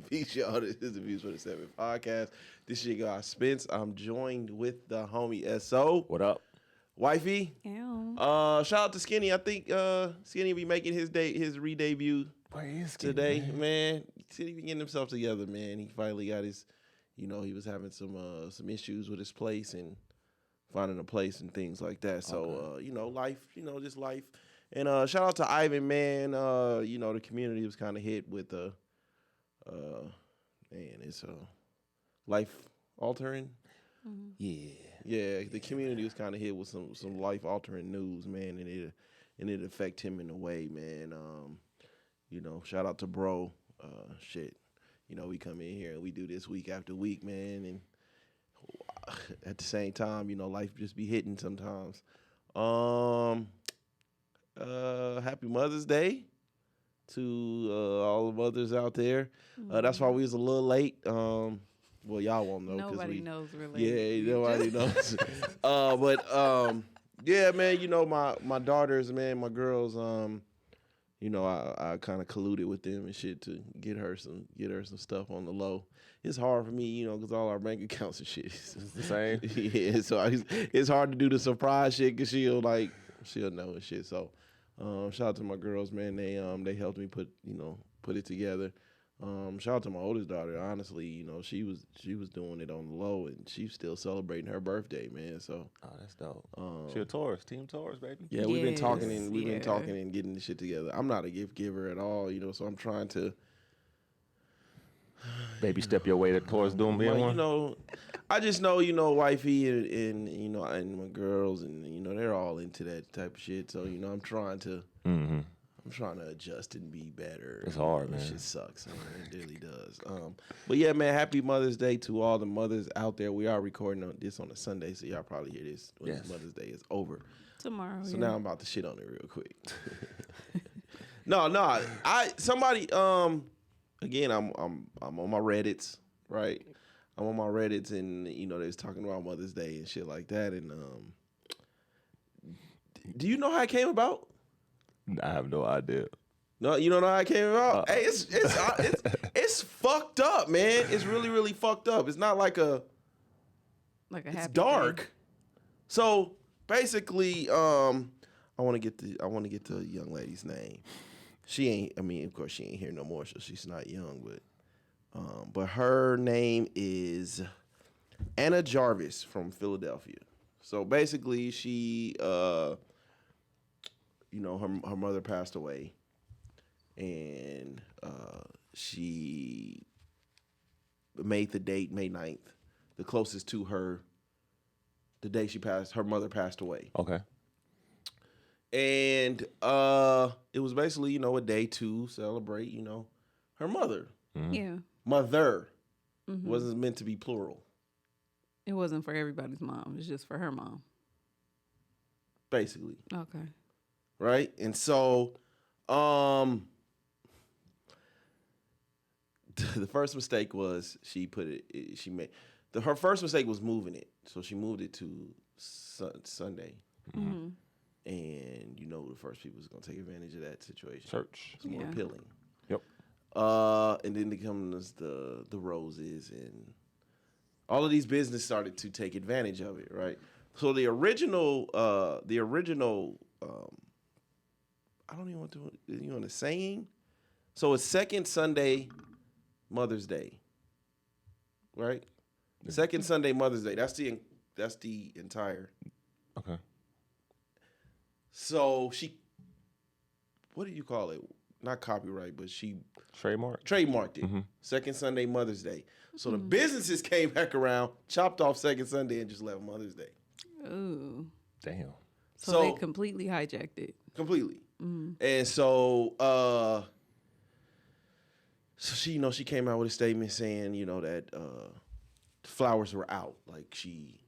Peace, y'all. This is the Views for the Seven podcast. This is your guy Spence. I'm joined with the homie SO. What up? Wifey. Ew. Shout out to Skinny. I think Skinny will be making his re-debut today, man. Skinny be getting himself together, man. He finally got his, he was having some issues with his place and finding a place and things like that. So, life, just life. And shout out to Ivan, man. The community was kind of hit with it's life altering. Mm-hmm. Yeah. The community was kind of hit with some life altering news, man, and it affect him in a way, man. Shout out to bro. We come in here and we do this week after week, man, and at the same time, life just be hitting sometimes. Happy Mother's Day to all the mothers out there. That's why we was a little late. Well, y'all won't know. Nobody knows we're late. Yeah, nobody knows. Yeah, man. My daughters, man, my girls. I kind of colluded with them and shit to get her some stuff on the low. It's hard for me, because all our bank accounts and shit is the same. Yeah, so it's hard to do the surprise shit because she'll know and shit. So shout out to my girls, man. They helped me put it together. Shout out to my oldest daughter. Honestly, she was doing it on the low, and she's still celebrating her birthday, man. So that's dope. She a Taurus, Team Taurus, baby. yeah, we've been talking and getting this shit together. I'm not a gift giver at all, so I'm trying to baby step your way towards doing being one. I just know, wifey and my girls and they're all into that type of shit. So I'm trying to. Mm-hmm. I'm trying to adjust and be better. It's hard, man. Shit sucks, man. It really does. But yeah, man, happy Mother's Day to all the mothers out there. We are recording this on a Sunday, so y'all probably hear this when Mother's Day is over. Tomorrow. So now I'm about to shit on it real quick. No. Again, I'm on my Reddits, right? I'm on my Reddits, and they was talking about Mother's Day and shit like that. And do you know how it came about? I have no idea. No, you don't know how it came about? Hey, it's fucked up, man. It's really, really fucked up. It's not like a happy it's dark. Day. So basically, I want to get the young lady's name. She ain't. I mean, of course, she ain't here no more, so she's not young. But her name is Anna Jarvis from Philadelphia. So basically, she her mother passed away, and she made the date May 9th, the closest to her, the day her mother passed away. Okay. And it was basically, a day to celebrate, her mother. Mm-hmm. Yeah. Mother. Mm-hmm. Wasn't meant to be plural. It wasn't for everybody's mom. It's just for her mom. Basically. Okay. Right? And so, the first mistake was her first mistake was moving it. So she moved it to Sunday. Mm-hmm. And the first people was going to take advantage of that situation. Church. It's more appealing. Yep. And then comes the roses, and all of these business started to take advantage of it, right? So the original I don't even want to, the saying. So it's second Sunday, Mother's Day, right? Second Sunday, Mother's Day. That's the entire. Okay. So what do you call it? Not copyright, but she trademarked it. Mm-hmm. Second Sunday, Mother's Day. So the businesses came back around, chopped off second Sunday, and just left Mother's Day. Ooh. Damn. So they completely hijacked it. Completely. Mm-hmm. And so she came out with a statement saying, that flowers were out. Like she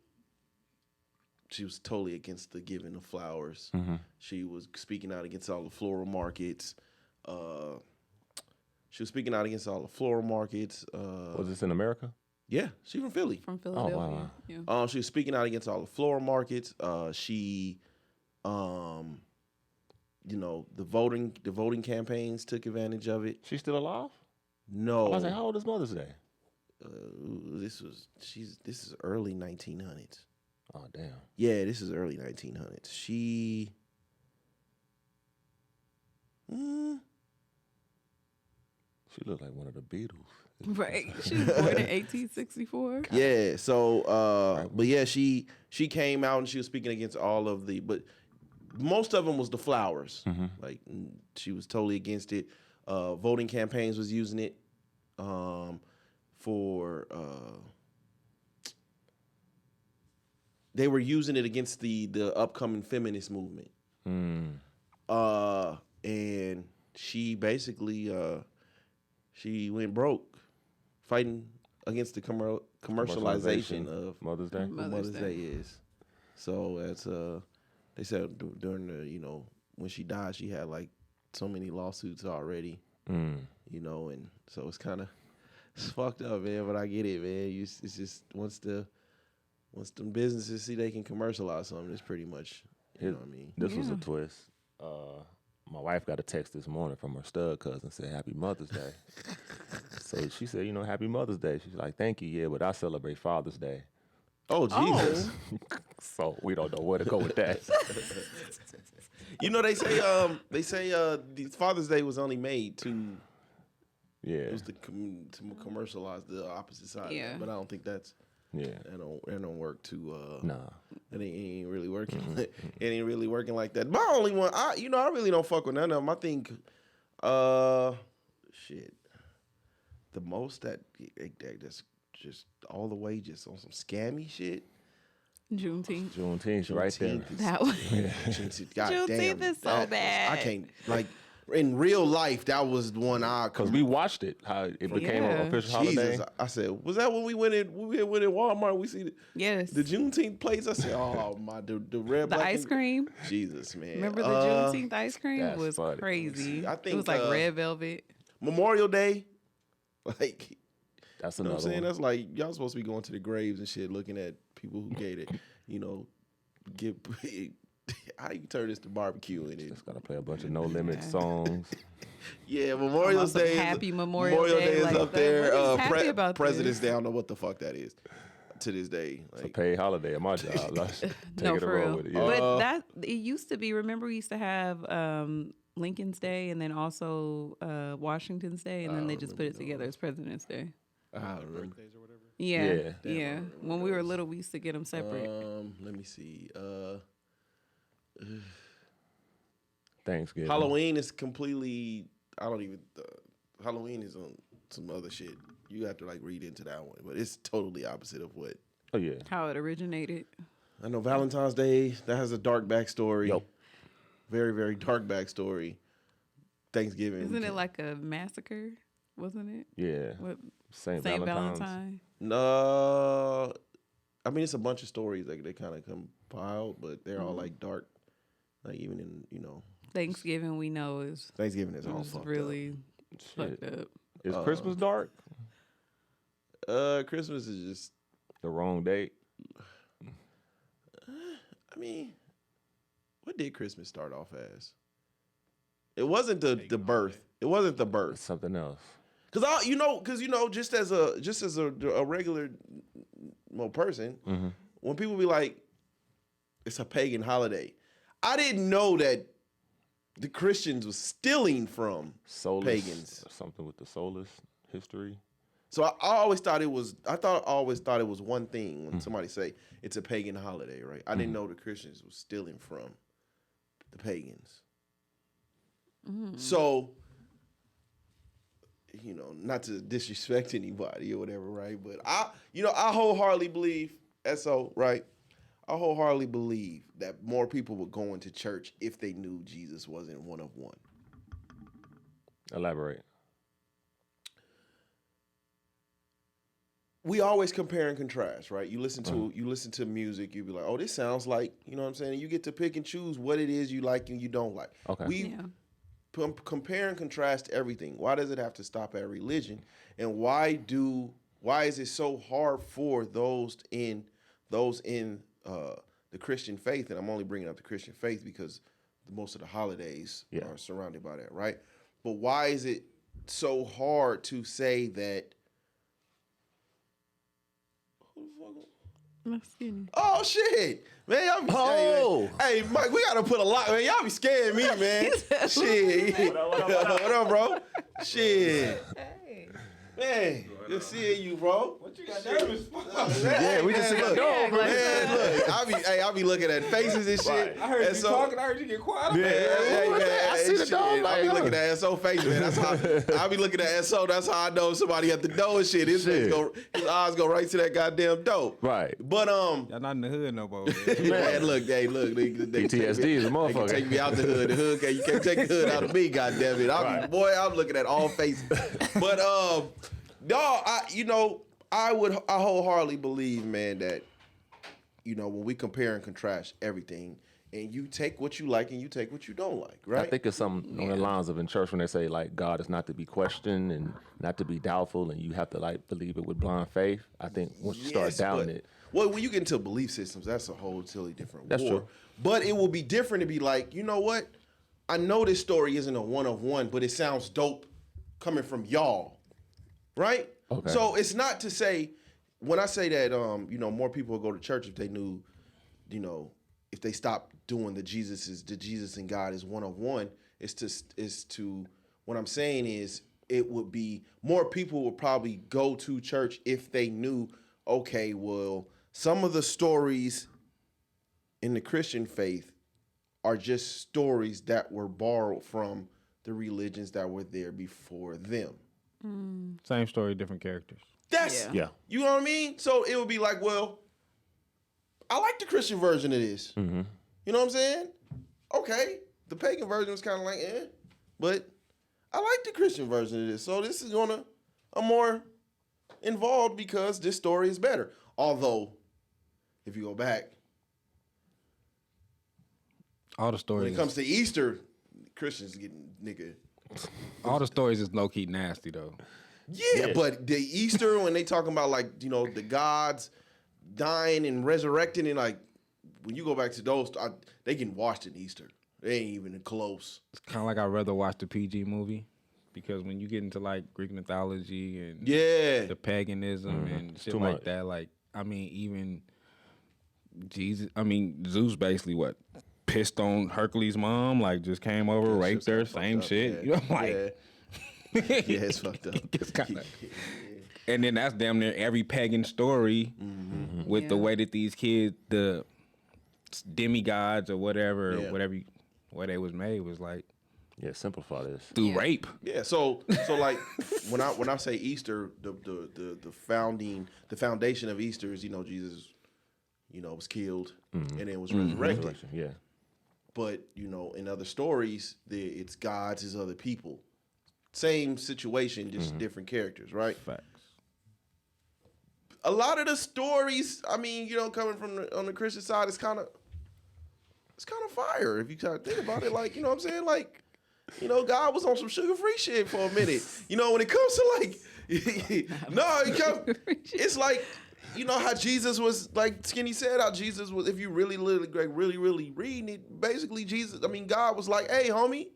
was totally against the giving of flowers. Mm-hmm. She was speaking out against all the floral markets. She was speaking out against all the floral markets. Was this in America? Yeah, she's from Philly. From Philadelphia. Oh, wow. Yeah. She was speaking out against all the floral markets. She the voting campaigns took advantage of it. She's still alive? No. I was like, how old is Mother's Day? This is early 1900s. Oh, damn. Yeah, this is early 1900s. She looked like one of the Beatles. Right. She was born in 1864. Yeah, so but yeah, she came out and she was speaking against all of but most of them was the flowers. Like she was totally against it. Voting campaigns was using it for they were using it against the upcoming feminist movement. And she basically she went broke fighting against the commercialization of Mother's Day. what Mother's Day is. So that's they said during the when she died, she had like so many lawsuits already. And so it's kind of fucked up, man. But I get it, man. It's just once the businesses see they can commercialize something, it's pretty much you know what I mean. This was a twist. My wife got a text this morning from her stud cousin said Happy Mother's Day. So she said, Happy Mother's Day. She's like, thank you, yeah, but I celebrate Father's Day. Oh Jesus! So we don't know where to go with that. They say Father's Day was only made to It was to commercialize the opposite side. Yeah. Of that. But I don't think that's that don't work too. Nah. It ain't really working. It ain't really working like that. My only one, I really don't fuck with none of them. I think, shit, the most that's just all the way just on some scammy shit. Juneteenth, right there. That one. Goddamn. Juneteenth is so bad. I can't in real life. That was the one because we watched it. How it became an official holiday. Jesus, I said, was that when we went in Walmart? We see the Juneteenth plates. I said, oh my, the red, the black, ice cream. Jesus, man. Remember the Juneteenth ice cream was funny. crazy. I think it was like red velvet. Memorial Day, like. That's You know another what I'm saying? one. That's like y'all supposed to be going to the graves and shit, looking at people who gave it. How do you turn this to barbecue in it? Just gotta play a bunch of No Limit songs. Yeah, Memorial Day. Happy Memorial Day is like up that. there. What is happy about President's this? Day. I don't know what the fuck that is to this day. It's a paid holiday at my job. Take No, it for or roll real. with it. Yeah. But it used to be. Remember, we used to have Lincoln's Day and then also Washington's Day, and then they just put it together as President's Day. Birthdays or whatever. Yeah. When we were little, we used to get them separate. Let me see. Thanksgiving. Halloween is completely. I don't even. Halloween is on some other shit. You have to read into that one, but it's totally opposite of what. Oh yeah. How it originated. I know Valentine's Day, that has a dark backstory. Yep. Very, very dark backstory. Thanksgiving. Isn't it like a massacre? Wasn't it? Yeah. What? Saint Valentine's. No. I mean, it's a bunch of stories that they kind of compiled, but they're all dark. Like even in, Thanksgiving, we know is Thanksgiving is all fucked really up. fucked up. Is Christmas dark? Christmas is just The wrong date. I mean, what did Christmas start off as? It wasn't the birth. It wasn't the birth. It's something else. Cause just as a regular person, when people be like, it's a pagan holiday, I didn't know that the Christians was stealing from pagans. Something with the soulless history. So I always thought it was. I always thought it was one thing when somebody say it's a pagan holiday, right? I didn't know the Christians was stealing from the pagans. So, not to disrespect anybody or whatever, right? But I wholeheartedly believe, right? I wholeheartedly believe that more people would go into church if they knew Jesus wasn't one of one. Elaborate. We always compare and contrast, right? You listen to music, you be like, oh, this sounds like, you know what I'm saying? And you get to pick and choose what it is you like and you don't like. Okay. Compare and contrast everything. Why does it have to stop at religion? And why is it so hard for those in the Christian faith? And I'm only bringing up the Christian faith because most of the holidays are surrounded by that, right? But why is it so hard to say that. Not skinny. Oh shit, man! Y'all be, hey, Mike, we gotta put a lot. Man, y'all be scaring me, man. Shit, what up, bro? Shit, man, good seeing you, bro. What you got nervous for? Yeah, we just look, Yeah, man. Look, I be looking at faces and shit. I heard and you talking. I heard you get quiet. Man, I see the dog. I be looking at SO face, man. That's how I be looking at SO. That's how I know somebody at the door and shit. His eyes go right to that goddamn door. Right. But Y'all not in the hood no more. man, look, they PTSD is a motherfucker. They can take me out the hood. The hood, you can't take the hood out of me. Goddamn it, I'm looking at all faces. But dog, I wholeheartedly believe, man, that when we compare and contrast everything, and you take what you like and you take what you don't like, right? I think it's something on the lines of in church when they say like God is not to be questioned and not to be doubtful, and you have to like believe it with blind faith. I think once you start doubting it. Well, when you get into belief systems, that's a whole totally different That's war. true. But it will be different to be like, you know what? I know this story isn't a one of one, but it sounds dope coming from y'all, right? Okay. So it's not to say, when I say that, more people will go to church if they knew, if they stopped doing the Jesus and God is one of one. What I'm saying is, it would be more people would probably go to church if they knew, okay, well, some of the stories in the Christian faith are just stories that were borrowed from the religions that were there before them. Same story, different characters. Yeah. You know what I mean? So it would be like, well, I like the Christian version of this. Mm-hmm. You know what I'm saying? Okay. The pagan version was kind of like, but I like the Christian version of this. So this is I'm more involved because this story is better. Although, if you go back, All the stories. when it comes to Easter, Christians getting nigga. All the stories is low key nasty though. Yeah, but the Easter, when they talking about like, the gods dying and resurrecting, and like, when you go back to those, they getting washed in Easter. They ain't even close. It's kind of like I'd rather watch the PG movie because when you get into like Greek mythology and the paganism and shit too like much. that, like, I mean, even Zeus basically pissed on Hercules' mom, like just came over, raped her, same shit. Yeah. Like, Yeah, it's fucked up. It's kinda, and then that's damn near every pagan story with the way that these kids, the demigods or whatever, way they was made was like Simplify this. through rape. Yeah, so like when I say Easter, the foundation of Easter is Jesus, was killed and then was resurrected. Resurrection, yeah. But in other stories, it's gods is other people. Same situation, just different characters, right? Facts. A lot of the stories, coming from on the Christian side, it's kind of fire if you kind of think about it. Like, you know what I'm saying? Like, God was on some sugar-free shit for a minute. When it comes to like, it's like, how Jesus was, like Skinny said, how Jesus was, if you really reading it, basically God was like, hey, homie,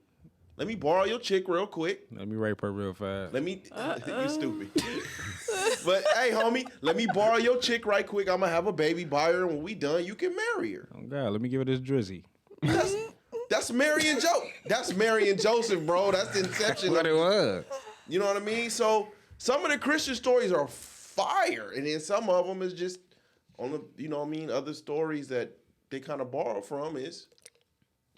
let me borrow your chick real quick. Let me rape her real fast. You stupid. But hey, homie, let me borrow your chick right quick. I'm gonna have a baby by her, and when we done, you can marry her. Oh God, let me give her this drizzy. That's Mary and That's Mary and Joseph, bro. That's the inception. What it was. You know what I mean? So some of the Christian stories are fire, and then some of them is just on the, other stories that they kind of borrow from is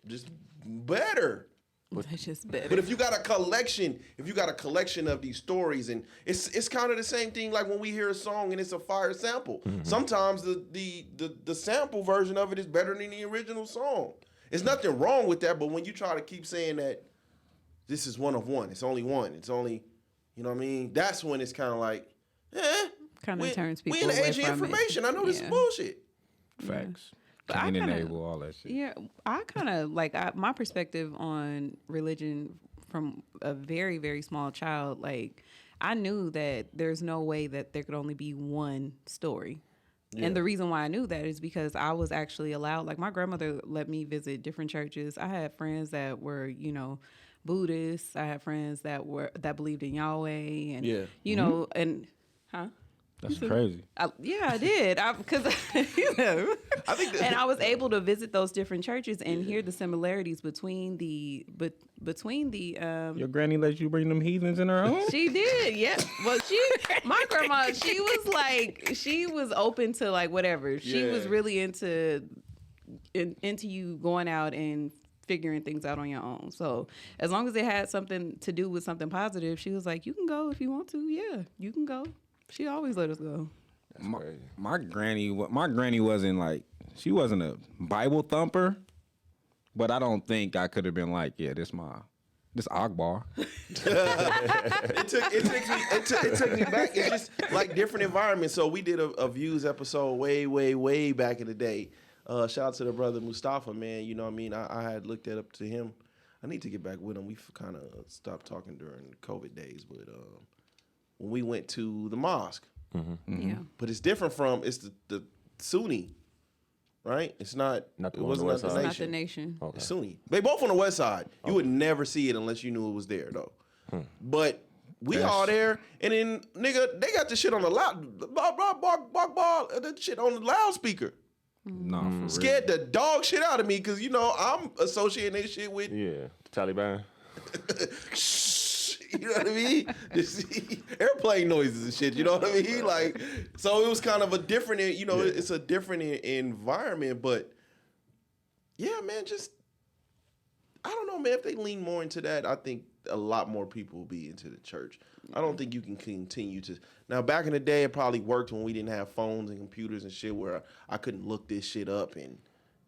just better. That's just better. But if you got a collection of these stories, and it's kind of the same thing like when we hear a song and it's a fire sample. Sometimes the sample version of it is better than the original song. There's nothing wrong with that, but when you try to keep saying that this is one of one, it's only one, it's only, that's when it's kind of like, kind of turns people we in the away age of from information. it. I know this is bullshit. Facts. But I Cain and kinda- Abel, all that shit. Yeah, I kind of my perspective on religion from a very, very small child, like I knew that there's no way that there could only be one story. Yeah. And the reason why I knew that is because I was actually allowed, like my grandmother let me visit different churches. I had friends that were, Buddhists. I had friends that believed in Yahweh, and Yeah. you know, and That's crazy. I did. Because I think and I was able to visit those different churches and hear the similarities between the Your granny let you bring them heathens in her home? She did, yeah. Well, my grandma, she was open to like whatever. She was really into you going out and figuring things out on your own. So as long as it had something to do with something positive, she was like, you can go if you want to. Yeah, you can go. She always let us go. My granny wasn't like, she wasn't a Bible thumper, but I don't think I could have been like, yeah, this Akbar. it took me back. It's just like different environments. So we did a Views episode way back in the day. Shout out to the brother Mustafa, man. You know what I mean? I had looked that up to him. I need to get back with him. We kind of stopped talking during COVID days, but when we went to the mosque. Yeah. But it's different from, it's the Sunni, right? It's not Not the it one on wasn't the not west the side? Not the nation. nation. Okay. It's Sunni. They both on the west side. You would never see it unless you knew it was there, though. But we all there, and then, nigga, they got the shit on the loud, that shit on the loudspeaker. Nah, for real. Scared the dog shit out of me, because, you know, I'm associating that shit with Yeah, Taliban. you know what I mean? Just airplane noises and shit, you know what I mean? Like, so it was kind of a different, you know, it's a different environment, but yeah, man, just, I don't know, man, if they lean more into that, I think a lot more people will be into the church. I don't think you can continue to, now back in the day, it probably worked when we didn't have phones and computers and shit where I couldn't look this shit up and,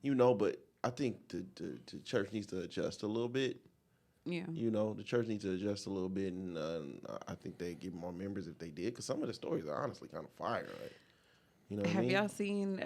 you know, but I think the church needs to adjust a little bit. Yeah. You know, the church needs to adjust a little bit, and I think they'd get more members if they did, because some of the stories are honestly kind of fire, right? You know what I Have mean? y'all seen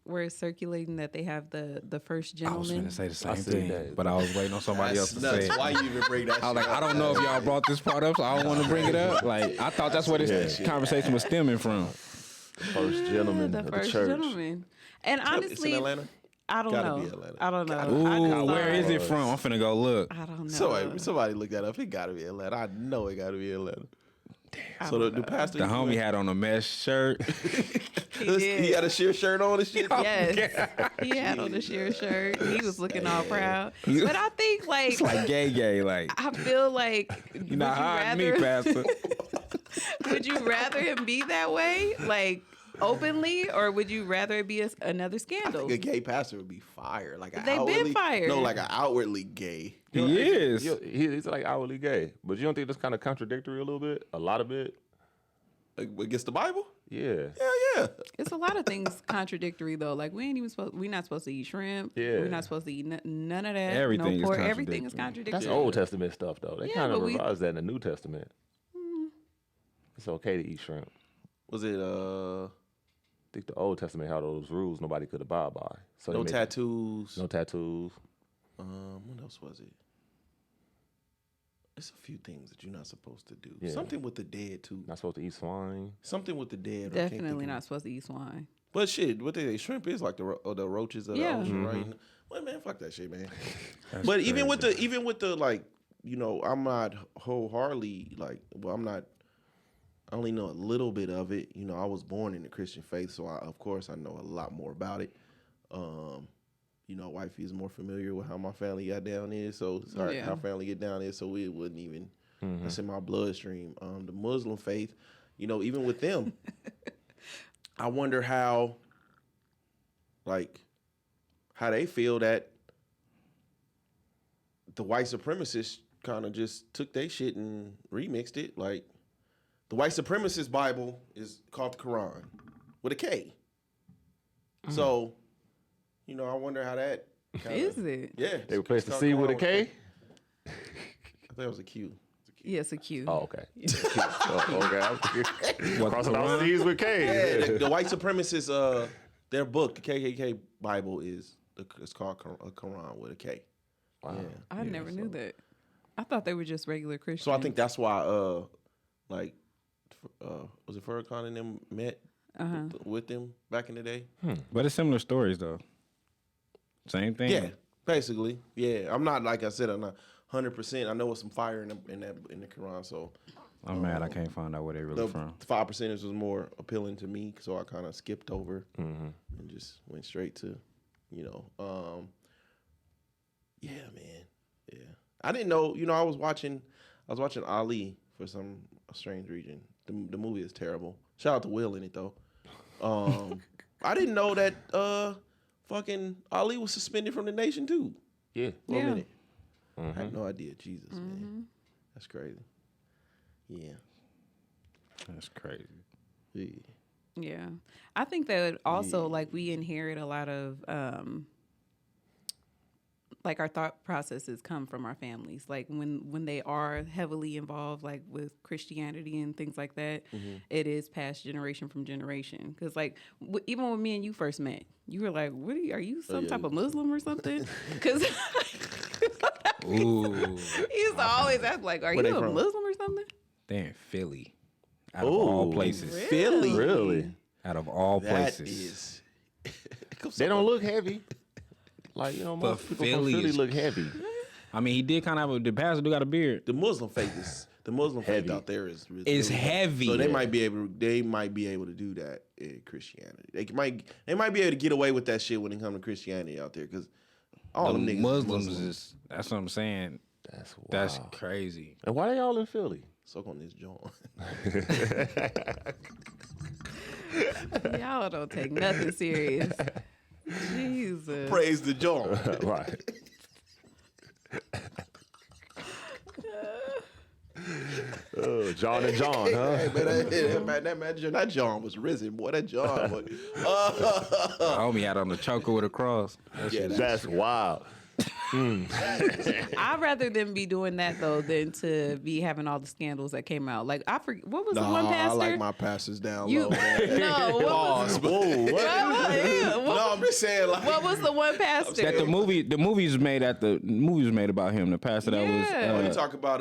where it's circulating that they have the first I was gentleman? going to say the same seen thing, that. but I was waiting on somebody else to say it. Why you even bring that I was shit like, up? I don't know if y'all brought this part up, so I don't want to bring it up. Like, I thought that's where this conversation was stemming from. First gentleman the of first the church. gentleman. And It's in honestly, Atlanta? I don't Gotta know. be Atlanta. I don't know. Ooh, I just where saw is it from? I'm finna go look. I don't know. Somebody look that up. It gotta be Atlanta. I know it gotta be Atlanta. I So don't the know. pastor, The homie had on a mesh shirt. He did. he had a sheer shirt on and shit. Yes, he had on a sheer shirt. He was looking all proud. But I think It's like gay. Like, I feel like you not hiding me, Pastor. would you rather him be that way, like openly, or would you rather it be another scandal? A gay pastor would be fire. Like They've been fired. No, like an outwardly gay. He is. He's like outwardly gay, but you don't think that's kind of contradictory a little bit, a lot of it? Like, against the Bible? Yeah. Yeah. It's a lot of things contradictory though. Like we're not supposed to eat shrimp. Yeah. We're not supposed to eat none of that. Everything is no pork. Everything is contradictory. contradictory. That's Old Testament stuff though. They Yeah, kind of but revised that in the New Testament. It's okay to eat shrimp. Was it I think the Old Testament had all those rules nobody could abide by. So no they made- tattoos? No tattoos. What else was it? It's a few things that you're not supposed to do. Yeah. Something with the dead too. Not supposed to eat swine. Something with the dead. I can't think Definitely of not it. supposed to eat swine. But shit, what they say, shrimp is like the roaches of Yeah. the ocean, right? Well, man, fuck that shit, man. But even with the like, you know, I'm not wholeheartedly like. Well, I'm not. I only know a little bit of it. You know, I was born in the Christian faith, so of course I know a lot more about it. You know, wifey is more familiar with how my family got down is, so sorry, Yeah. how family get down is, so it wouldn't even. That's in my bloodstream. The Muslim faith, you know, even with them, I wonder how they feel that the white supremacists kind of just took their shit and remixed it. Like, the white supremacist Bible is called the Quran with a K. So, you know, I wonder how that Is it? Yeah. They replaced the it's C called with a Quran K? I thought it was a Q. Yes, a Q. Oh, okay. Okay. Crossing out C's with K's. Yeah, the white supremacists, their book, the KKK Bible, it's called a Quran with a K. Wow. Yeah. I never knew that. I thought they were just regular Christians. So I think that's why, was it Farrakhan and them met with them back in the day? But it's similar stories though. Same thing. Yeah, basically. Yeah, I'm not, like I said, I'm not 100%. I know it's some fire in the Quran, so I'm mad I can't find out where they really from. the 5% was more appealing to me, so I kind of skipped over and just went straight to, yeah, man, yeah. I didn't know, I was watching Ali for some strange reason. The movie is terrible. Shout out to Will in it though. I didn't know that fucking Ali was suspended from the nation too. Yeah. For a minute. I had no idea. Jesus, man. That's crazy. Yeah. That's crazy. Yeah. Yeah. I think that also like we inherit a lot of like our thought processes come from our families. Like when they are heavily involved like with Christianity and things like that, it is passed generation from generation. Because like even when me and you first met, you were like, "What are you some type of Muslim or something?" Because he used to always ask like, "Are you a Muslim or something?" They're in Philly. Out of all places. Really? Philly. Really? Out of all That places. is. They don't look heavy. Like, most people from Philly look heavy. I mean, he did kind of have the pastor do got a beard. The Muslim faith Heavy. out there is really, It's heavy. So they might be able to do that in Christianity. They might be able to get away with that shit when it comes to Christianity out there because all them niggas Muslims Muslims. is that's what I'm saying. That's wild. That's crazy. And why they all in Philly? Suck on this joint. Y'all don't take nothing serious. Jesus. Praise the joint. Right. John and John, huh? Hey, man, that John was risen, boy. That John was. Homie out on the choker with a cross. That's wild. I'd rather them be doing that though than to be having all the scandals that came out. Like I forget what was the one pastor. I like my pastors down You- low. Man. No, what was, Whoa, what? No, I'm just saying like. what was the one pastor? That the movie was made about him. The pastor that Yeah. Oh, you was talk about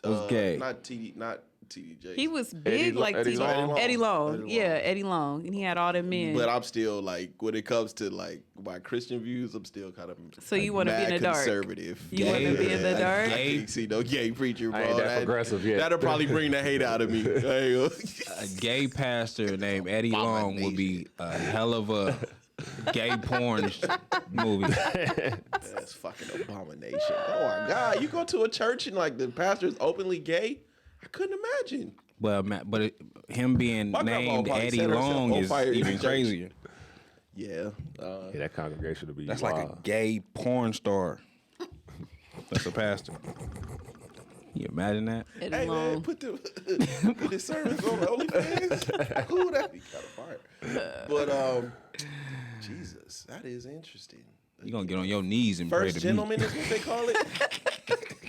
was gay. not TDJ. He was big like Eddie Long. Eddie Long. Eddie Long. Yeah, Eddie Long. And he had all them men. But I'm still like, when it comes to like my Christian views, I'm still kind of So you wanna be mad in the dark? conservative. You wanna be in the dark? I can't see no gay preacher, bro. I ain't that progressive yet. That'll probably bring the hate out of me. a gay pastor named Eddie Long would be a hell of a gay porn movie. That's fucking abomination. Oh my God, you go to a church and like the pastor is openly gay? I couldn't imagine. But him being My grandma named probably Eddie set herself Long on is fire in even church. crazier. Yeah. Yeah, that congregation would be That's wild. like a gay porn star. That's a pastor. You imagine that? Eddie Hey Long. man, put this service on OnlyFans. Ooh, that'd be kind of fire. But Jesus, that is interesting. You're gonna get on your knees and pray First to gentleman is what they call it.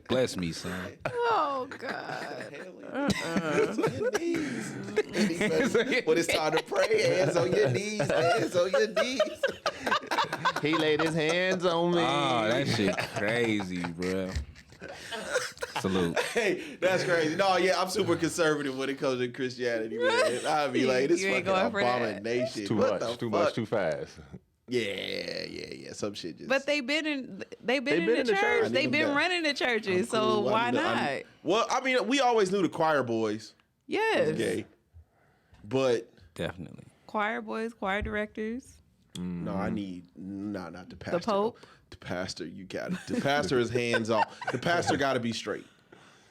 Bless me, son. Oh God. Hands on your knees. When it's time to pray, hands on your knees, hands on your knees. He laid his hands on me. Oh, that shit crazy, bro. Salute. Hey, that's crazy. No, yeah, I'm super conservative when it comes to Christianity, man. I'd be like, this You ain't fucking going for that. abomination. Too What much, the too fuck? much, too fast. Yeah. Some shit just. But they've been in the in the church. church. I They've need been them running the churches. I'm So cool. why not? Well, I mean, we always knew the choir boys Yes. was gay, but Definitely. Choir boys, choir directors. no, I need not the pastor. Pope? The pastor, you got it. The pastor is hands on. The pastor got to be straight.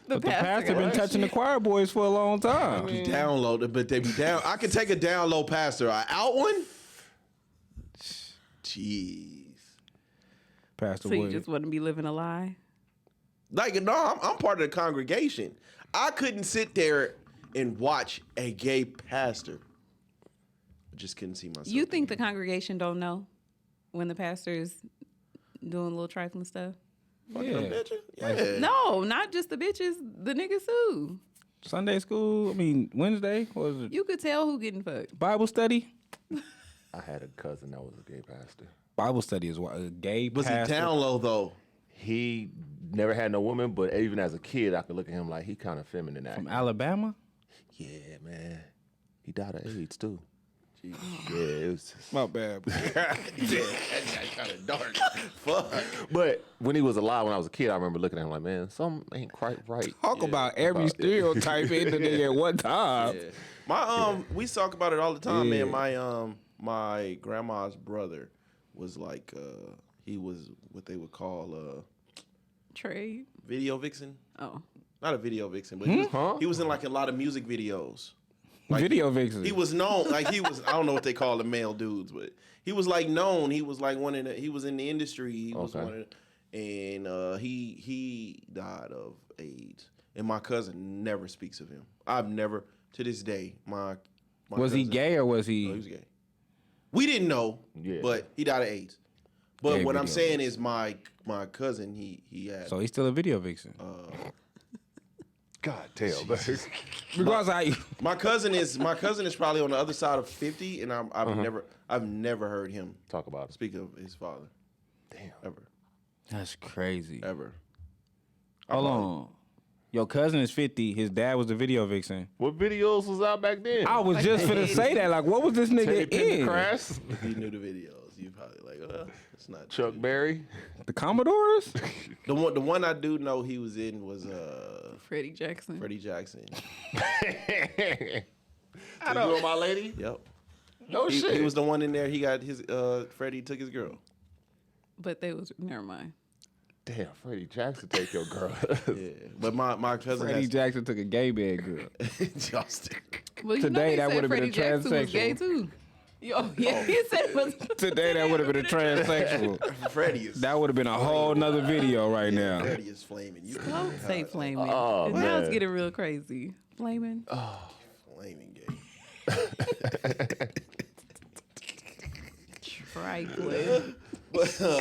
But the pastor been got- touching the choir boys for a long time. Be downloaded, but they be down. I could take a down low pastor. An out one. Jeez. Pastor So you Wood. just want to be living a lie? Like, no, I'm part of the congregation. I couldn't sit there and watch a gay pastor. I just couldn't see myself. You think the congregation don't know when the pastor's doing a little trifling stuff? fucking them Yeah. bitches? Yeah. No, not just the bitches, the niggas too. Sunday school, Wednesday, what was it? You could tell who getting fucked. Bible study? I had a cousin that was a gay pastor. Bible study is what a gay Was pastor. he down low though? He never had no woman, but even as a kid, I could look at him like he kind of feminine. From acting. Alabama? Yeah, man. He died of AIDS too. Yeah, it was just... My bad. That got kind of dark. Fuck. But when he was alive, when I was a kid, I remember looking at him like, man, something ain't quite right. Talk about every stereotype in the nigga at one time. Yeah. My we talk about it all the time, man. My grandma's brother was like he was what they would call Trade. video vixen. Oh. Not a video vixen, but he was in like a lot of music videos. Like, Video vixen. He was known, like he was. I don't know what they call the male dudes, but he was like known. He was like one in. He was in the industry. He was one of, and he died of AIDS. And my cousin never speaks of him. I've never to this day. My was he gay or was he? No, he was gay. We didn't know, but he died of AIDS. But Gay what I'm video saying is my cousin he had. So he's still a video vixen. God damn. Because my cousin is probably on the other side of 50, and I've never heard him talk about it. Speak of his father. Damn. Ever. That's crazy. Ever. Hold on. Your cousin is 50. His dad was the video vixen. What videos was out back then? I was just finna say that. Like, what was this nigga in? Pendergrass? If you knew the videos, you probably like, it's not Chuck Berry? The Commodores? The one I do know he was in was Freddie Jackson. Freddie Jackson. I know. You and my lady? Yep. No shit. He was the one in there. He got his Freddie took his girl. But they was never mind. Damn, Freddie Jackson take your girl. Yeah, but my cousin Freddie Jackson took a gay bad girl. Justin. Well, Today, that would've been a Freddie Jackson was gay transsexual. too. Yo, yeah, he said it was. Today, that would have been a transsexual. Freddie is. That would have been a whole nother video right now. Freddie is flaming. You Don't say flaming. Oh, Now it's man. getting real crazy. Flaming. flaming gay. Trifling.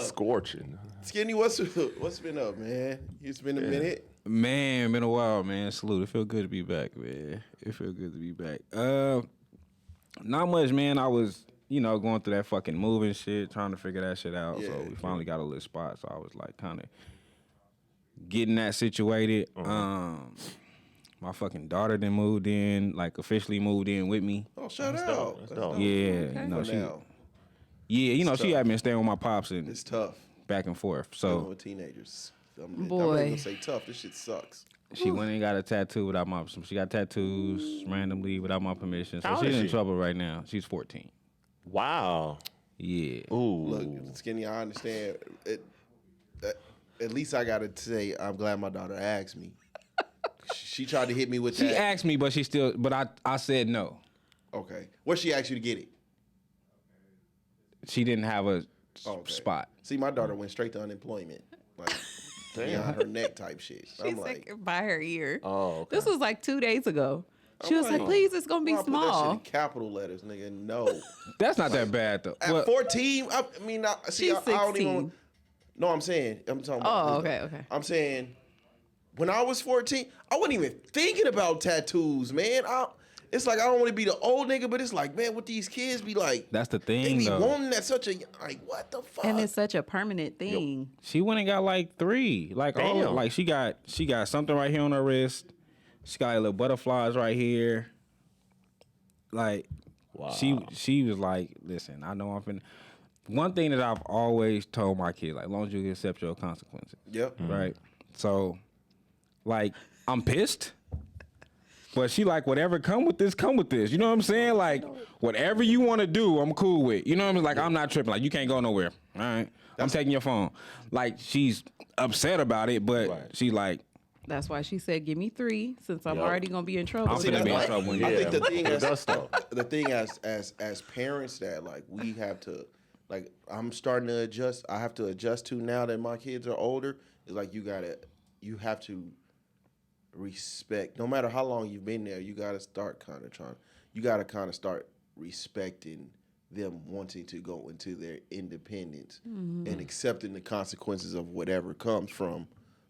Scorching. Skinny, what's been up, man? It's been a minute. Man, been a while, man. Salute. It feel good to be back, man. It feel good to be back. Not much, man. I was, going through that fucking moving shit, trying to figure that shit out. Yeah, So we finally got a little spot. So I was like kind of getting that situated. My fucking daughter then moved in, like officially moved in with me. Oh, shout out. That's dope. Yeah, Okay. no, Now, she had been staying with my pops and it's tough. back and forth. Dealing So with teenagers. I'm not Boy. even gonna say tough. This shit sucks. she went and got a tattoo without my. She got tattoos randomly without my permission. So How old she's is in she? trouble right now. She's 14. Wow. Yeah. Ooh. Look, Skinny, I understand. At least I gotta say, I'm glad my daughter asked me. She tried to hit me with She that. asked me, but I said no. Okay. What she asked you to get it? She didn't have a Okay. spot. See, my daughter went straight to unemployment. Like, beyond her neck type shit. She I'm said like, by her ear. Oh, okay. This was like 2 days ago. She was like, like, please, it's going to be why put that shit small. in capital letters, nigga. No. That's not that bad though. At Well, 14, I mean, see, She's I don't 16. even. No, I'm talking about. Oh, this, okay, though. okay. I'm saying, when I was 14, I wasn't even thinking about tattoos, man. It's like I don't want to be the old nigga, but it's like, man, what these kids be like? that's the They thing be though. wanting that such a like, what the fuck? And it's such a permanent thing. She went and got like 3. Like Damn. like she got something right here on her wrist. She got little butterflies right here. Like Wow. she was like, listen, I know I'm finna. One thing that I've always told my kid, like, as long as you accept your consequences, Yep. right? So, like, I'm pissed, but she like, whatever come with this, come with this. You know what I'm saying? Like, whatever you want to do, I'm cool with. You know what I mean? Like, I'm not tripping. Like, you can't go nowhere. All right? I'm taking your phone. Like, she's upset about it, but Right. she like, That's why she said, give me 3 since I'm Yep. already going to be in trouble. I'm See, finna be in that's trouble when you. I think the thing it is, does though. the thing as parents that like we have to, like, I'm starting to adjust. I have to adjust to now that my kids are older. Is like you have to respect. No matter how long you've been there, you got to start start respecting them wanting to go into their independence and accepting the consequences of whatever comes from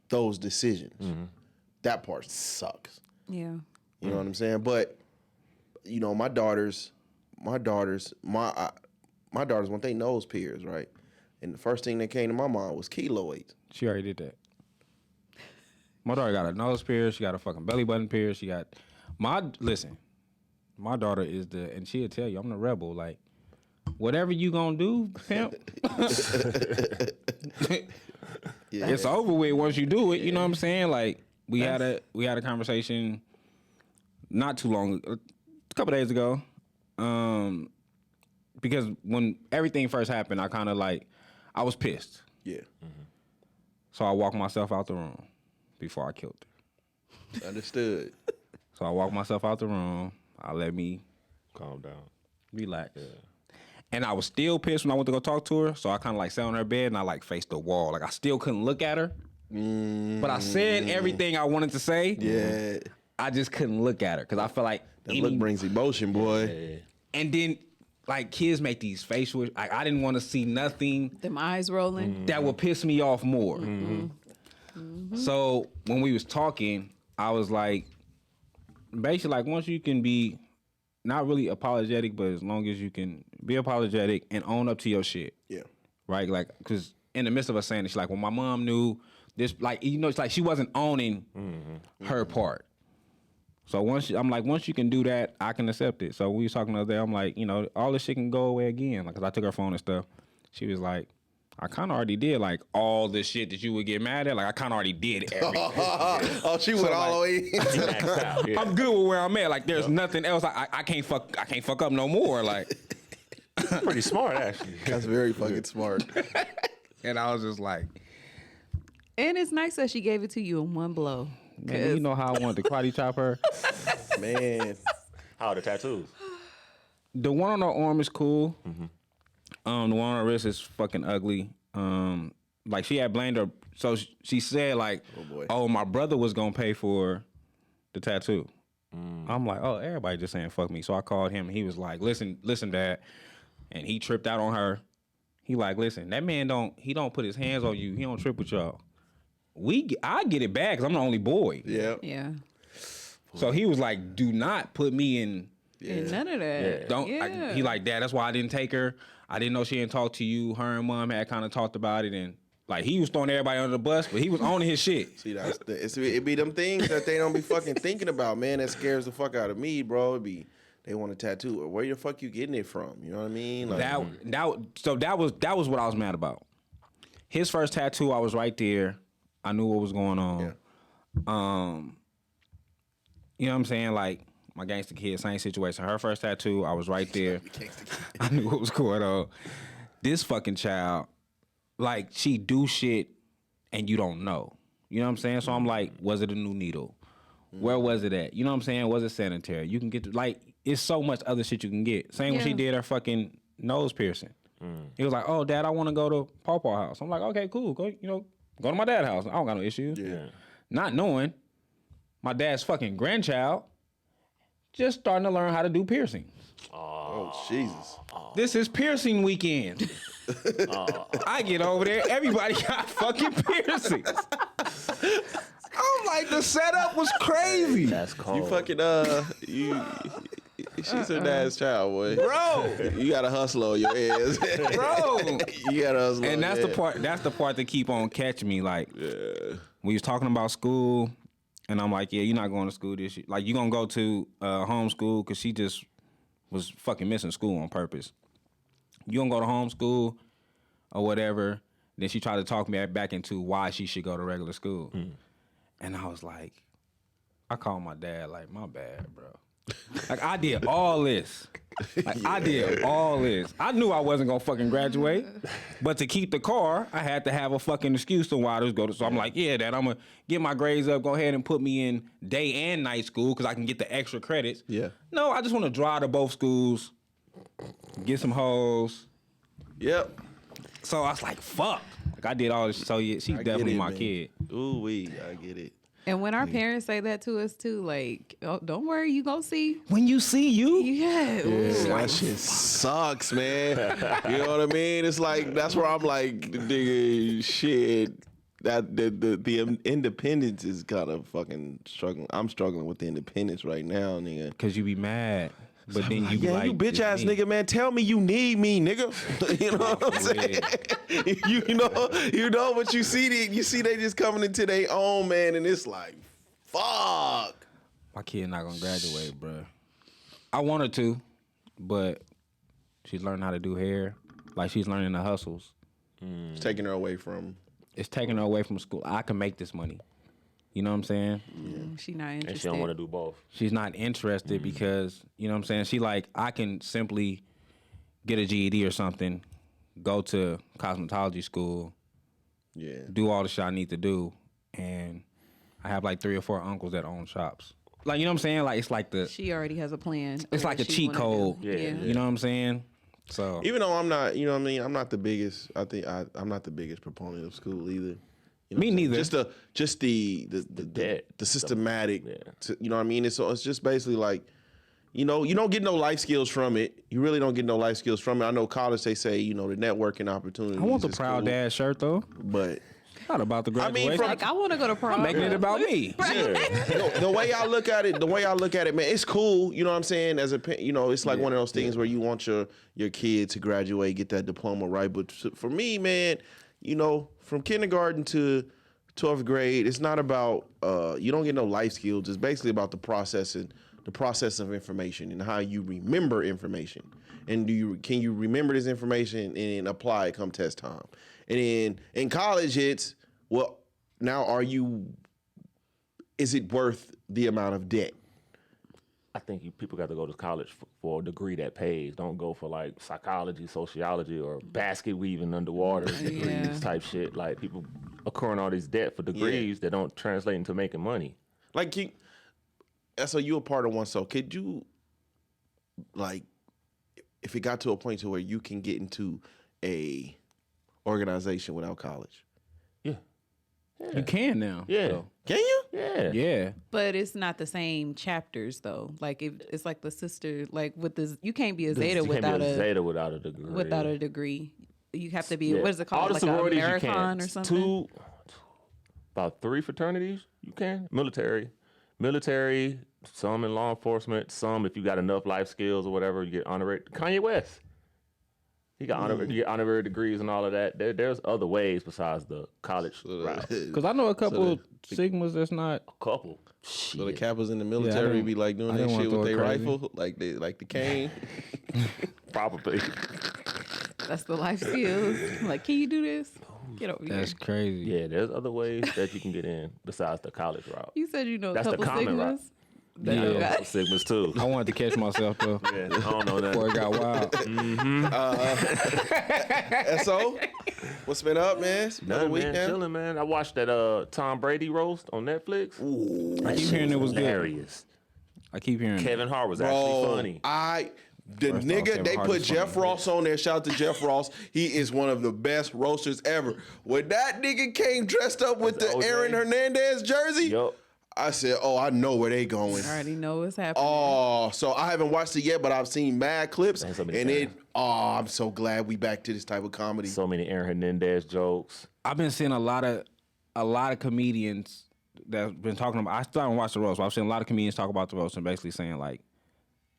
those decisions. That part sucks. Yeah. You know what I'm saying? But my daughters, when they nose pierced, right? And the first thing that came to my mind was keloids. She already did that. My daughter got a nose pierce. She got a fucking belly button pierce. She got listen. My daughter is and she'll tell you, I'm the rebel. Like, whatever you gonna do, pimp, it's over with once you do it. You know what I'm saying? Like, we had a conversation not too long, a couple days ago, because when everything first happened, I kind of like, I was pissed. Yeah. So I walked myself out the room before I killed her. Understood. So I walked myself out the room. I let me Calm down. relax. Yeah. And I was still pissed when I went to go talk to her. So I kind of like sat on her bed and I like faced the wall. Like I still couldn't look at her. But I said everything I wanted to say. Yeah. I just couldn't look at her because I felt like That look brings emotion, boy. Yeah. And then like kids make these facial. Like I didn't want to see nothing Them eyes rolling. that would piss me off more. So when we was talking, I was like, basically like once you can be not really apologetic, but as long as you can be apologetic and own up to your shit. Yeah. Right? Like, because in the midst of us saying it, she's like, well, my mom knew this, like, you know, it's like she wasn't owning her part. So once you can do that, I can accept it. So we was talking the other day, I'm like, you know, all this shit can go away again. Like, cause I took her phone and stuff. She was like, I kind of already did like all the shit that you would get mad at. Like I kind of already did everything. Oh, she went all the way. Yeah. I'm good with where I'm at. Like there's nothing else. I can't fuck up no more. Like Pretty smart, actually. That's very fucking smart. and I was just like, And it's nice that she gave it to you in one blow. man, you know how I wanted to karate chop her. Man. How are the tattoos? The one on her arm is cool. The one on her wrist is fucking ugly. Like she had blamed her. So she said like, oh, my brother was gonna pay for the tattoo. I'm like, oh, everybody just saying fuck me. So I called him. And he was like, listen, Dad. And he tripped out on her. He like, listen, that man don't put his hands on you. He don't trip with y'all. I get it bad because I'm the only boy. Yeah. Yeah. So he was like, do not put me in. And none of that. Don't. Yeah. He like, Dad, that's why I didn't take her. I didn't know she didn't talk to you. Her and Mom had kind of talked about it, and like he was throwing everybody under the bus, but he was owning his shit. See, it be them things that they don't be fucking thinking about, man. That scares the fuck out of me, bro. It be they want a tattoo, or where the fuck you getting it from? You know what I mean? Like, that was what I was mad about. His first tattoo, I was right there. I knew what was going on. Yeah. You know what I'm saying? Like my gangster kid, same situation. Her first tattoo, I was right there. I knew what was going on. This fucking child, like she do shit and you don't know. You know what I'm saying? So I'm like, was it a new needle? Where was it at? You know what I'm saying? Was it sanitary? You can get like it's so much other shit you can get. Same when she did her fucking nose piercing. He was like, oh, Dad, I want to go to Pawpaw house. I'm like, okay, cool. Go to my dad's house. I don't got no issues. Yeah. Not knowing my dad's fucking grandchild just starting to learn how to do piercing. Oh, Jesus. This is piercing weekend. I get over there, everybody got fucking piercings. I'm like, the setup was crazy. That's cold. You fucking she's her dad's child, boy. Bro. You gotta hustle on your ass. Bro. You gotta hustle on And that's your the part that keep on catching me. Like, Yeah. we was talking about school, and I'm like, yeah, you're not going to school this year. Like, you gonna go to homeschool, because she just was fucking missing school on purpose. You gonna go to homeschool or whatever. Then she tried to talk me back into why she should go to regular school. And I was like, I called my dad, like, my bad, bro. Like, I did all this. Like, I did all this. I knew I wasn't gonna fucking graduate, but to keep the car, I had to have a fucking excuse to why I was go to. So I'm like, yeah, Dad, I'm gonna get my grades up. Go ahead and put me in day and night school because I can get the extra credits. Yeah. No, I just want to drive to both schools, get some hoes. Yep. So I was like, fuck. Like I did all this. So yeah, she's definitely my kid. Ooh wee, I get it. And when our parents say that to us too, like, oh, don't worry, you gonna see. When you see you, Yeah. That shit sucks, man. You know what I mean? It's like that's where I'm like, nigga, shit. That the independence is kind of fucking struggling. I'm struggling with the independence right now, nigga. because you be mad, but then you be Yeah, like, you bitch it's ass me. nigga, man. Tell me you need me, nigga. You know what I'm saying? you know, but you see they just coming into their own, man, and it's like, fuck. My kid not gonna graduate, bro. I want her to, but she's learning how to do hair. Like, she's learning the hustles. It's taking her away from. It's taking her away from school. I can make this money. You know what I'm saying? She not interested. And she don't want to do both. She's not interested because, you know what I'm saying? She like, I can simply get a GED or something, go to cosmetology school, do all the shit I need to do, and I have like 3 or 4 uncles that own shops. Like, you know what I'm saying? Like, it's like She already has a plan. It's like a cheat code. Yeah. You know what I'm saying? So Even though I'm not, you know what I mean, I'm not the biggest. I think I'm not the biggest proponent of school either. You know Me neither. Just the systematic. You know what I mean? It's just basically like, you know, you don't get no life skills from it. You really don't get no life skills from it. I know college, they say, you know, the networking opportunities. I want the is proud cool, dad shirt though. but Not about the graduation. from- Like, I want to go to prom. making it about me. the way I look at it, man, it's cool. You know what I'm saying? As a, you know, it's like one of those things where you want your kid to graduate, get that diploma, right? But for me, man, you know, from kindergarten to 12th grade, it's not about you don't get no life skills. It's basically about the process of information and how you remember information. And can you remember this information and apply it come test time? And then in college, it's, well, now is it worth the amount of debt? I think people got to go to college for a degree that pays. Don't go for like psychology, sociology, or basket weaving underwater degrees type shit. Like, people accruing all this debt for degrees that don't translate into making money. Like, so you a part of one. So could you, like, if it got to a point to where you can get into a organization without college? Yeah. You can now. Yeah. So. Can you? Yeah. Yeah. But it's not the same chapters though. Like, it's like the sister. Like with this, you can't be a Zeta without a degree. Without a degree, you have to be. What is it All called? the Like an sororities you American can. or something. About 3 fraternities you can. Military, some in law enforcement, some if you got enough life skills or whatever, you get honorary. Kanye West, he got honorary, you get honorary degrees and all of that. There's other ways besides the college route. Because I know a couple Sigmas that's not. A couple. So the Kappas in the military be like doing that shit with their rifle, like the cane. Probably. That's the life skills. Like, can you do this? Get over here. That's crazy. Yeah, there's other ways that you can get in besides the college route. You said you know a That's the couple common route. Sigmas. Yeah. Sigmas too. I wanted to catch myself though. Yeah, I don't know that. Before it got wild. And so, what's been up, man? Another week now? Chilling, man. I watched that Tom Brady roast on Netflix. I keep hearing it was hilarious. I keep hearing Kevin Hart was actually funny. First off, they Hart put is Jeff funny. Ross on there. Shout out to Jeff Ross. He is one of the best roasters ever. When that nigga came dressed up with the OJ? Aaron Hernandez jersey, Yup. I said, oh, I know where they going. I already know what's happening. Oh, so I haven't watched it yet, but I've seen mad clips. Thanks so many And times. I'm so glad we back to this type of comedy. So many Aaron Hernandez jokes. I've been seeing a lot of comedians that's been talking about. I still haven't watched the roast, but I've seen a lot of comedians talk about the roast and basically saying like,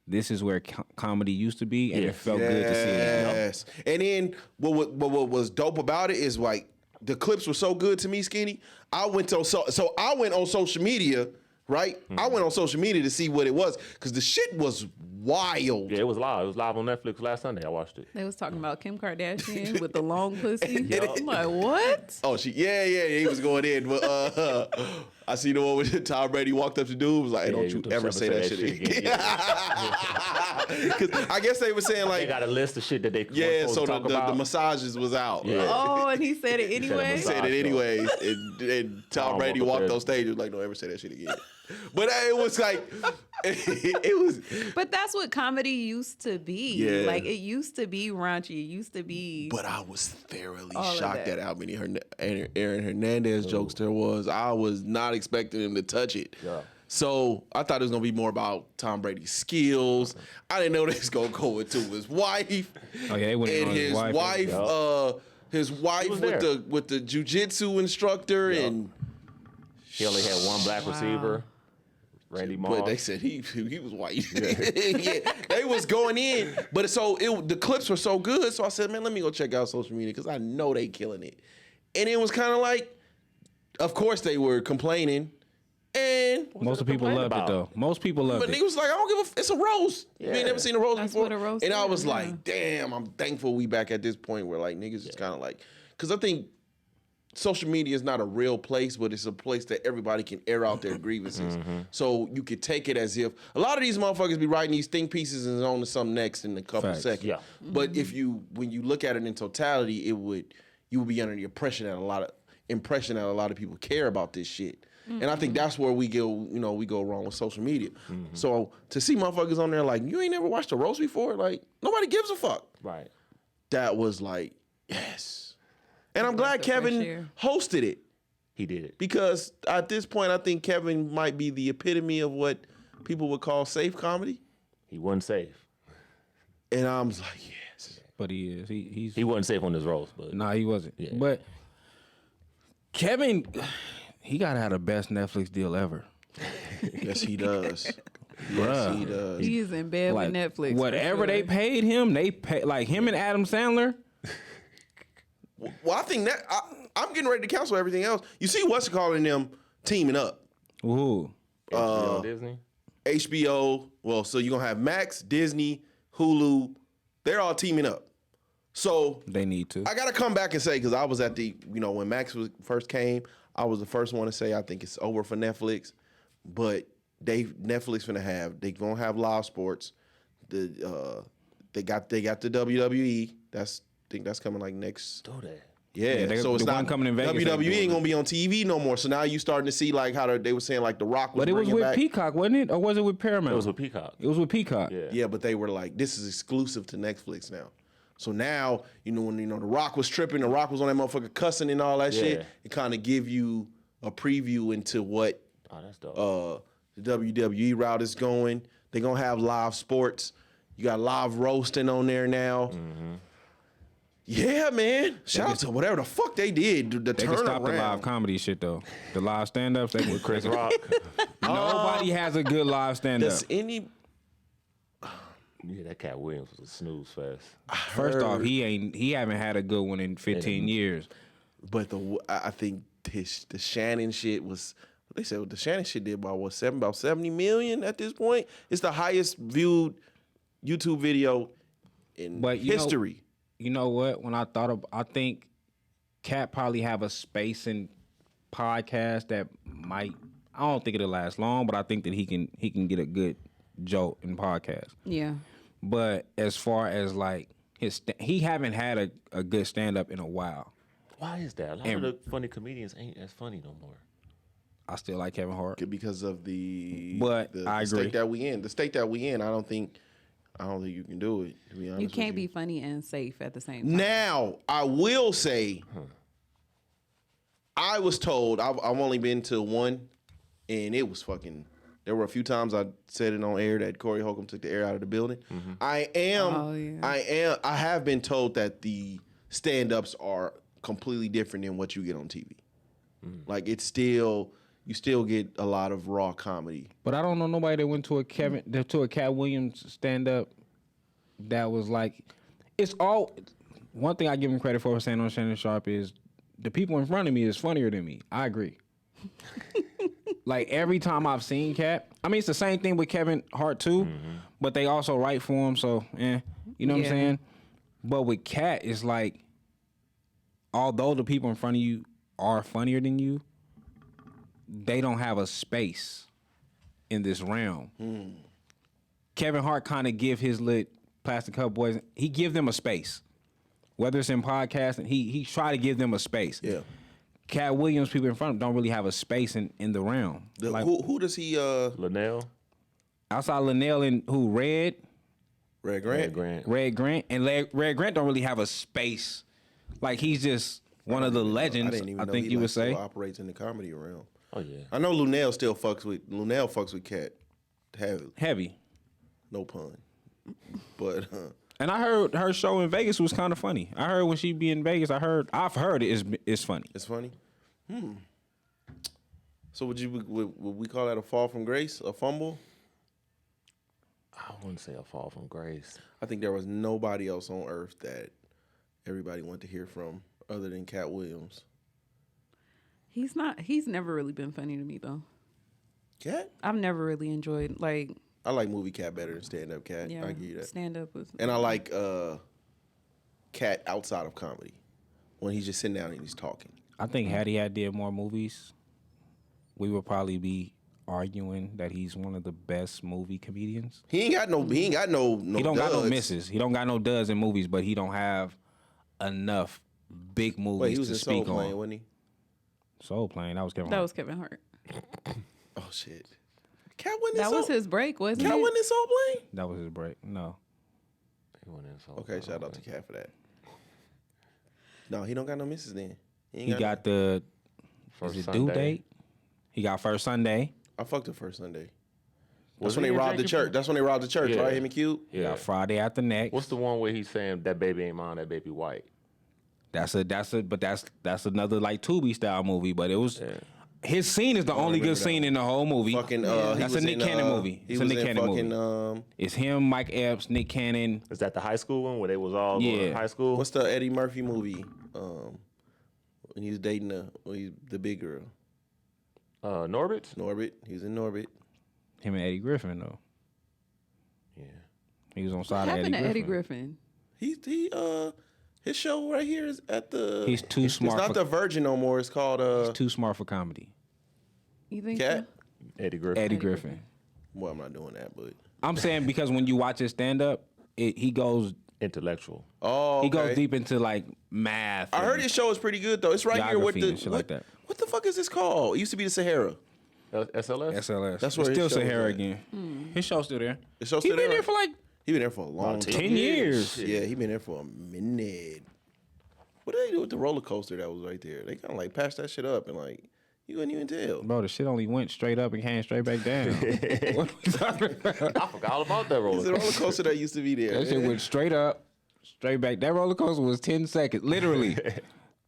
this is where comedy used to be, and it felt good to see it. Yes. And then what was dope about it is like the clips were so good to me, Skinny. I went on social media, right? I went on social media to see what it was because the shit was wild. Yeah, it was live. It was live on Netflix last Sunday. I watched it. They was talking about Kim Kardashian with the long pussy. I'm like, what? Oh, he was going in. But I see the one with Tom Brady walked up to dude was like, hey, don't you ever say that shit again. Because I guess they were saying like, They got a list of shit that they so talk about. the massages was out. Yeah. Oh, and he said it anyway. He said it anyways, and Tom Brady walked on stage and was like, don't ever say that shit again. But it was like, it was. But that's what comedy used to be. Yeah. Like, it used to be raunchy. It used to be. But I was thoroughly All of shocked that. at how many Aaron Hernandez jokes there was. I was not expecting him to touch it. Yeah. So I thought it was gonna be more about Tom Brady's skills. I didn't know they was gonna go into his wife. Oh yeah, they went in And on his wife was with there. the jujitsu instructor and He only had one black receiver, Randy Moss. but they said he was white. Yeah, they was going in, but the clips were so good. So I said, man, let me go check out social media because I know they killing it. And it was kind of like, of course they were complaining, And Most of the people loved it though. Most people loved but it. niggas was like, I don't give a it's a roast. You ain't never seen a roast That's before. what a roast and I is, was yeah. like, damn, I'm thankful we back at this point where like niggas is kind of like, because I think social media is not a real place, but it's a place that everybody can air out their grievances. So you could take it as if a lot of these motherfuckers be writing these think pieces and on to something next in a couple Facts. seconds. Yeah. But if when you look at it in totality, you would be under the impression that a lot of people care about this shit. And I think that's where we go wrong with social media. So to see motherfuckers on there like, you ain't never watched a roast before, like nobody gives a fuck. Right. That was like, yes. And I'm glad That's a fresh Kevin air. hosted it. He did it. Because at this point, I think Kevin might be the epitome of what people would call safe comedy. He wasn't safe. And I was like, yes. But he is. He's. He wasn't safe on his roast, but Nah, he wasn't. Yeah. But Kevin, he got to have the best Netflix deal ever. Yes, he does. Yes, he does. He is in bed Like with Netflix. for whatever they sure. paid him, they pay like him and Adam Sandler. Well, I think that I'm getting ready to cancel everything else. You see what's calling them teaming up. Ooh, HBO, Disney. HBO, well, so you're going to have Max, Disney, Hulu. They're all teaming up. So they need to. I got to come back and say, because I was at when Max first came, I was the first one to say I think it's over for Netflix. But Netflix they gonna have live sports. They got the WWE. I think that's coming like next. Do that. Yeah, they- so it's the not one coming in Vegas ain't WWE doing ain't that. gonna be on TV no more. So now you starting to see like how they were saying like The Rock was. But it was bringing with back. Peacock, wasn't it? Or was it with Paramount? It was with Peacock. It was with Peacock. Yeah. Yeah, but they were like, this is exclusive to Netflix now. So now, when The Rock was tripping, The Rock was on that motherfucker cussing and all that shit. Yeah. It kind of give you a preview into what Oh, that's dope. the WWE route is going. They're going to have live sports. You got live roasting on there now. Yeah, man. Shout out to whatever the fuck they did. The They can stop the live turnaround. comedy shit though. The live stand-ups. They with Chris Rock. Nobody has a good live stand-up. Does any... Yeah, that Cat Williams was a snooze fest. First off, he haven't had a good one in 15 years. But I think the Shannon shit was... They said what the Shannon shit did about about 70 million at this point. It's the highest viewed YouTube video in history. You know what? When I think Cat probably have a space in podcast that might. I don't think it'll last long, but I think that he can get a good jolt in podcast. Yeah. But as far as like he haven't had a good stand up in a while. Why is that? A lot of the funny comedians ain't as funny no more. I still like Kevin Hart. Because of the I agree. state that we in. The state that we in, I don't think you can do it, to be honest You with can't be funny and safe at the same time. Now, I will say, I was told, I've only been to one, and it was fucking, there were a few times I said it on air that Corey Holcomb took the air out of the building. I have been told that the stand-ups are completely different than what you get on TV. Like, you still get a lot of raw comedy. But I don't know nobody that went to a Cat Williams stand up that was like, it's all. One thing I give him credit for saying on Shannon Sharp is the people in front of me is funnier than me. I agree. Like every time I've seen Cat, I mean it's the same thing with Kevin Hart too, but they also write for him, so you know what I'm saying. But with Cat, it's like, although the people in front of you are funnier than you, they don't have a space in this realm. Kevin Hart kind of give his lit Plastic Cup Boys, he give them a space. Whether it's in podcasting, he try to give them a space. Yeah. Cat Williams, people in front of him don't really have a space in the realm. Like, Who does he... Linnell? outside Linnell and who, Red Grant? Grant. And Red Grant don't really have a space. Like, he's just one of the legends, I didn't even know think he you would say. still operates in the comedy realm. Oh, yeah. I know Lunell still fucks with Cat. Heavy. No pun. But And I heard her show in Vegas was kind of funny. I heard when she be in Vegas, I've heard it's funny. it's funny. So would we call that a fall from grace, a fumble? I wouldn't say a fall from grace. I think there was nobody else on earth that everybody wanted to hear from other than Cat Williams. He's never really been funny to me though. Cat? I've never really enjoyed like. I like movie Cat better than stand up Cat. Yeah, I give you that. Stand up was. And I like Cat outside of comedy when he's just sitting down and he's talking. I think had he had did more movies, we would probably be arguing that he's one of the best movie comedians. He ain't got no. He don't got no duds. misses. He don't got no duds in movies, but he don't have enough big movies Wait, he was to in Soul speak Plane, on. wasn't he? Soul Plane. That was Kevin That Hart. was Kevin Hart. Oh shit. Cat wasn't in That Soul. was his break, wasn't Cat it? wasn't in Soul Plane. That was his break. No. He went in Soul Okay, Plane, shout out to Cat for that. No, he don't got no misses then. He got the First is it Sunday. due date? He got First Sunday. I fucked the first Sunday. Was That's when he they in robbed the Jackie church. Brown? That's when they robbed the church, Yeah. right? Him and Cube. He got Friday After Next. What's the one where he's saying that baby ain't mine, that baby white? That's another like Tubi style movie, but it was his scene is the only good remember that scene in the whole movie. Fucking, he That's a was Nick in, Cannon movie. He It's a was Nick in Cannon fucking, movie. It's him, Mike Epps, Nick Cannon. Is that the high school one where they was all going to high school? what's the Eddie Murphy movie? When he was dating the big girl, Norbit? Norbit. He was in Norbit. Him and Eddie Griffin though. Yeah. He was on What side of happened Eddie to Eddie Griffin. Griffin? His show right here is at the. He's too smart It's not for- the Virgin no more. It's called He's too smart for comedy. You think? Cat. Eddie Griffin. Eddie Griffin. Well, I'm not doing that, but I'm saying because when you watch his stand up, he goes Intellectual. he goes deep into like math. I heard and his show is pretty good though. It's right here with geography the and shit like that. What the fuck is this called? It used to be the Sahara. SLS? SLS. That's It's where his still show is Sahara at. again. His show's still there. His show's He still been there, there for like He been there for a long time. 10 years. Yeah, he been there for a minute. What did they do with the roller coaster that was right there? They kind of like patched that shit up and like you couldn't even tell. Bro, the shit only went straight up and came straight back down. What we talking about? I forgot all about that roller It's a roller coaster that used to be there. That shit went straight up, straight back. That roller coaster was 10 seconds, literally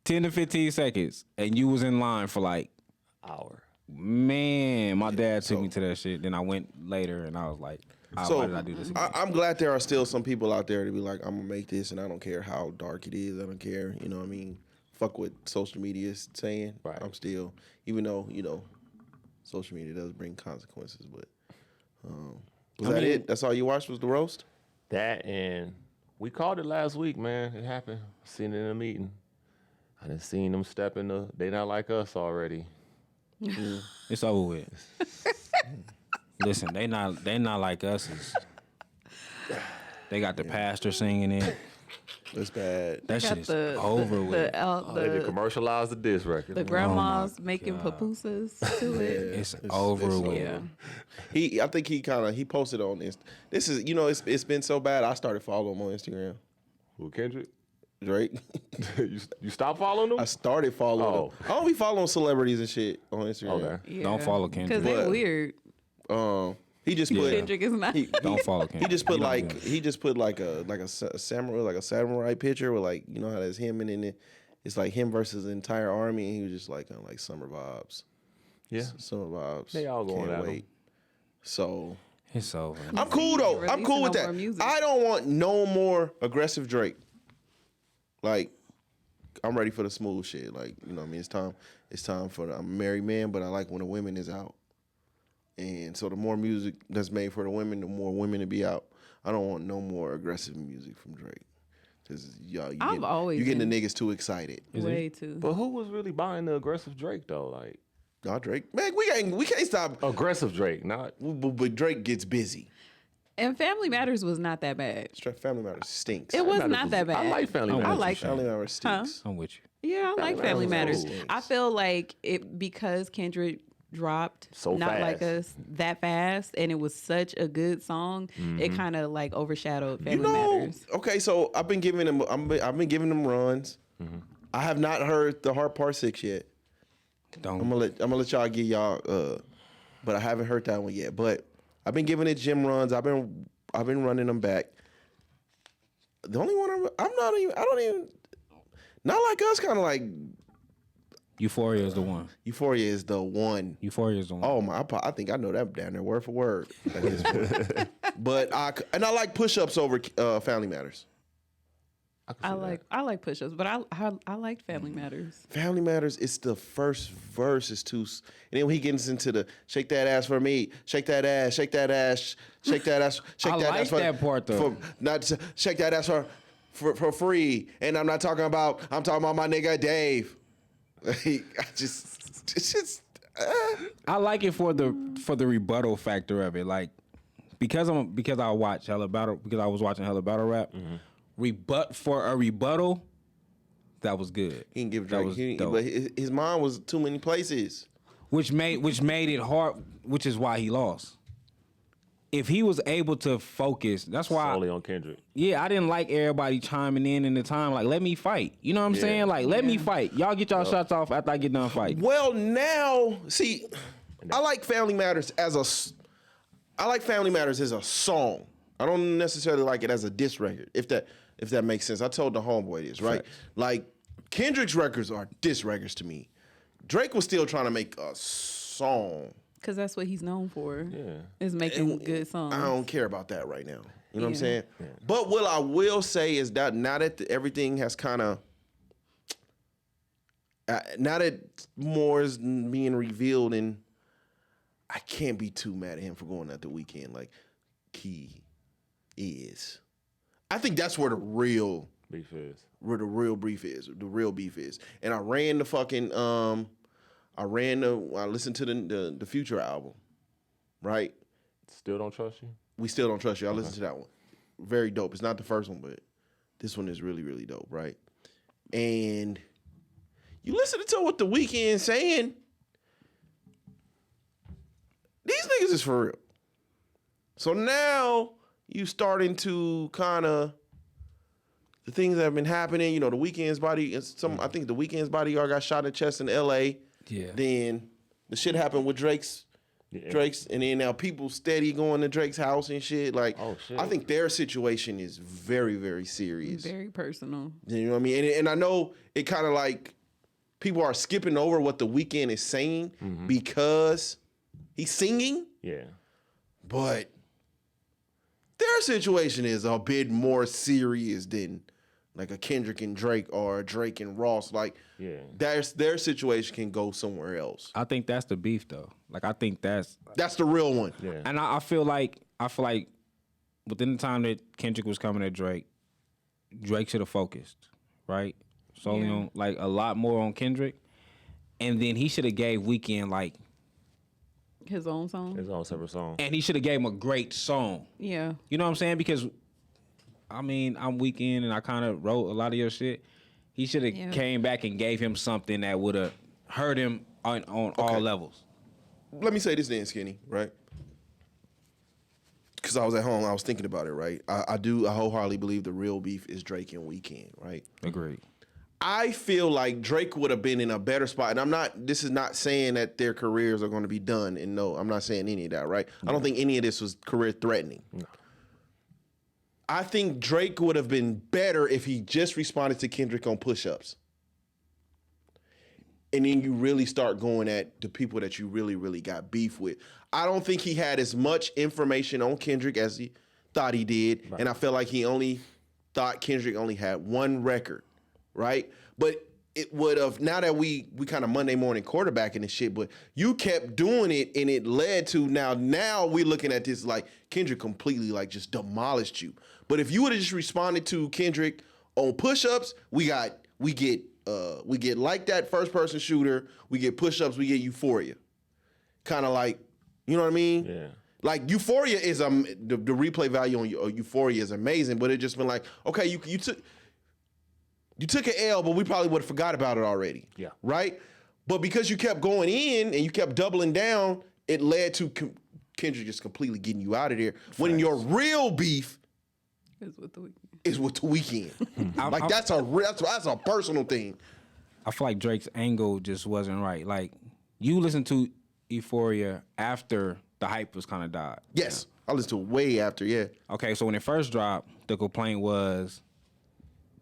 10 to 15 seconds. And you was in line for like, hour. man, my dad took me to that shit. Then I went later and I was like, So why did I do this again? I'm glad there are still some people out there to be like, I'm gonna make this, and I don't care how dark it is. I don't care. You know what I mean? Fuck what social media is saying. Right. I'm still, even though social media does bring consequences. But was that it? That's all you watched was the roast? That and we called it last week, man. It happened. Seen it in a meeting. I done seen them step in the. They not like us already. It's over with. Listen, they not like us. They got the pastor singing it. It's bad. That Got shit is over with. They did commercialize the diss record. The grandmas making pupusas to it. It's over with. Yeah. I think he posted on this. This is it's been so bad. I started following him on Instagram. Who, Kendrick? Drake. you stop following them? I started following him. I don't be following celebrities and shit on Instagram. Okay. Yeah. Don't follow Kendrick. Because they're But- weird. He just put Kendrick is not. Don't follow Kendrick. he just put like a samurai picture with like how that's him and then it's like him versus the entire army and he was just like on like summer vibes. Yeah. Summer vibes. They all going Can't at 'em. wait. So It's over. I'm cool though. I'm cool with Releasing no that. more music. I don't want no more aggressive Drake. Like I'm ready for the smooth shit. Like what I mean, it's time for I'm a married man, but I like when the women is out. And so the more music that's made for the women, the more women to be out. I don't want no more aggressive music from Drake. Cause y'all, you getting the niggas too excited. Way too. But who was really buying the aggressive Drake though? Like Nah, Drake, man, we can't stop. aggressive Drake, not. But Drake gets busy. And Family Matters was not that bad. Family Matters stinks. It was Matters not that bad. I like Family I Matters. I like Family Matters stinks. I'm with you. Yeah, I like Family Matters Matters. was cool. I feel like it because Kendrick dropped So Not fast. Like Us that fast and it was such a good song, it kind of like overshadowed Family Matters. Okay, so I've been giving them. I've been giving them runs. I have not heard the Heart Part 6 yet. Don't. I'm gonna let y'all get y'all. But I haven't heard that one yet. But I've been giving it gym runs. I've been running them back. The only one I don't even. Not Like Us, kind of like Euphoria is the one. Euphoria is the one. Euphoria is the one. Oh my! I think I know that down there word for word. At this point. But I like push-ups over Family Matters. I like push-ups, but I liked Family Matters. Family Matters, it's the first verse is too, and then when he gets into the shake that ass for me, shake that ass, shake that ass, shake that ass, shake I that like ass for that part, though. For, not shake that ass for free, and I'm talking about my nigga Dave. It's just. I like it for the rebuttal factor of it, like because I was watching hella battle rap. For a rebuttal, that was good. He didn't give That Drake, was dope. but his mind was too many places. which made it hard, which is why he lost. If he was able to focus, that's why. Solely on Kendrick. Yeah, I didn't like everybody chiming in the time. Like, let me fight. You know what I'm saying? Like, let me fight. Y'all get y'all shots off after I get done fighting. Well, now see, I like Family Matters as a song. I don't necessarily like it as a diss record. If that makes sense. I told the homeboy this, right? Facts. Like Kendrick's records are diss records to me. Drake was still trying to make a song. Because that's what he's known for. Yeah. Is making good songs. I don't care about that right now. You know what I'm Yeah. saying? Yeah. But what I will say is that now that everything has kind of, now that more is being revealed, and I can't be too mad at him for going at the Weeknd. Like, key is, I think that's where the real Beef is. where the real beef is. The real beef is. And I ran the fucking I listened to the Future album, right? Still don't trust you? We Still Don't Trust You. I listened to that one. Very dope. It's not the first one, but this one is really, really dope, right? And you listen to what the Weeknd saying, these niggas is for real. So now you starting to kind of, the things that have been happening, you know, the Weeknd's body, I think the Weeknd's bodyguard got shot in the chest in L.A. Yeah. Then the shit happened with Drake's, and then now people steady going to Drake's house and shit. Like, Oh, shit. I think their situation is very, very serious. Very personal. You know what I mean? And I know it kind of like people are skipping over what the Weeknd is saying because he's singing, Yeah. but their situation is a bit more serious than like a Kendrick and Drake or a Drake and Ross. Like, Yeah. their situation can go somewhere else. I think that's the beef, though. Like, I think that's That's the real one. Yeah. And I feel like within the time that Kendrick was coming at Drake should have focused, right? Solely on, like, a lot more on Kendrick. And then he should have gave Weeknd, like, His own song. His own separate song. and he should have gave him a great song. Yeah. You know what I'm saying? Because, I mean, I'm Weeknd and I kind of wrote a lot of your shit. He should have came back and gave him something that would have hurt him on all levels. Let me say this then, Skinny, right? Because I was at home, I was thinking about it, right? I wholeheartedly believe the real beef is Drake and Weeknd, right? Agreed. I feel like Drake would have been in a better spot, and this is not saying that their careers are going to be done, and no, I'm not saying any of that, right? I don't think any of this was career threatening. No. I think Drake would have been better if he just responded to Kendrick on push-ups. And then you really start going at the people that you really, really got beef with. I don't think he had as much information on Kendrick as he thought he did. Right. And I felt like he only thought Kendrick only had one record, right? But it would have, now that we kind of Monday morning quarterbacking and shit, but you kept doing it and it led to now we looking at this like Kendrick completely like just demolished you. But if you would have just responded to Kendrick on push-ups, we get like that first person shooter, we get push-ups, we get Euphoria. Kind of like, you know what I mean? Yeah. Like Euphoria is the replay value on Euphoria is amazing, but it just been like, okay, you took an L, but we probably would have forgot about it already. Yeah. Right? But because you kept going in and you kept doubling down, it led to Kendrick just completely getting you out of there. When your real beef is with the Weeknd. Like that's a personal thing. I feel like Drake's angle just wasn't right. Like, you listen to Euphoria after the hype was kind of died. Yes. I listened to it way after, yeah. Okay, so when it first dropped, the complaint was,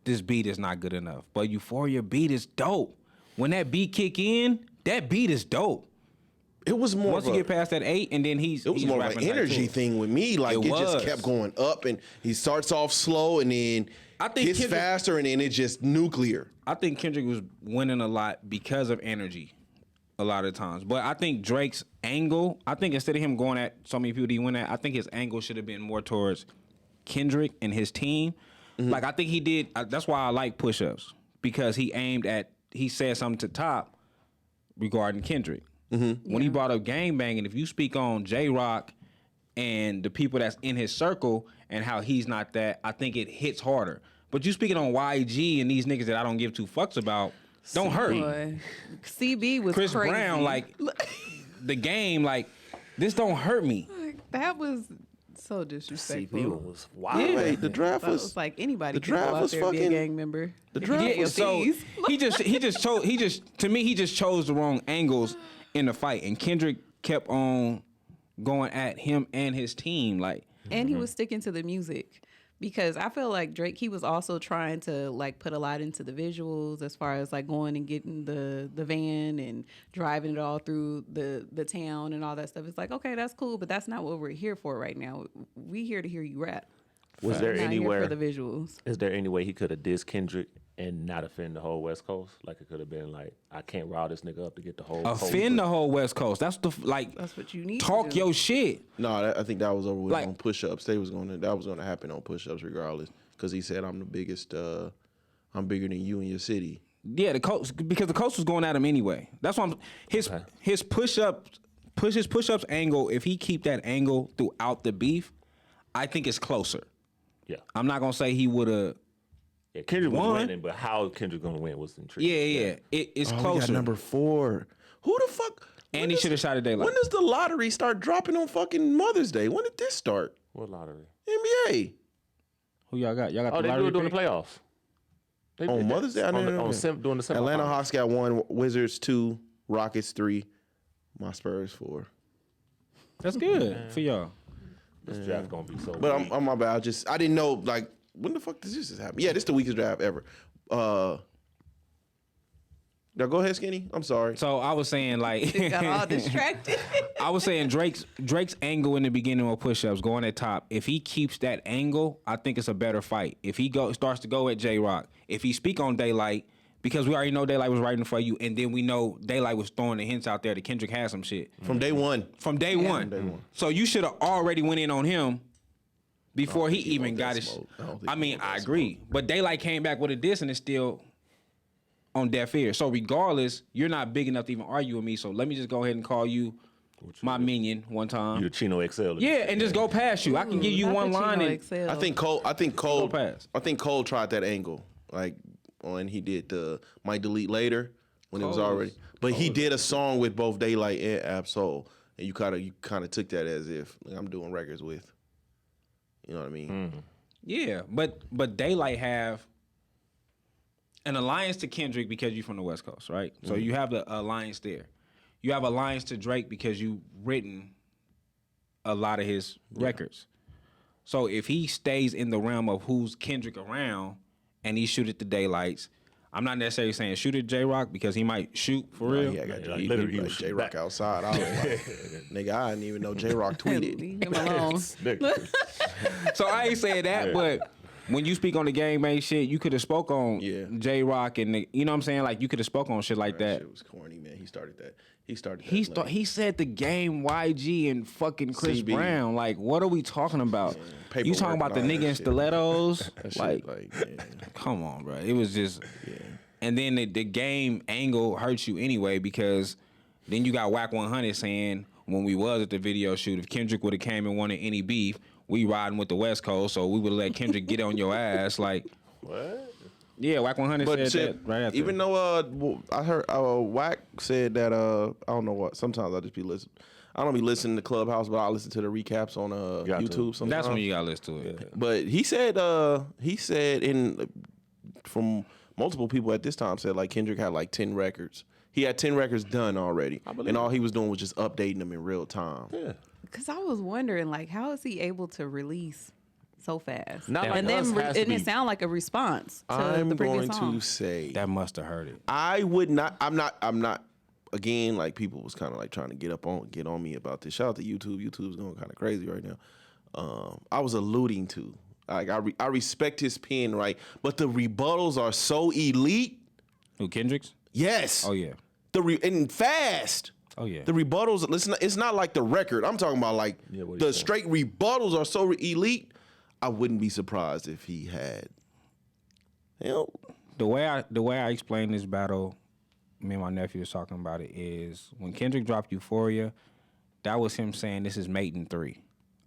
this beat is not good enough. But Euphoria beat is dope. When that beat kick in, that beat is dope. It was more. Once you get past that 8, and then it was more of an energy thing with me. Like it just kept going up, and he starts off slow, and then gets faster, and then it's just nuclear. I think Kendrick was winning a lot because of energy, a lot of times. But I think Drake's angle, I think instead of him going at so many people that he went at, I think his angle should have been more towards Kendrick and his team. Like I think he did. That's why I like push-ups, because he said something to Top regarding Kendrick. When he brought up gangbanging, if you speak on J-Rock and the people that's in his circle and how he's not that, I think it hits harder. But you speaking on YG and these niggas that I don't give two fucks about, don't hurt me. CB was Chris crazy. Brown, like the game, like this don't hurt me. That was so disrespectful. CB was wild. Yeah. Wait, the draft was like anybody the could go draft out was there and be a fucking- gang member. The draft was So he just chose the wrong angles in the fight, and Kendrick kept on going at him and his team, like. And he was sticking to the music, because I feel like Drake, he was also trying to like put a lot into the visuals, as far as like going and getting the van and driving it all through the town and all that stuff. It's like, okay, that's cool, but that's not what we're here for right now. We here to hear you rap. Was there We're not anywhere? here for the visuals? Is there any way he could have dissed Kendrick and not offend the whole West Coast? Like it could have been like, I can't rile this nigga up to get the whole Offend the whole West Coast. That's That's what you need. talk to do. your shit. No, I think that was over with Like- on push-ups. That was gonna happen on push-ups regardless, because he said, "I'm the biggest. I'm bigger than you in your city." Yeah, the coach, because the coach was going at him anyway. That's why his push-ups angle. If he keep that angle throughout the beef, I think it's closer. Yeah. I'm not gonna say he would have. Yeah, Kendrick was Won. winning, but how Kendrick gonna win was intriguing. Yeah. It's We closer. got number 4. Who the fuck? And he should have shot a daylight. When does the lottery start dropping on fucking Mother's Day? When did this start? What lottery? NBA. Who y'all got? Y'all got Oh, the they do lottery it during the pick? playoffs. They On did that. Mother's Day? I On didn't the- know on that. during the Atlanta semifinals. Hawks got 1, Wizards 2, Rockets 3, my Spurs 4. That's good for y'all. This draft gonna be so. But weak. I'm my bad. I didn't know, like, when the fuck does this just happen? Yeah, this is the weakest draft ever. Now go ahead, Skinny. I'm sorry. So I was saying like Got all distracted. I was saying Drake's angle in the beginning on push-ups, going at Top. If he keeps that angle, I think it's a better fight. If he starts to go at J-Rock, if he speak on Daylight, because we already know Daylight was writing for you, and then we know Daylight was throwing the hints out there that Kendrick had some shit From day one. from day one. Day one. So you should have already went in on him before he think he even want got that his. smoke. I don't think I he mean, want that I agree, but Daylight came back with a diss, and it's still on deaf ear. So regardless, you're not big enough to even argue with me. So let me just go ahead and call you my minion one time. You the Chino XL. Yeah, and just go past you. I can give you Not one that you line know and Excel. I think Cole pass. I think Cole tried that angle. Like when he did the Might Delete Later when it was already. But he did a song with both Daylight and Absol. And you kinda took that as if like, I'm doing records with. You know what I mean? yeah, but Daylight have an alliance to Kendrick because you from the West Coast, right? So you have the alliance there. You have alliance to Drake because you written a lot of his records. So if he stays in the realm of who's Kendrick around and he shoot at the Daylights, I'm not necessarily saying shoot at J-Rock because he might shoot for real. Yeah, I got like, he literally, he like was J-Rock back. outside. I was like, nigga, I didn't even know J-Rock tweeted. Leave him alone. So I ain't saying that, but when you speak on the gangbang shit, you could have spoke on Yeah. J-Rock and you know what I'm saying? Like you could have spoke on shit like that. Shit was corny, man. He started that. He said the game YG and fucking Chris CB. Brown. Like, what are we talking about? You Paperwork talking about the and all nigga that in shit. stilettos? That shit, Like, yeah. come on, bro. It was just. And then the game angle hurts you anyway because then you got Whack 100 saying when we was at the video shoot, if Kendrick would have came and wanted any beef, we riding with the West Coast, so we would let Kendrick get on your ass. Like, What? yeah, Whack 100 But said shit, that right after. even though I heard Wack said that I don't know what. Sometimes I just be listening. I don't be listening to Clubhouse, but I listen to the recaps on Got to. YouTube. Sometimes. That's when you gotta listen to it. But he said in from multiple people at this time said like Kendrick had like 10 records. He had 10 records done already, and all he was doing was just updating them in real time. Yeah. Because I was wondering, like, how is he able to release so fast? Not like and then us has to and be- it sound like a response to I'm the previous going song. to say That must have hurt it. I would not. I'm not again, like people was kind of like trying to get on me about this. Shout out to YouTube. YouTube's going kind of crazy right now. I was alluding to, like, I respect his pen, right? But the rebuttals are so elite. Who, Kendrick's? Yes. Oh yeah. And fast. Oh yeah. The rebuttals, listen, it's not like the record. I'm talking about like the straight rebuttals are so elite. I wouldn't be surprised if he had. The way I explain this battle, me and my nephew was talking about it, is when Kendrick dropped Euphoria, that was him saying this is mate in 3.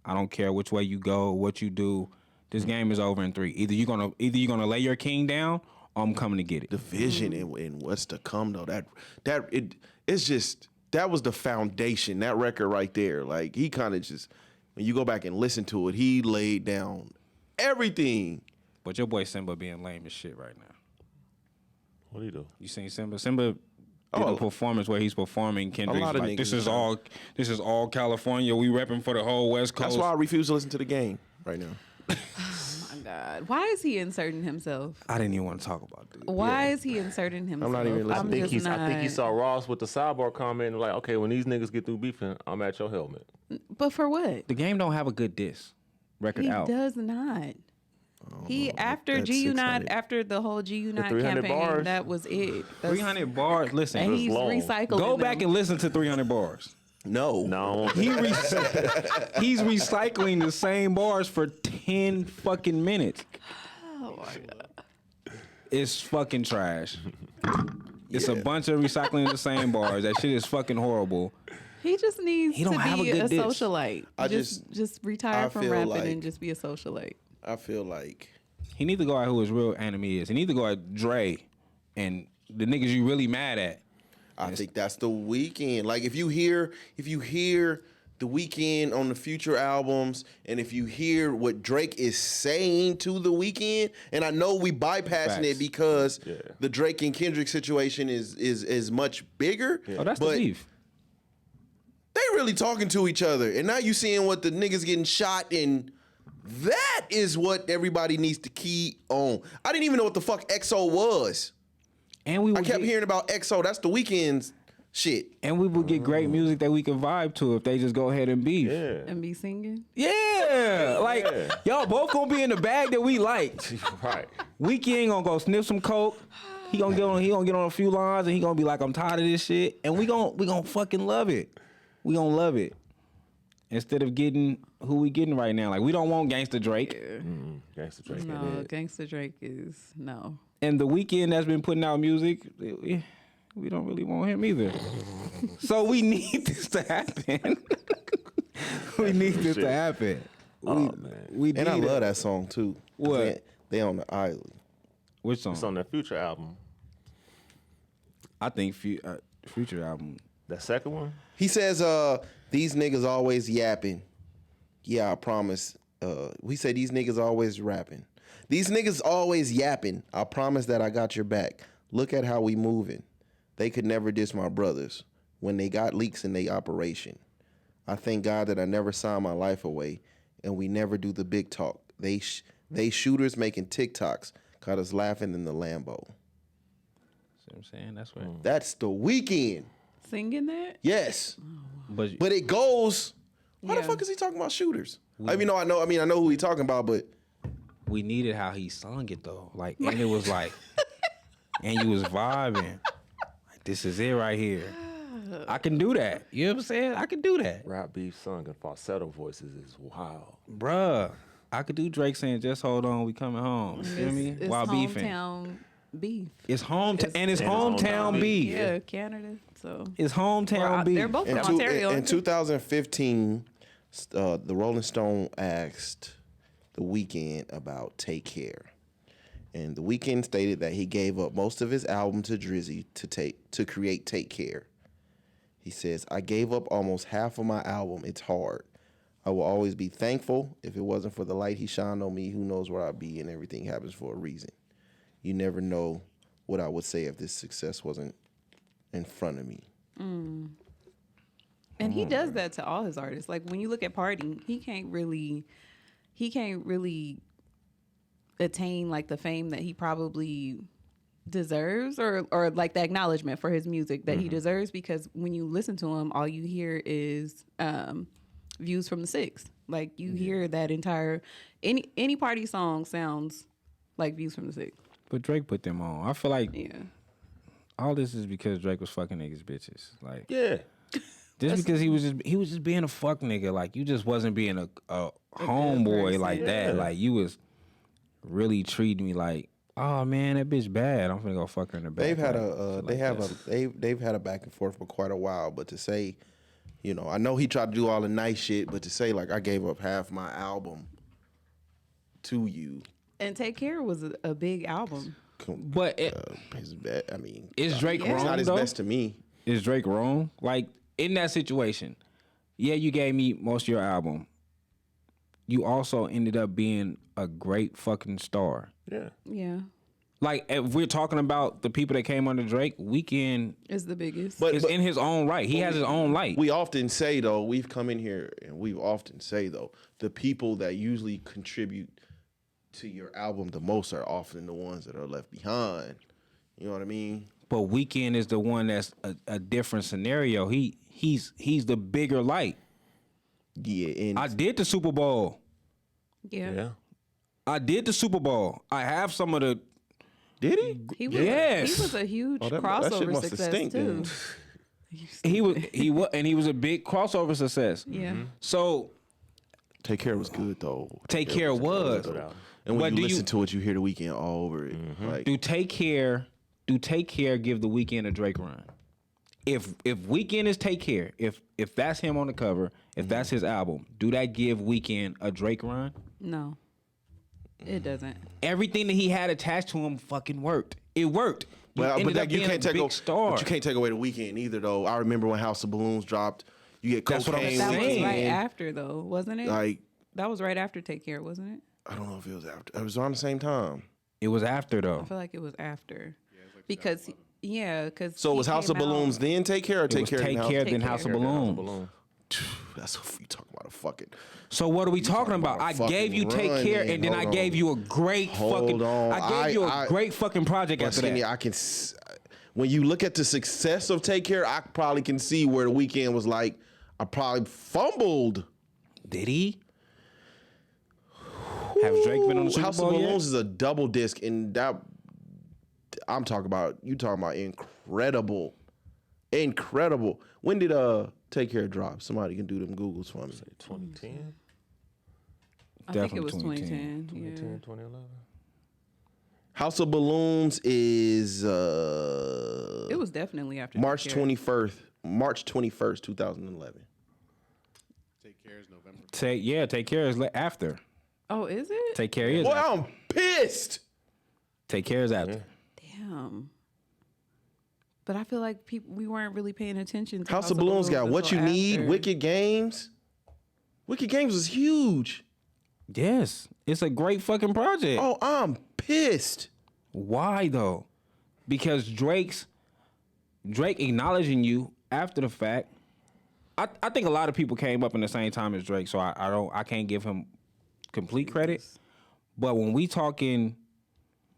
I don't care which way you go, what you do. This game is over in 3. Either you're gonna lay your king down, or I'm coming to get it. The vision and what's to come though, it's just that was the foundation. That record right there, like he kind of just when you go back and listen to it, he laid down everything. But your boy Simba being lame as shit right now. What do you do? You seen Simba? Simba did a performance where he's performing Kendrick's like this is all California. We repping for the whole West Coast. That's why I refuse to listen to the game right now. Oh my God. Why is he inserting himself? I didn't even want to talk about this. Why is he inserting himself? I'm not even listening. I think he saw Ross with the sidebar comment and like, okay, when these niggas get through beefing, I'm at your helmet. But for what? The game don't have a good diss record He out. does not. He after GU not after the whole GU not 300 campaign, bars. that was it. 300 bars. Listen, And he's long. recycling. go them. back and listen to 300 bars. No. He's recycling the same bars for 10 fucking minutes. Oh my God. It's fucking trash. It's a bunch of recycling the same bars. That shit is fucking horrible. He just needs He don't to have be a good a diss. socialite. Just retire I from feel rapping like- and just be a socialite. I feel like He need to go at who his real enemy is. He need to go at Dre and the niggas you really mad at. I think that's the Weeknd. Like if you hear the Weeknd on the future albums, and if you hear what Drake is saying to the Weeknd, and I know we bypassing it because the Drake and Kendrick situation is much bigger. Oh, that's the beef. They really talking to each other, and now you seeing what the niggas getting shot, and that is what everybody needs to key on. I didn't even know what the fuck EXO was. And I kept hearing about EXO. That's the Weeknd's shit. And we would get great music that we could vibe to if they just go ahead and beef. Yeah. And be singing. Yeah. Like, y'all both gonna be in the bag that we like. Right. Weeknd gonna go sniff some coke. He gonna get on a few lines and he gonna be like, I'm tired of this shit. And we gonna fucking love it. We gonna love it. Instead of getting who we getting right now. Like, we don't want Gangsta Drake. Gangsta Drake. No, Gangsta Drake is no. And the Weeknd that's been putting out music, we don't really want him either. So we need this to happen. We need this to happen. We And I love that song too. What? They on the island. Which song? It's on that Future album. I think Future album. That second one? He says, these niggas always yapping. Yeah, I promise. We say these niggas always rapping. These niggas always yapping. I promise that I got your back. Look at how we moving. They could never diss my brothers when they got leaks in their operation. I thank God that I never signed my life away and we never do the big talk. They shooters making TikToks caught us laughing in the Lambo. See what I'm saying? That's right. That's the Weeknd. Singing that? Yes. But But it goes, why the Yeah. fuck is he talking about shooters? I know who he talking about, but we needed how he sung it though. Like, and it was like, and you was vibing. Like, this is it right here. I can do that. You know what I'm saying? I can do that. Rap beef sung in falsetto voices is wild. Bruh, I could do Drake saying, just hold on, we coming home. You feel me? It's While beefing. hometown beef. It's hometown beef. Yeah, Canada. So It's hometown beef. they're both from in Ontario. 2015, the Rolling Stone asked The Weeknd about Take Care. And The Weeknd stated that he gave up most of his album to Drizzy to create Take Care. He says, I gave up almost half of my album. It's hard. I will always be thankful. If it wasn't for the light he shined on me, who knows where I'd be, and everything happens for a reason. You never know what I would say if this success wasn't in front of me. And he does that to all his artists. Like when you look at Party, he can't really attain like the fame that he probably deserves, or like the acknowledgement for his music that he deserves, because when you listen to him, all you hear is Views from the Six. Like you hear that entire any party song sounds like Views from the Six. But Drake put them on. I feel like Yeah. all this is because Drake was fucking niggas bitches. Like Yeah. just because he was just being a fuck nigga. Like you just wasn't being a homeboy person. like that. Yeah. Like you was really treating me like, oh man, that bitch bad. I'm finna go fuck her in the back. They've had Like, they've had a back and forth for quite a while, but to say, you know, I know he tried to do all the nice shit, but to say like I gave up half my album to you, And Take Care was a big album. But his best. I mean, is Drake Yeah. it's wrong not his though? best to me. Is Drake wrong? Like in that situation, yeah, you gave me most of your album. You also ended up being a great fucking star. Yeah. Yeah. Like if we're talking about the people that came under Drake, Weeknd Is the biggest. But is in his own right. He has his own light. we often say though, we've come in here and we often say though, the people that usually contribute to your album the most are often the ones that are left behind. You know what I mean? But Weeknd is the one that's a different scenario. He's the bigger light. Yeah, and I did the Super Bowl. yeah. Yeah. I did the Super Bowl. I have some of the. did he? He was Yes. he was a huge That shit crossover must have success stink too. then. He was a big crossover success. Yeah. So Take Care was good though. Take Care was. good, though. And when But you do listen you- to it, you hear the Weeknd all over it. Like, Do Take Care give the Weeknd a Drake run? If Weeknd is Take Care, if that's him on the cover, if that's his album, do that give Weeknd a Drake run? No. It doesn't. Everything that he had attached to him fucking worked. It worked. well, but ended that, up you being can't a take big away. star. But you can't take away the Weeknd either, though. I remember when House of Balloons dropped. You get That's what I'm Cocaine That was saying. right Weeknd. after though, wasn't it? Like, That was right after Take Care, wasn't it? I don't know if it was after. It was around the same time. It was after though. I feel like it was after. Because because So it was House of Balloons, then Take Care, or It Take was Care, Take then House? Care, Take then Care. House of Take Balloons. That's what you talking about. A fucking. So what are we talking talking about? about I a fucking gave you Take run, Care, man. and then I Hold gave on. you a great Hold fucking. on. I gave you a I- great fucking project But after Skinny, that. when you look at the success of Take Care, I probably can see where the Weeknd was like, I probably fumbled. Did he? Has Drake been on the Super House Bowl of yet? Balloons is a double disc, and that I'm talking about. You talking about incredible, incredible. When did Take Care drop? Somebody can do them Googles for me. 2010, I think it was Definitely 2010. 2010, 2011. House of Balloons is Yeah. It was definitely after March Take Care. 21st. March 21st, 2011. Take Care is November. Take Care is after. Oh, is it? Take Care is Boy, after. I'm pissed. Take Care is after. Damn. But I feel like we weren't really paying attention to House of Balloons got What You until Need, after. Wicked Games. Wicked Games was huge. Yes, it's a great fucking project. Oh, I'm pissed. Why though? Because Drake acknowledging you after the fact. I think a lot of people came up in the same time as Drake, so I can't give him complete credit. But when we talking,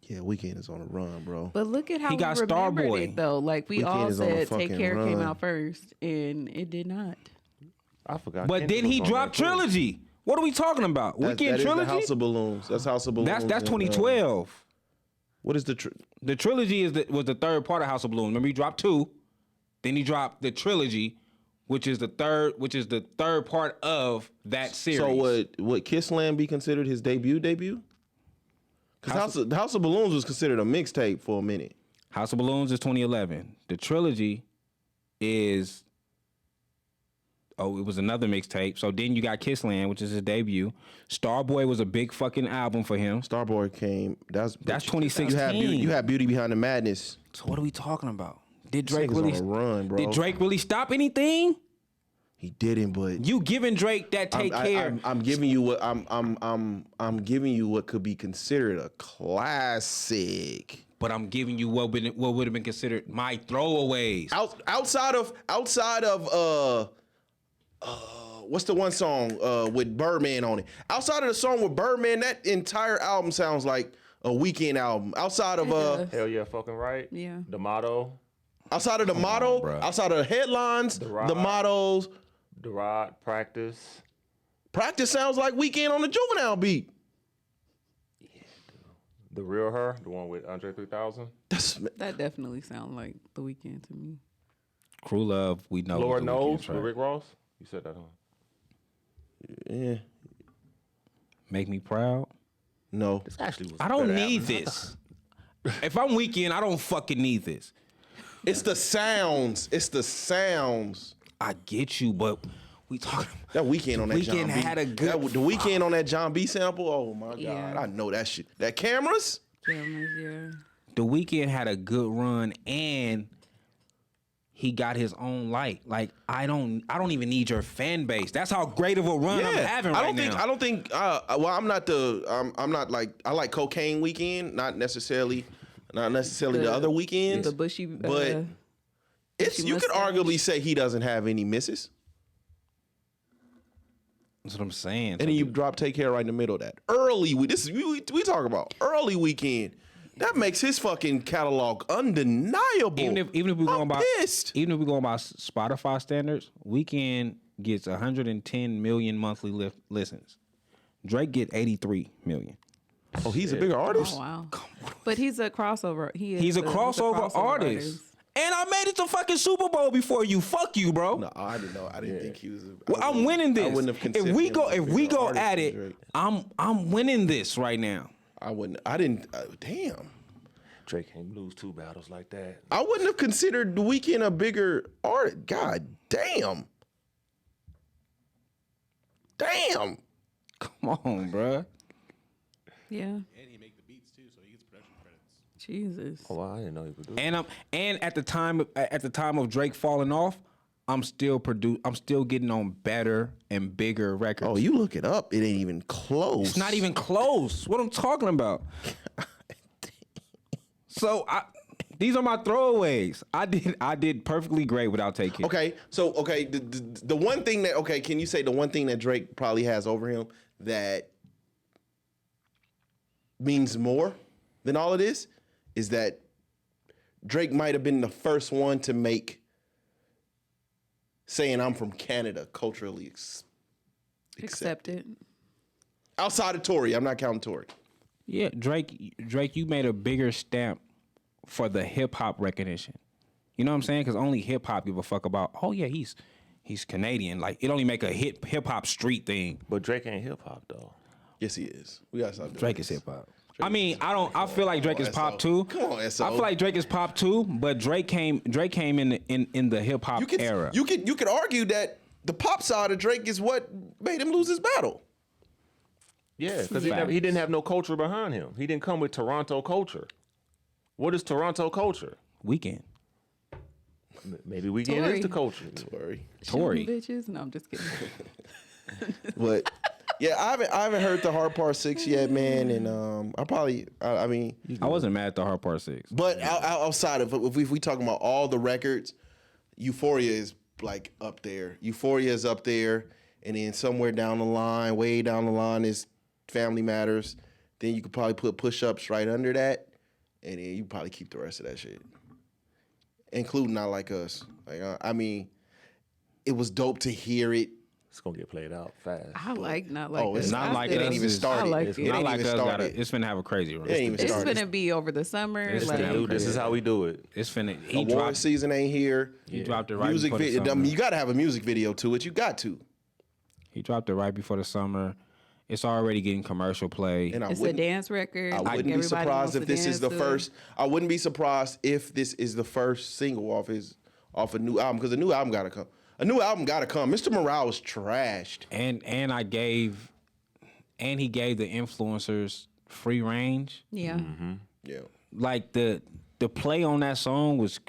Yeah, Weeknd is on a run, bro. But look at how He got we remembered Starboy. it though. Like we Weeknd all is on a said, Take fucking Care came run. out first, and it did not. I forgot. but Kendrick then he was on dropped that, too. Trilogy. What are we talking about? That Weekend is the Trilogy. House of Balloons. That's House of Balloons. That's and, 2012. what is the? The trilogy was the third part of House of Balloons. Remember, he dropped 2, then he dropped the trilogy, which is the third part of that series. So would Kissland be considered his debut? Because House of Balloons was considered a mixtape for a minute. House of Balloons is 2011. The trilogy is it was another mixtape. So then you got Kissland, which is his debut. Starboy was a big fucking album for him. Starboy came. That's 2016. You had Beauty Behind the Madness. So what are we talking about? Did This Drake nigga's really on a run, bro. Did Drake really stop anything? He didn't, but You giving Drake that Take Care? I'm giving you what I'm giving you what could be considered a classic. But I'm giving you what would have been considered my throwaways. Outside of what's the one song with Birdman on it? Outside of the song with Birdman, that entire album sounds like a Weeknd album outside of Hell yeah, fucking right. Yeah. The motto, outside of the motto, bruh. outside of the headlines, The the Rod. mottos. the rod, practice. Practice sounds like Weeknd on the Juvenile beat. The real her, the one with Andre 3000. That definitely sounds like The Weeknd to me. Crew Love, we know. Lord the knows, Weeknd with track. Rick Ross. You said that, huh? Yeah. Make Me Proud. No. This actually was. I don't need this. If I'm Weeknd, I don't fucking need this. It's the sounds. It's the sounds. I get you, but we talking. That Weeknd on that John Weeknd B. had a good. The Weeknd on that John B sample. Oh my God. Yeah. I know that shit. That cameras? Cameras, yeah. The Weeknd had a good run, and he got his own light. Like I don't even need your fan base. That's how great of a run I'm having right now. I don't think. Well, I'm not the. I'm not like. I like Cocaine Weeknd. Not necessarily the other Weekends. The bushy, but it's bushy you could mustache. arguably say he doesn't have any misses. That's what I'm saying. And then you drop Take Care right in the middle of that. Early, we talk about early Weekend. That makes his fucking catalog undeniable. even if we're going by pissed. even if we're going by Spotify standards, Weeknd gets 110 million monthly listens. Drake get 83 million. Oh, he's a bigger artist. Oh wow. But he's a crossover. He's a crossover artist. And I made it to fucking Super Bowl before you. Fuck you, bro. No, I didn't know. I didn't think he was. Well, I'm winning this. I wouldn't have considered if we him go a bigger artist at than it, Drake. I'm winning this right now. I wouldn't. I didn't. Damn. Drake can't lose two battles like that. I wouldn't have considered The Weeknd a bigger artist. God damn. Damn. Come on, bro. Yeah. And he make the beats too, so he gets production credits. Jesus. Oh, wow, I didn't know he could do it. And at the time of Drake falling off, I'm still getting on better and bigger records. Oh, you look it up. It ain't even close. It's not even close. What I'm talking about. So these are my throwaways. I did perfectly great without taking. Okay, so the one thing that can you say the one thing that Drake probably has over him that means more than all of this is that Drake might have been the first one to make saying I'm from Canada culturally Accepted. outside of Tory. I'm not counting Tory. Yeah, Drake, you made a bigger stamp for the hip hop recognition. You know what I'm saying? Because only hip hop give a fuck about. Oh yeah, he's Canadian. Like it only make a hip hop street thing. But Drake ain't hip hop though. Yes, he is. We gotta stop doing Drake this. is hip hop. I mean, I feel like Drake is pop too. Come on, SO. I feel like Drake is pop too, but Drake came in the hip hop era. You could argue that the pop side of Drake is what made him lose his battle. Yeah, because Facts. he didn't have no culture behind him. He didn't come with Toronto culture. What is Toronto culture? Weekend. Maybe Weeknd Tory. is the culture. Tory. Tory. Bitches. No, I'm just kidding. But yeah, I haven't heard the Hard Part 6 yet, man, and I mean, I wasn't mad at the Hard Part 6. but outside of if we talking about all the records, Euphoria is like up there. Euphoria is up there, and then somewhere down the line, way down the line, is Family Matters. Then you could probably put Push Ups right under that, and then you probably keep the rest of that shit, including Not Like Us. Like I mean, it was dope to hear it. It's gonna get played out fast. I like Not Like Oh, it's Us. not I like think Us It ain't even is- started. I like It it. ain't Not Like even Us started. it's finna have a crazy run. It ain't even It's started. gonna be over the summer. It's like, gonna Dude, this is how we do it. It's finna. He Award dropped. season ain't here. He dropped it right Music before the video. I summer. mean, you got to have a music video to it. You got to. He dropped it right before the summer. It's already getting commercial play. And I it's a wouldn't, dance record. I Like, wouldn't be everybody surprised wants if to this is dance the to it. first. I wouldn't be surprised if this is the first single off a new album, because a new album got to come. A new album got to come. Mr. Morale was trashed. and he gave the influencers free range. Yeah. Yeah. Like the play on that song was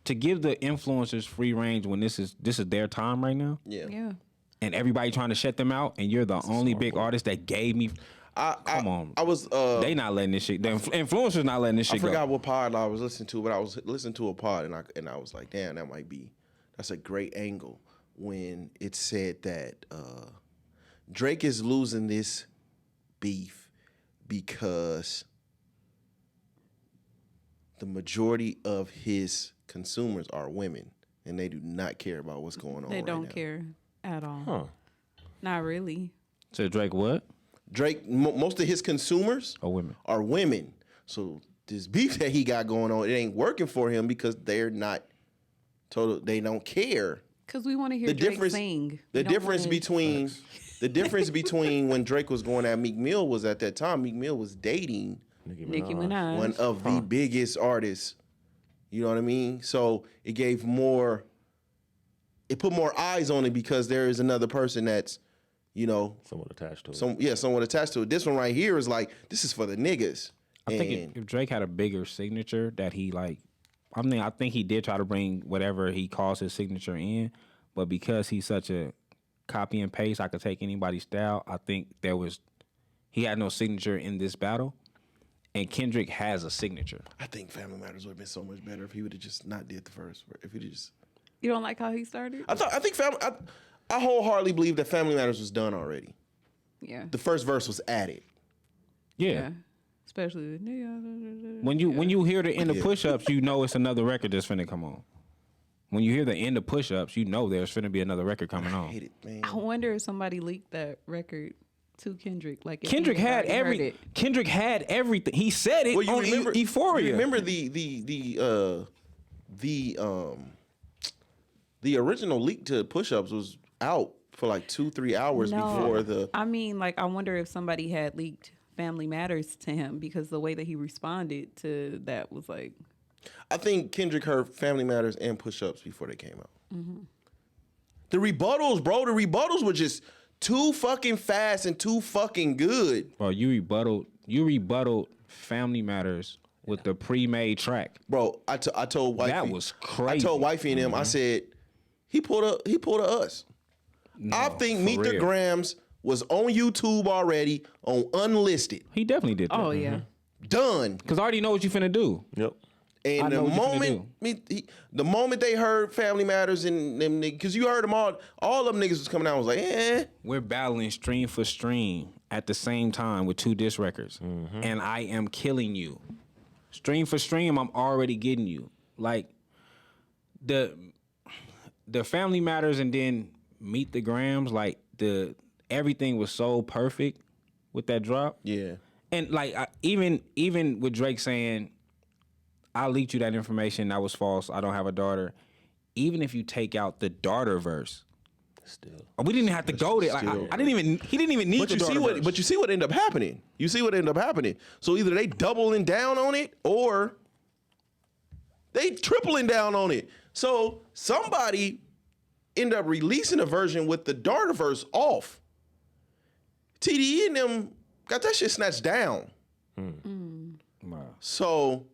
to give the influencers free range when this is their time right now, Yeah. Yeah. and everybody trying to shut them out, and you're the only big artist that gave me. Come on, I was. they not letting this shit. The influencers not letting this I shit go. forgot what pod I was listening to, but I was listening to a pod, and I was like, damn, that's a great angle when it said that Drake is losing this beef because the majority of his consumers are women, and they do not care about what's going on. They right don't now. care at all. Huh. Not really. So Drake what? Drake, most of his consumers Women. are women. So this beef that he got going on, it ain't working for him because they're not total. They don't care. Because we want to hear Drake sing. The difference between when Drake was going at Meek Mill was at that time Meek Mill was dating Nicki Minaj. one of the biggest artists. You know what I mean? So it gave more. It put more eyes on it because there is another person that's, you know, Somewhat attached to it. somewhat attached to it. This one right here is like, this is for the niggas. I think if Drake had a bigger signature that he like, I think he did try to bring whatever he calls his signature in, but because he's such a copy and paste, I could take anybody's style. I think he had no signature in this battle, and Kendrick has a signature. I think Family Matters would have been so much better if he would have just not did the first. If he just, You don't like how he started? I wholeheartedly believe that Family Matters was done already. Yeah. The first verse was added. Yeah. Especially with When you hear the end of push-ups, you know it's another record that's finna come on. When you hear the end of push-ups, you know there's finna be another record coming on. I hate it, man. I wonder if somebody leaked that record to Kendrick. Like if Kendrick he had already heard it. Kendrick had everything. He said it on Euphoria. You remember the original leak to push-ups was out for like 2-3 hours before the. I mean, like, I wonder if somebody had leaked Family Matters to him because the way that he responded to that was like. I think Kendrick heard Family Matters and push-ups before they came out. Mm-hmm. The rebuttals, bro. The rebuttals were just too fucking fast and too fucking good. Bro, you rebutted Family Matters with the pre-made track. Bro, I told Wifey. That was crazy. I told Wifey and him, I said, he pulled a us. No, I think for Meet the real. Grams was on YouTube already, on unlisted. He definitely did that. Oh yeah. Done. Because I already know what you finna do. Yep. I And know what you the moment they heard Family Matters and them, because you heard them all them niggas was coming out. I was like, We're battling stream for stream at the same time with 2 diss records. And I am killing you. Stream for stream, I'm already getting you. Like, the Family Matters and then Meet the Grams, like, everything was so perfect with that drop. yeah. And, like, even with Drake saying, I leaked you that information, that was false, I don't have a daughter. Even if you take out the daughter verse, Still. we didn't have to go there. Like, he didn't even need the daughter verse. But you see what ended up happening. So either they doubling down on it or they tripling down on it. So somebody ended up releasing a version with the daughter verse off. TDE and them got that shit snatched down. Wow. So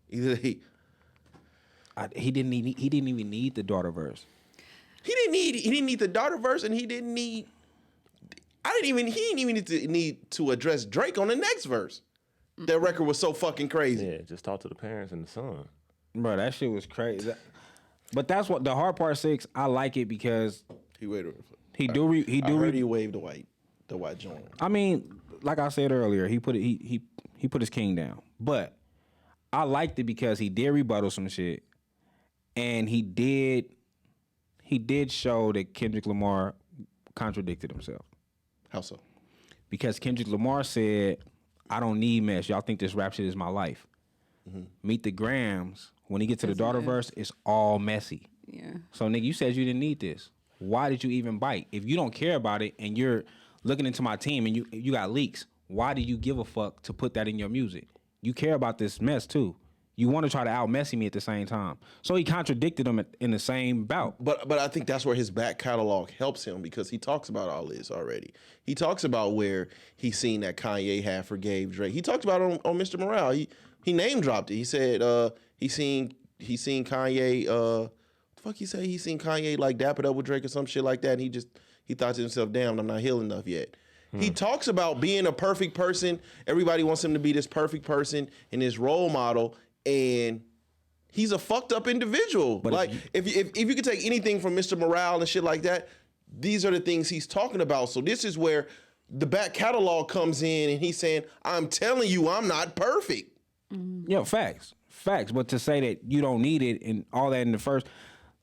either he He didn't even need the daughter verse. He didn't need the daughter verse, and he didn't need to address Drake on the next verse. That record was so fucking crazy. Yeah, just talk to the parents and the son. Bro, that shit was crazy. But that's what the hard part 6. I like it because He waited. he waved the white joint. I mean, like I said earlier, he put his king down. But I liked it because he did rebuttal some shit, and he did show that Kendrick Lamar contradicted himself. How so? Because Kendrick Lamar said, I don't need mess. Y'all think this rap shit is my life. Meet the Grams, when he gets to the daughter verse, it's all messy. Yeah. So, nigga, you said you didn't need this. Why did you even bite? If you don't care about it and you're looking into my team and you got leaks, why do you give a fuck to put that in your music? You care about this mess, too. You want to try to out-messy me at the same time. So he contradicted him in the same bout. But I think that's where his back catalog helps him because he talks about all this already. He talks about where he seen that Kanye had forgave Drake. He talked about it on Mr. Morale. He name dropped it. He said he seen Kanye. Fuck, he said he seen Kanye like dap it up with Drake or some shit like that. And he thought to himself, damn, I'm not healed enough yet. He talks about being a perfect person. Everybody wants him to be this perfect person and this role model. And he's a fucked up individual. But like, if you could take anything from Mr. Morale and shit like that, these are the things he's talking about. So this is where the back catalog comes in, and he's saying, "I'm telling you, I'm not perfect." Yeah, facts. Facts, but to say that you don't need it and all that in the first,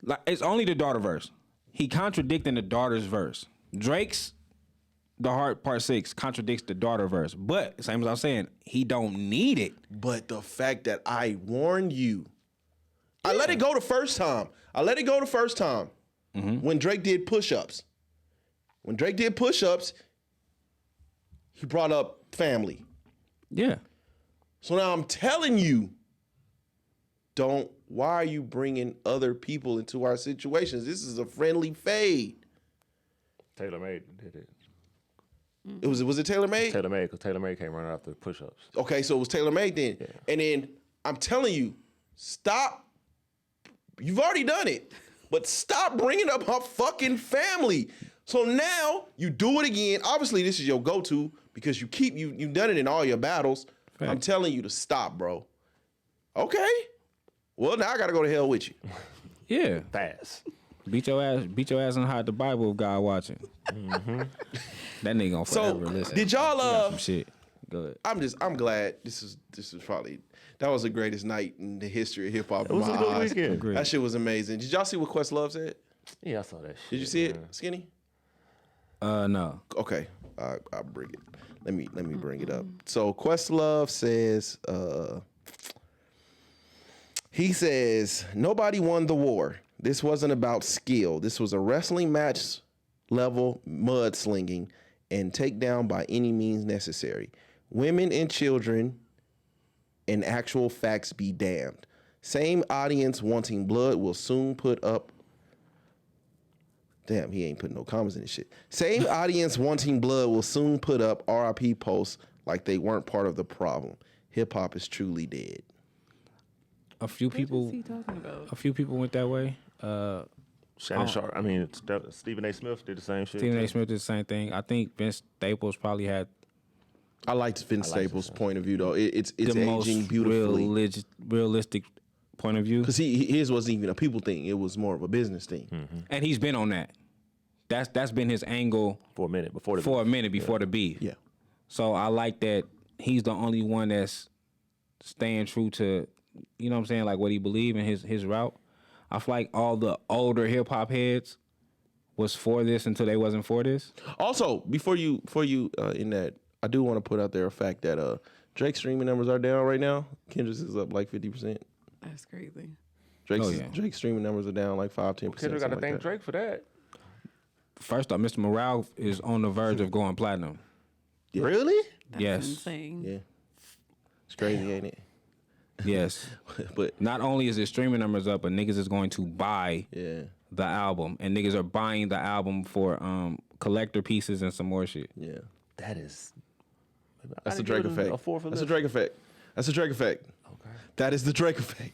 like, it's only the daughter verse. He contradicting the daughter's verse. Drake's The Heart Part 6 contradicts the daughter verse. But, same as I was saying, he don't need it. But the fact that I warned you, I let it go the first time. When Drake did push-ups. When Drake did push-ups, he brought up family. Yeah. So now I'm telling you, why are you bringing other people into our situations? This is a friendly fade. Taylor Made did it. Was it Taylor Made? Taylor Made, because Taylor Made came running after push-ups. Okay, so it was Taylor Made then. Yeah. And then I'm telling you, stop. You've already done it, but stop bringing up her fucking family. So now you do it again. Obviously, this is your go-to because you've done it in all your battles. Right. I'm telling you to stop, bro. Okay. Well, now I gotta go to hell with you. Yeah. Fast. Beat your ass and hide the Bible if God watching. Mm-hmm. That nigga gonna forever listen. Did y'all some shit? Go ahead. I'm glad this is probably that was the greatest night in the history of hip hop. It was a good weekend. That shit was amazing. Did y'all see what Questlove said? Yeah, I saw that shit. Did you see it, Skinny? No. Okay. I'll bring it. Let me bring it up. So Questlove says he says, nobody won the war. This wasn't about skill. This was a wrestling match level mudslinging and takedown by any means necessary. Women and children and actual facts be damned. Same audience wanting blood will soon put up. Damn, he ain't putting no comments in this shit. Same audience wanting blood will soon put up RIP posts like they weren't part of the problem. Hip hop is truly dead. A few people went that way. Shannon Sharp. I mean, Stephen A. Smith did the same shit. Stephen A. Smith did the same thing. I think Vince Staples probably had. I liked Vince Staples' point of view though. It's the aging most beautifully. Realistic point of view. Because his wasn't even a people thing. It was more of a business thing. Mm-hmm. And he's been on that. That's been his angle for a minute before the beef. Yeah. So I like that he's the only one that's staying true to, you know what I'm saying, like what he believed in his route. I feel like all the older hip hop heads was for this until they wasn't for this. Also, before you in that, I do want to put out there a fact that Drake's streaming numbers are down right now. Kendrick's is up like 50%. That's crazy. Drake's streaming numbers are down like 5-10%. Kendrick got to thank Drake for that. First off, Mr. Morale is on the verge of going platinum. Yeah. Really? That's yes. insane. Yeah. It's crazy, ain't it? Yes. But not only is his streaming numbers up, but niggas is going to buy the album. And niggas are buying the album for collector pieces and some more shit. Yeah. That's the Drake effect. That's the Drake effect. That's the Drake effect. Okay. That is the Drake effect.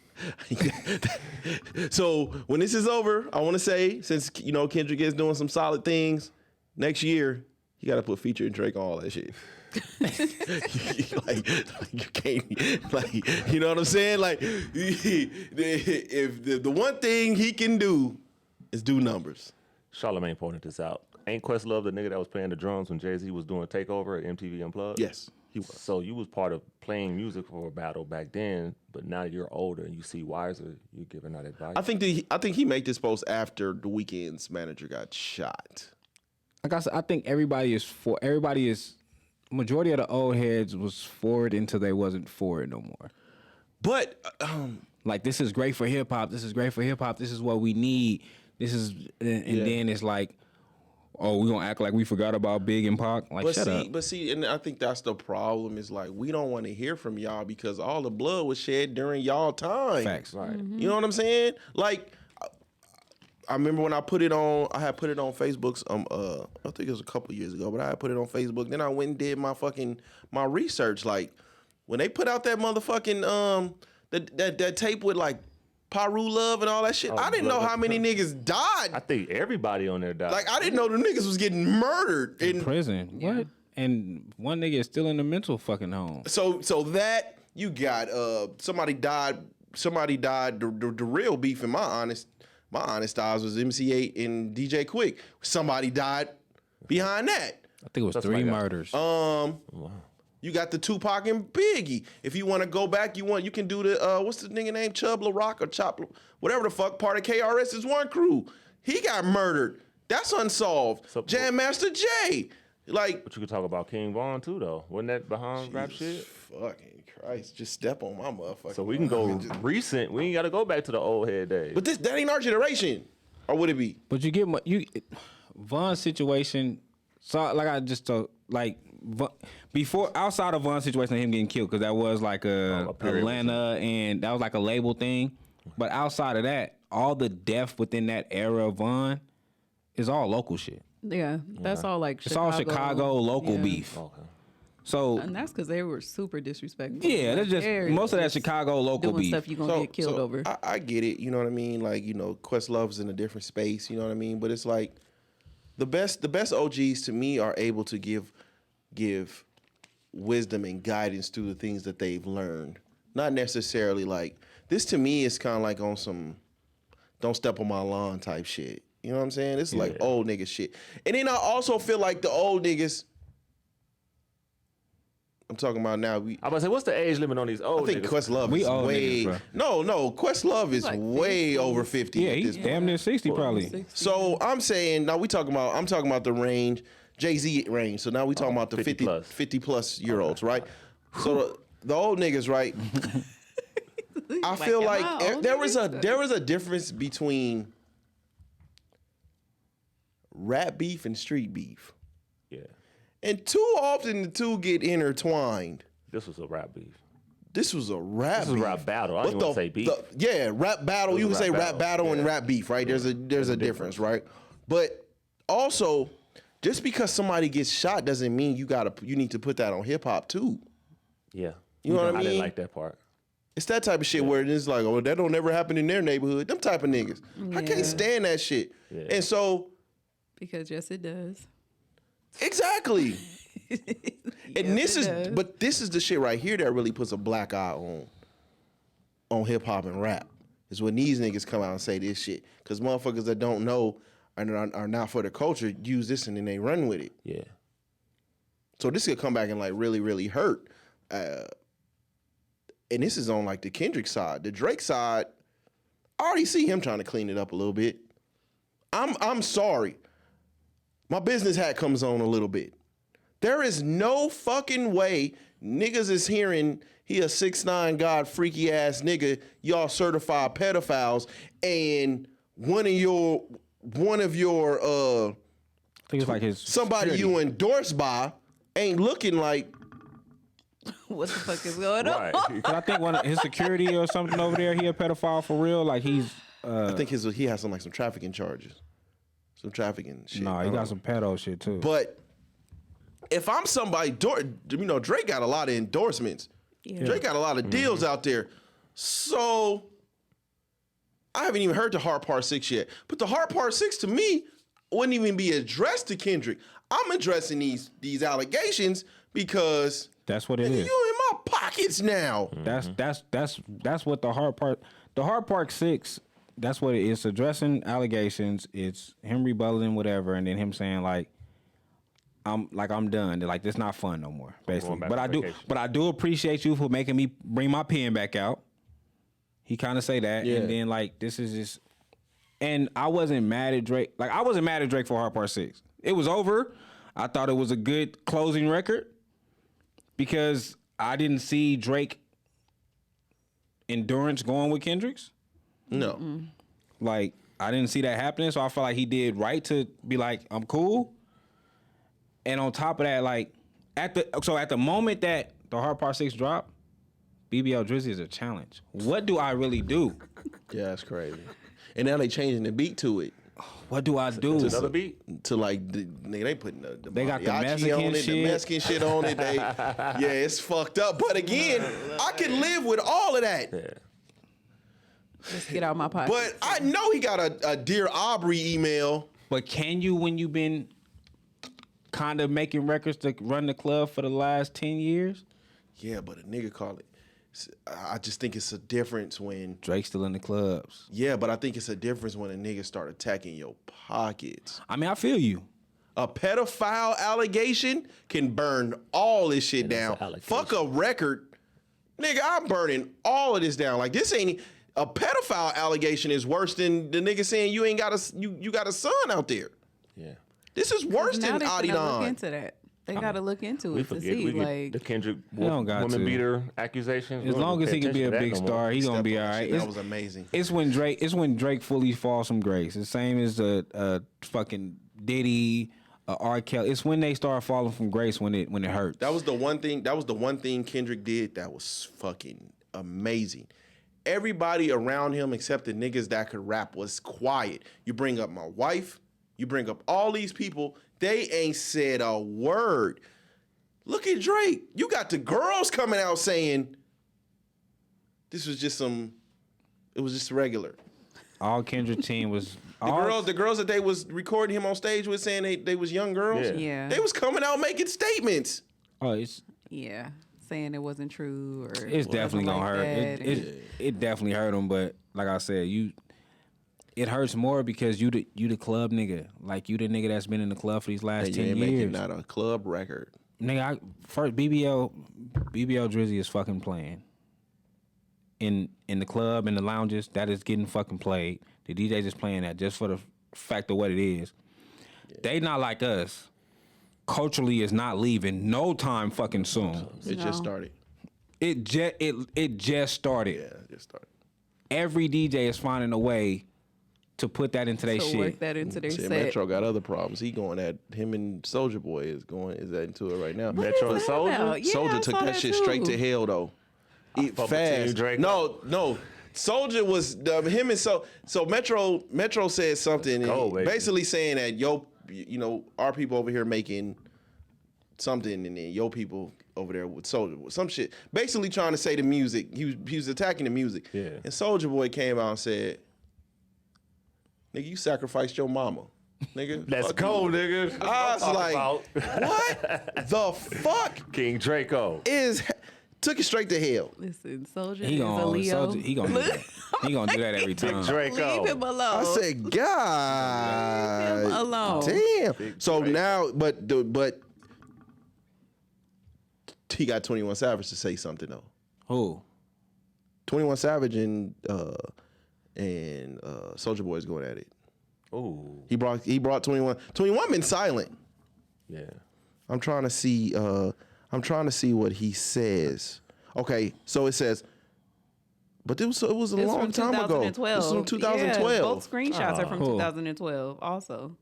So when this is over, I want to say, since Kendrick is doing some solid things, next year you got to put featuring Drake on all that shit. like you can't, like, you know what I'm saying? Like, if the one thing he can do is do numbers. Charlamagne pointed this out. Ain't Questlove the nigga that was playing the drums when Jay-Z was doing Takeover at MTV Unplugged? Yes, he was. So you was part of playing music for a battle back then, but now you're older and you see wiser, you're giving out advice. I think he made this post after the Weeknd's manager got shot. Like I said, I think majority of the old heads was for it until they wasn't for it no more. But like, this is great for hip hop. This is great for hip hop. This is what we need. This is, and then it's like, oh, we gonna act like we forgot about Big and Pac. Like, shut up. But see, and I think that's the problem. Is like, we don't want to hear from y'all because all the blood was shed during y'all time. Facts, right? Mm-hmm. You know what I'm saying? Like, I remember when I had put it on Facebook's, I think it was a couple years ago, but I had put it on Facebook. Then I went and did my research. Like, when they put out that motherfucking, that tape with like Paru Love and all that shit, I didn't know how many niggas died. I think everybody on there died. Like, I didn't know the niggas was getting murdered in prison. What? And one nigga is still in the mental fucking home. So that, you got, somebody died, the real beef in my honest eyes was MC8 and DJ Quick. Somebody died behind that. I think it was 3 murders. Wow. You got the Tupac and Biggie. If you want to go back, you can do the what's the nigga name? Chubb LaRock or Chop, whatever the fuck. Part of KRS's One Crew. He got murdered. That's unsolved. So- Jam Master Jay. Like, But you could talk about King Von too, though. Wasn't that behind rap shit? fucking Christ, just step on my motherfucker. So we can go recent. We ain't got to go back to the old head days. But that ain't our generation, or would it be? But you get Von's situation. So like I just like before outside of Von's situation, of him getting killed, because that was like a Atlanta and that was like a label thing. But outside of that, all the death within that era of Von is all local shit. Yeah, that's all like It's all Chicago local beef. Okay. So And that's because they were super disrespectful. yeah, that's just They're most of that just Chicago local doing beef. stuff you gonna get killed over. I get it. You know what I mean? Like, Questlove's in a different space. You know what I mean? But it's like the best OGs to me are able to give wisdom and guidance through the things that they've learned. Not necessarily like this. To me, is kind of like on some don't step on my lawn type shit. You know what I'm saying? It's like old nigga shit. And then I also feel like the old niggas. I'm talking about now. I'm about to say, what's the age limit on these old I think niggas? Questlove is old way. niggas, no, Questlove is like way 50. over 50. Yeah, at he's this point. damn near 60 probably. 60. So I'm saying now I'm talking about the range, Jay-Z range. So now we talking about the 50 plus. 50 plus year olds, right? So the old niggas, right? I feel am like I old there was niggas? a difference between rap beef and street beef. Yeah. And too often the two get intertwined. This was a rap beef. This was a rap This was a beef. rap battle. I But didn't want to say beef. yeah, rap battle. It You was can a say rap rap battle and battle, rap beef, right? There's a difference, right? But also, just because somebody gets shot doesn't mean you need to put that on hip hop too. Yeah. You know what I I didn't mean? like that part. It's that type of shit where it's like, oh, that don't never happen in their neighborhood. Them type of niggas. I Yeah. can't stand that shit. Yeah. And so, Because yes, it does. exactly. And Yes, it does. but this is the shit right here that really puts a black eye on hip hop and rap. Is when these niggas come out and say this shit. Because motherfuckers that don't know and are not for the culture use this and then they run with it. Yeah. So this could come back and like really, really hurt. And this is on like the Kendrick side. The Drake side, I already see him trying to clean it up a little bit. I'm sorry. My business hat comes on a little bit. There is no fucking way niggas is hearing he a 6'9" god freaky ass nigga, y'all certified pedophiles, and one of your I think it's like his somebody security. you endorsed by ain't looking like What the fuck is going on? Right. 'Cause I think one of his security or something over there, he a pedophile for real. Like he's I think he has some trafficking charges. Some trafficking shit. no, he got some pedo shit too. But if I'm somebody, Drake got a lot of endorsements. Yeah. Drake got a lot of deals out there. So I haven't even heard the Hard Part 6 yet. But the Hard Part 6 to me wouldn't even be addressed to Kendrick. I'm addressing these allegations because That's what it you is. in my pockets now. That's what the hard part. The hard part 6. That's what it is. Addressing allegations. It's him rebutting whatever, and then him saying like, I'm done. They're like, this not fun no more. Basically, back but on I do. vacation. But I do appreciate you for making me bring my pen back out. He kind of say that, Yeah. and then like this is just. And I wasn't mad at Drake. Like I wasn't mad at Drake for Hard Part 6. It was over. I thought it was a good closing record because I didn't see Drake endurance going with Kendrick's. No. Like I didn't see that happening, so I felt like he did right to be like, I'm cool. And on top of that, like at the moment that the Hard Part 6 dropped, BBL Drizzy is a challenge. What do I really do? Yeah, that's crazy. And now they changing the beat to it. What do I do? Another beat? To like they putting the They got the mariachi Mexican on it, shit. the Mexican shit on it. Yeah, it's fucked up. But again, I can live with all of that. Yeah. Let's get out my pocket. But I know he got a Dear Aubrey email. But can you when you've been kind of making records to run the club for the last 10 years? Yeah, but a nigga call it. I just think it's a difference when. Drake's still in the clubs. Yeah, but I think it's a difference when a nigga start attacking your pockets. I mean, I feel you. A pedophile allegation can burn all this shit that's down. an allegation. Fuck a record. Nigga, I'm burning all of this down. Like, this ain't a pedophile allegation is worse than the nigga saying you ain't got you got a son out there. Yeah. This is worse Now than they finna look Adidon. into that. They gotta look into We it to forget see, we get like, the Kendrick don't got woman to. beater accusations. As long as he can be a big star, he gonna be all right. That was amazing. It's when Drake fully falls from grace. The same as fucking Diddy, R. Kelly. It's when they start falling from grace when it hurts. That was the one thing Kendrick did that was fucking amazing. Everybody around him except the niggas that could rap was quiet. You bring up my wife, you bring up all these people, they ain't said a word. Look at Drake. You got the girls coming out saying this was just it was just regular. All Kendrick team was The girls that they was recording him on stage with saying they was young girls. Yeah. They was coming out making statements. Oh, it's yeah, saying it wasn't true or it's definitely gonna like hurt. that. It definitely hurt him, but like I said, it hurts more because you the club nigga. Like you the nigga that's been in the club for these last And 10 you ain't years. making not a club record. Nigga, first BBL Drizzy is fucking playing. In the club, in the lounges, that is getting fucking played. The DJs is playing that just for the fact of what it is. Yeah. They not like us. Culturally is not leaving no time fucking soon. It just started. It just started. Yeah, it just started. Every DJ is finding a way to put that into their shit. Work that into their Shit, set. Metro got other problems. He going at him and Soulja Boy is that into it right now. Metro and is that Soulja? about? Yeah, Soulja I took saw that shit too. straight to hell though. Eat fuck with Team fast. Drake. No. Soulja was him and so Metro said something baby. basically saying that our people over here making something and then your people over there with Soulja Boy. Some shit. Basically trying to say the music. He was attacking the music. Yeah. And Soulja Boy came out and said, nigga, you sacrificed your mama. Nigga. Let's fuck go, you. nigga. I was like, what the fuck King Draco. took it straight to hell. Listen, Soulja He is a gonna Leo. he gonna do that. He gonna do that every time. Draco. Leave him alone. I said, God, Leave him alone. damn. So now, but he got 21 Savage to say something though. Who? 21 Savage and Soulja Boy is going at it. Ooh. He brought 21. 21 been silent. Yeah. I'm trying to see what he says. Okay, so it says, but it was a It's long from time ago. 2012. It's from 2012. Yeah, both screenshots are from Cool. 2012 also.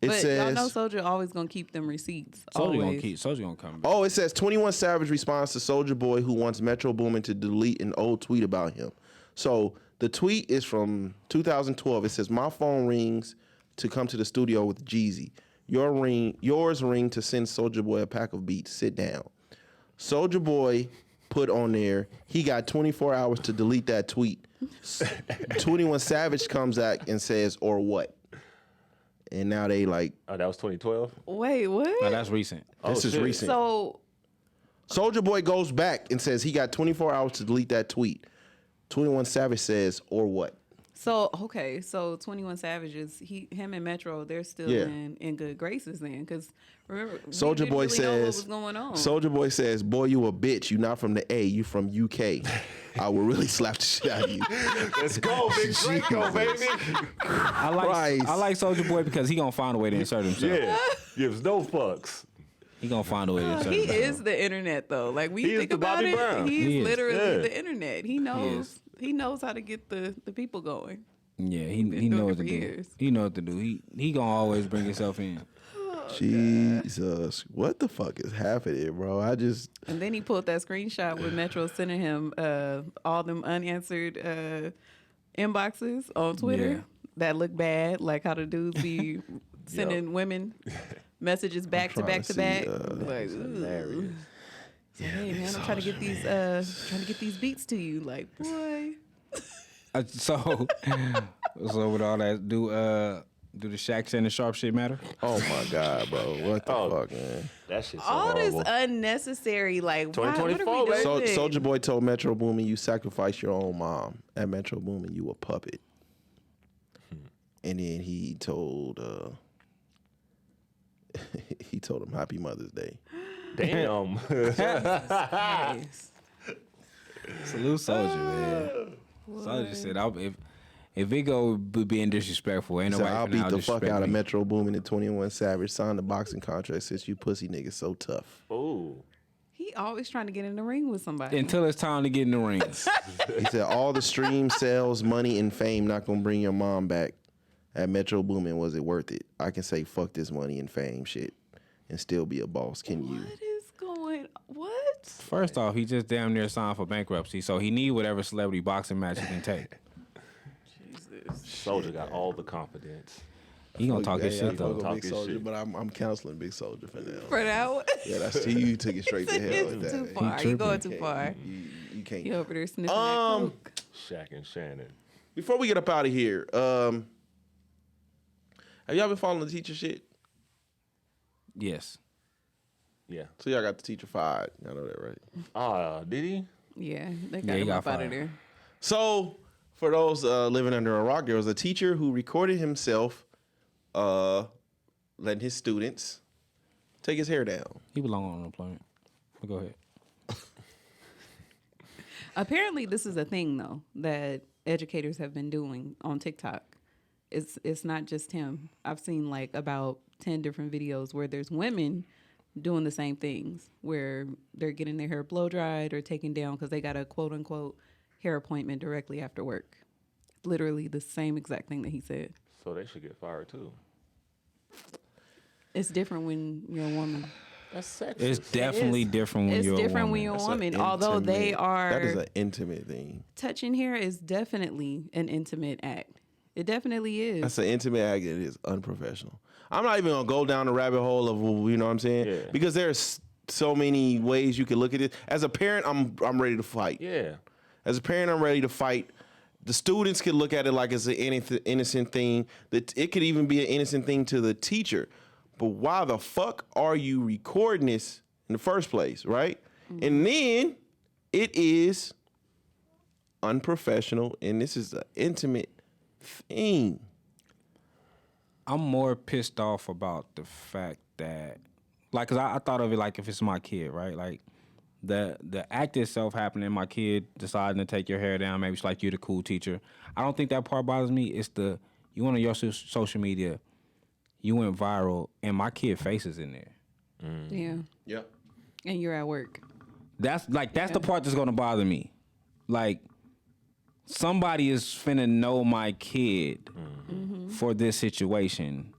It But says, y'all know Soulja always gonna keep them receipts. Soulja gonna come back. oh, it says 21 Savage responds to Soulja Boy who wants Metro Boomin to delete an old tweet about him. So the tweet is from 2012. It says, my phone rings to come to the studio with Jeezy. Yours ring to send Soulja Boy a pack of beats. Sit down. Soulja Boy put on there, he got 24 hours to delete that tweet. 21 Savage comes back and says, or what? And now they like, Oh, that was 2012? Wait, what? No, that's recent. this is shit. recent. So Soulja Boy goes back and says he got 24 hours to delete that tweet. 21 Savage says, or what? okay, so 21 Savages, him and Metro, they're still Yeah. in good graces then, because remember, we Soulja didn't Boy really know what was says, going on. Soulja Boy says, boy, you a bitch. You not from the A, you from UK. I will really slap the shit out of you. Let's go, Big Draco, baby. Christ. I like Soulja Boy because he gonna find a way to insert himself. Yeah. Gives no fucks. He gonna find a way to insert He himself. is the internet though. Like we He is think the about Bobby it, Brown. he's He is. literally Yeah. the internet. He knows. He knows how to get the people going. Yeah, he doing knows it what for to do. years. He knows what to do. He gonna always bring himself in. Jesus. What the fuck is happening, bro? And then he pulled that screenshot with Metro sending him all them unanswered inboxes on Twitter Yeah. that look bad, like how the dudes be sending women messages back to trying to to back. see, Like, ooh. So, hey man, I'm trying to get these beats to you. Like, boy. So with all that, do the Shaq and the sharp shit matter? Oh my God, bro. What the Oh. fuck, man? That shit's so All this horrible. unnecessary, like, why, what are we 2024, doing? baby. Soulja Boy told Metro Boomin, you sacrificed your own mom. At Metro Boomin, you a puppet. And then he told he told him Happy Mother's Day. Damn. Nice. Salute Soldier, man. Soldier said, if it go being disrespectful, ain't He said, nobody I'll finna beat the disrespect fuck out of me. Metro Boomin and 21 Savage. Signed the boxing contract since you pussy niggas so tough. Ooh. He always trying to get in the ring with somebody. Until it's time to get in the ring. He said, all the stream sales, money, and fame not gonna bring your mom back. At Metro Boomin, was it worth it? I can say fuck this money and fame shit and still be a boss. Can you? What is going? What? First off, he just damn near signed for bankruptcy, so he need whatever celebrity boxing match he can take. Soldier got all the confidence. He gonna talk his Yeah, shit though. fuck with Talk Big his Soldier, shit. but I'm counseling Big Soldier for now. For that one? Yeah, that's you took it straight to hell with It's too that. far. You going too You far. can't- You can't. You over there sniffing that coke. Shaq and Shannon. Before we get up out of here, have y'all been following the teacher shit? Yes. Yeah. So y'all got the teacher fired. Y'all know that, right? Did he? Yeah, they Yeah, got he him got up out of fired. there. So for those living under a rock, there was a teacher who recorded himself letting his students take his hair down. He belong on unemployment. But go ahead. Apparently, this is a thing though that educators have been doing on TikTok. It's not just him. I've seen like about 10 different videos where there's women doing the same things, where they're getting their hair blow dried or taken down because they got a quote unquote hair appointment directly after work. Literally the same exact thing that he said. So they should get fired too. It's different when you're a woman. That's sexist. It's definitely different when It's you're different a when woman. you're a That's an woman. Although they intimate- are That is an intimate thing. touching hair is definitely an intimate act. It definitely is. That's an intimate act that is unprofessional. I'm not even gonna go down the rabbit hole of, you know what I'm saying? Yeah. Because there's so many ways you can look at it. As a parent, I'm ready to fight. Yeah. As a parent, I'm ready to fight. The students could look at it like it's an innocent thing. That it could even be an innocent thing to the teacher. But why the fuck are you recording this in the first place, right? And then it is unprofessional, and this is an intimate thing. I'm more pissed off about the fact that, like, cause I thought of it like if it's my kid, right? Like, the act itself happening, my kid deciding to take your hair down, maybe it's like you the cool teacher. I don't think that part bothers me. It's the, you went on your social media, you went viral, and my kid face is in there. Yeah. Yep. And you're at work. That's the part that's gonna bother me. Like, somebody is finna know my kid for this situation.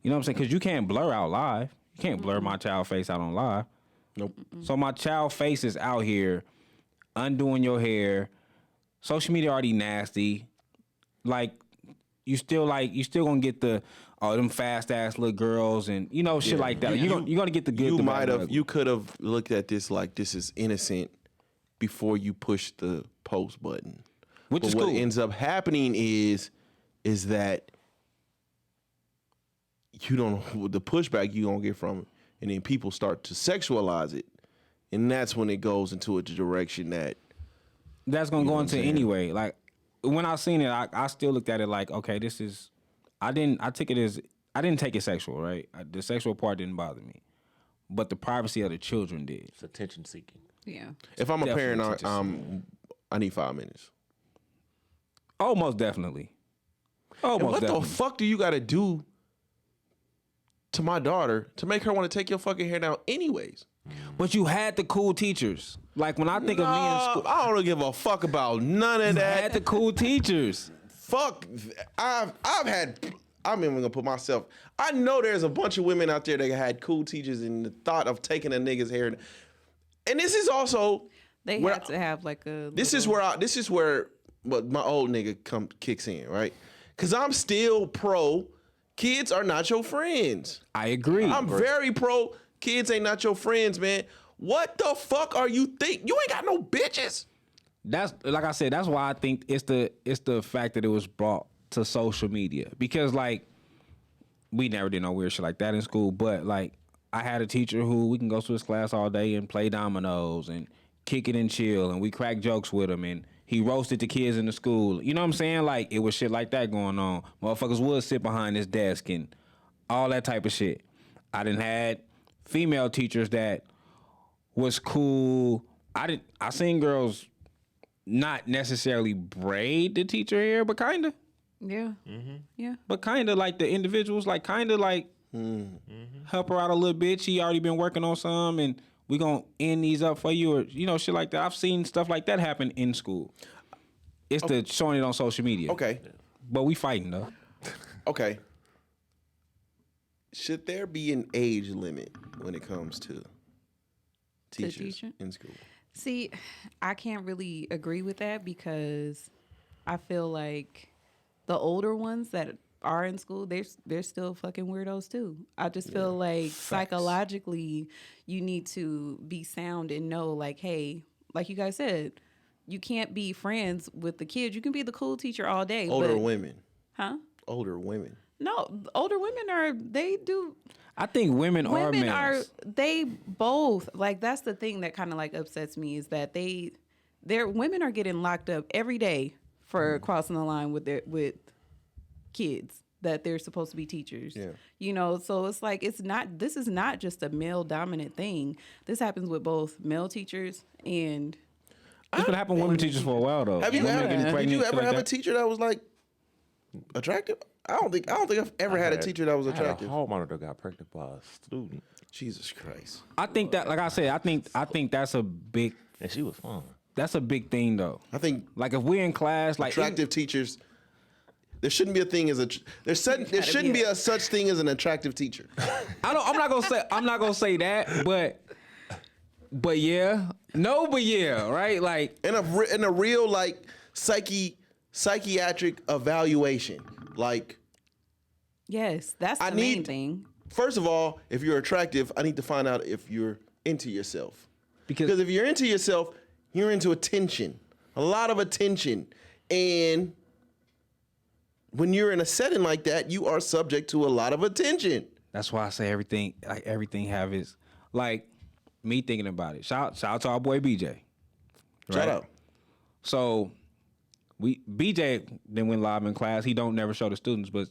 You know what I'm saying? Because you can't blur out live. You can't blur my child face out on live. Nope. So my child face is out here undoing your hair. Social media already nasty. Like, you still gonna get the them fast ass little girls and shit like that. You're gonna get the good. You the bad, might and the have. ugly. You could have looked at this like this is innocent before you push the post button. Which But is what cool. ends up happening is that you don't know the pushback you gonna get from it, and then people start to sexualize it, and that's when it goes into a direction that That's gonna go into saying? anyway. Like, when I seen it, I still looked at it like, okay, this is. I didn't take it sexual, right? The sexual part didn't bother me, but the privacy of the children did. It's attention seeking. Yeah. if I'm a Definitely parent, teaches I need 5 minutes. Oh, most definitely. Oh, And most what definitely. the fuck do you got to do to my daughter to make her want to take your fucking hair down anyways? But you had the cool teachers. Like, when I think of me in school, I don't give a fuck about none of you that. had the cool teachers. Fuck, I'm even gonna put myself. I know there's a bunch of women out there that had cool teachers, and the thought of taking a nigga's hair. And this is also They where had to have like a. this is where but my old nigga kicks in, right? Because I'm still pro. Kids are not your friends. I agree. I'm very pro. Kids ain't not your friends, man. What the fuck are you think? You ain't got no bitches. That's, like I said, that's why I think it's the fact that it was brought to social media, because like we never did no weird shit like that in school, but like I had a teacher who we can go to his class all day and play dominoes and kick it and chill, and we crack jokes with him, and he roasted the kids in the school. You know what I'm saying? Like, it was shit like that going on. Motherfuckers would sit behind his desk and all that type of shit. I done had female teachers that was cool. I seen girls not necessarily braid the teacher hair, but kind of. Yeah. Yeah. But kind of like the individuals, like kind of like help her out a little bit. She already been working on some, and we gonna end these up for you, or shit like that. I've seen stuff like that happen in school. It's the showing it on social media. Okay. But we fighting though. Okay. Should there be an age limit when it comes to teachers teacher? in school? See, I can't really agree with that because I feel like the older ones that are in school, they're still fucking weirdos too. I just feel like psychologically you need to be sound and know like, hey, like you guys said, you can't be friends with the kids. You can be the cool teacher all day. Older women. Huh? Older women. No, older women they do. I think women are they both, like, that's the thing that kind of like upsets me is that their women are getting locked up every day for crossing the line with kids that they're supposed to be teachers. Yeah. So it's like this is not just a male dominant thing. This happens with both male teachers and it's been happening with women teachers for a while though. Did you ever have a teacher that was like attractive? I don't think I've ever had a teacher that was attractive. I had a hall monitor got pregnant by a student. Jesus Christ. I think that, like I said, I think that's a big. And she was fine. That's a big thing though. I think like if we're in class, like attractive teachers, there shouldn't be a thing as a there shouldn't be a such thing as an attractive teacher. I'm not gonna say that, but yeah, no, but yeah, right? Like in a real like psychiatric evaluation, like yes, that's the main thing. First of all, if you're attractive, I need to find out if you're into yourself. Because if you're into yourself, you're into attention, a lot of attention, and when you're in a setting like that, you are subject to a lot of attention. That's why I say everything have its, like me thinking about it. Shout out to our boy BJ. Right? Shout out. So BJ then went live in class. He don't never show the students, but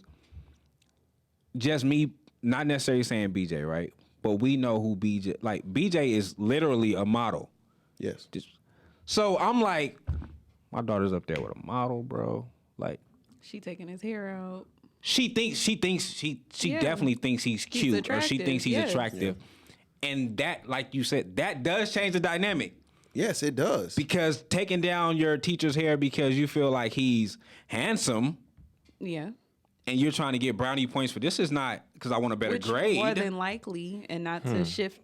just me, not necessarily saying BJ, right? But we know who BJ, like BJ is literally a model. Yes. So I'm like, my daughter's up there with a model, bro. Like she taking his hair out. She definitely thinks he's cute, or she thinks he's attractive. Yeah. And that, like you said, that does change the dynamic. Yes, it does. Because taking down your teacher's hair because you feel like he's handsome. Yeah. And you're trying to get brownie points for this is not because I want a better grade. More than likely, and not to shift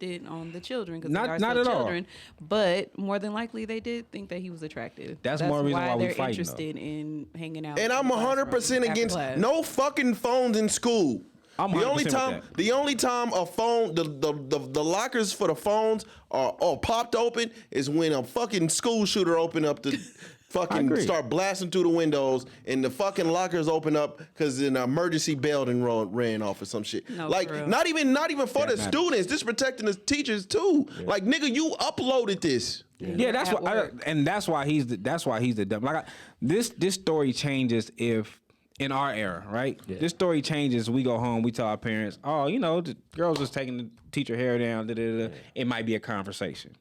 it on the children because they are not still at children. All. But more than likely, they did think that he was attractive. That's more reason why they're fighting, interested in hanging out. And I'm 100% against no fucking phones in school. The only time a phone, the lockers for the phones are popped open is when a fucking school shooter opened up the fucking start blasting through the windows and the fucking lockers open up because an emergency bell ran off or some shit. No, like not even for the students. This protecting the teachers too. Yeah. Like nigga, you uploaded this. Yeah, that's why he's the dumb. Like this story changes if. In our era, right? Yeah. This story changes. We go home. We tell our parents, "Oh, the girls just taking the teacher hair down." Yeah. It might be a conversation.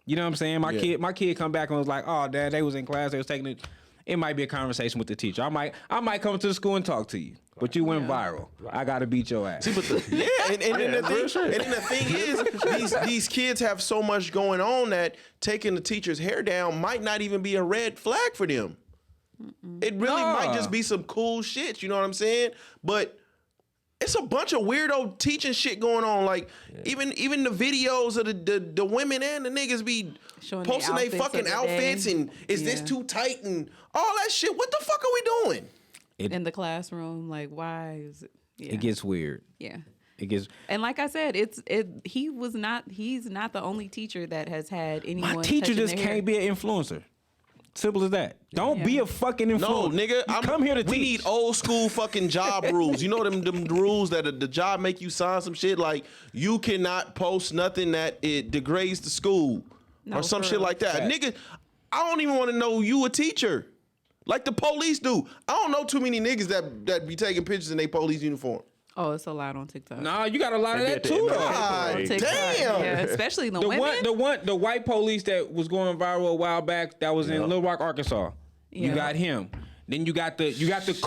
You know what I'm saying? My kid come back and was like, "Oh, Dad, they was in class. They was taking it." It might be a conversation with the teacher. I might come to the school and talk to you, but you went viral. I gotta beat your ass. See, but the thing is, these kids have so much going on that taking the teacher's hair down might not even be a red flag for them. It really might just be some cool shit, you know what I'm saying? But it's a bunch of weirdo teaching shit going on. Like even the videos of the women and the niggas be showing posting their fucking outfits and is this too tight and all that shit. What the fuck are we doing? In the classroom, like why is it? Yeah. It gets weird. Yeah. It gets. And like I said, he's not the only teacher that has had anyone. My teacher just can't be an influencer. Simple as that. Don't be a fucking influencer. No, nigga. Come here to teach. We need old school fucking job rules. You know them rules that the job make you sign some shit like you cannot post nothing that it degrades the school or some shit like that. Nigga, I don't even want to know you a teacher. Like the police do. I don't know too many niggas that be taking pictures in their police uniform. Oh, it's a lot on TikTok. Nah, you got a lot of They that did the too, though. MLK God parade. TikTok. damn. Yeah, especially the women. The white police that was going viral a while back that was in Yeah. Little Rock, Arkansas. You Yeah. got him. Then you got the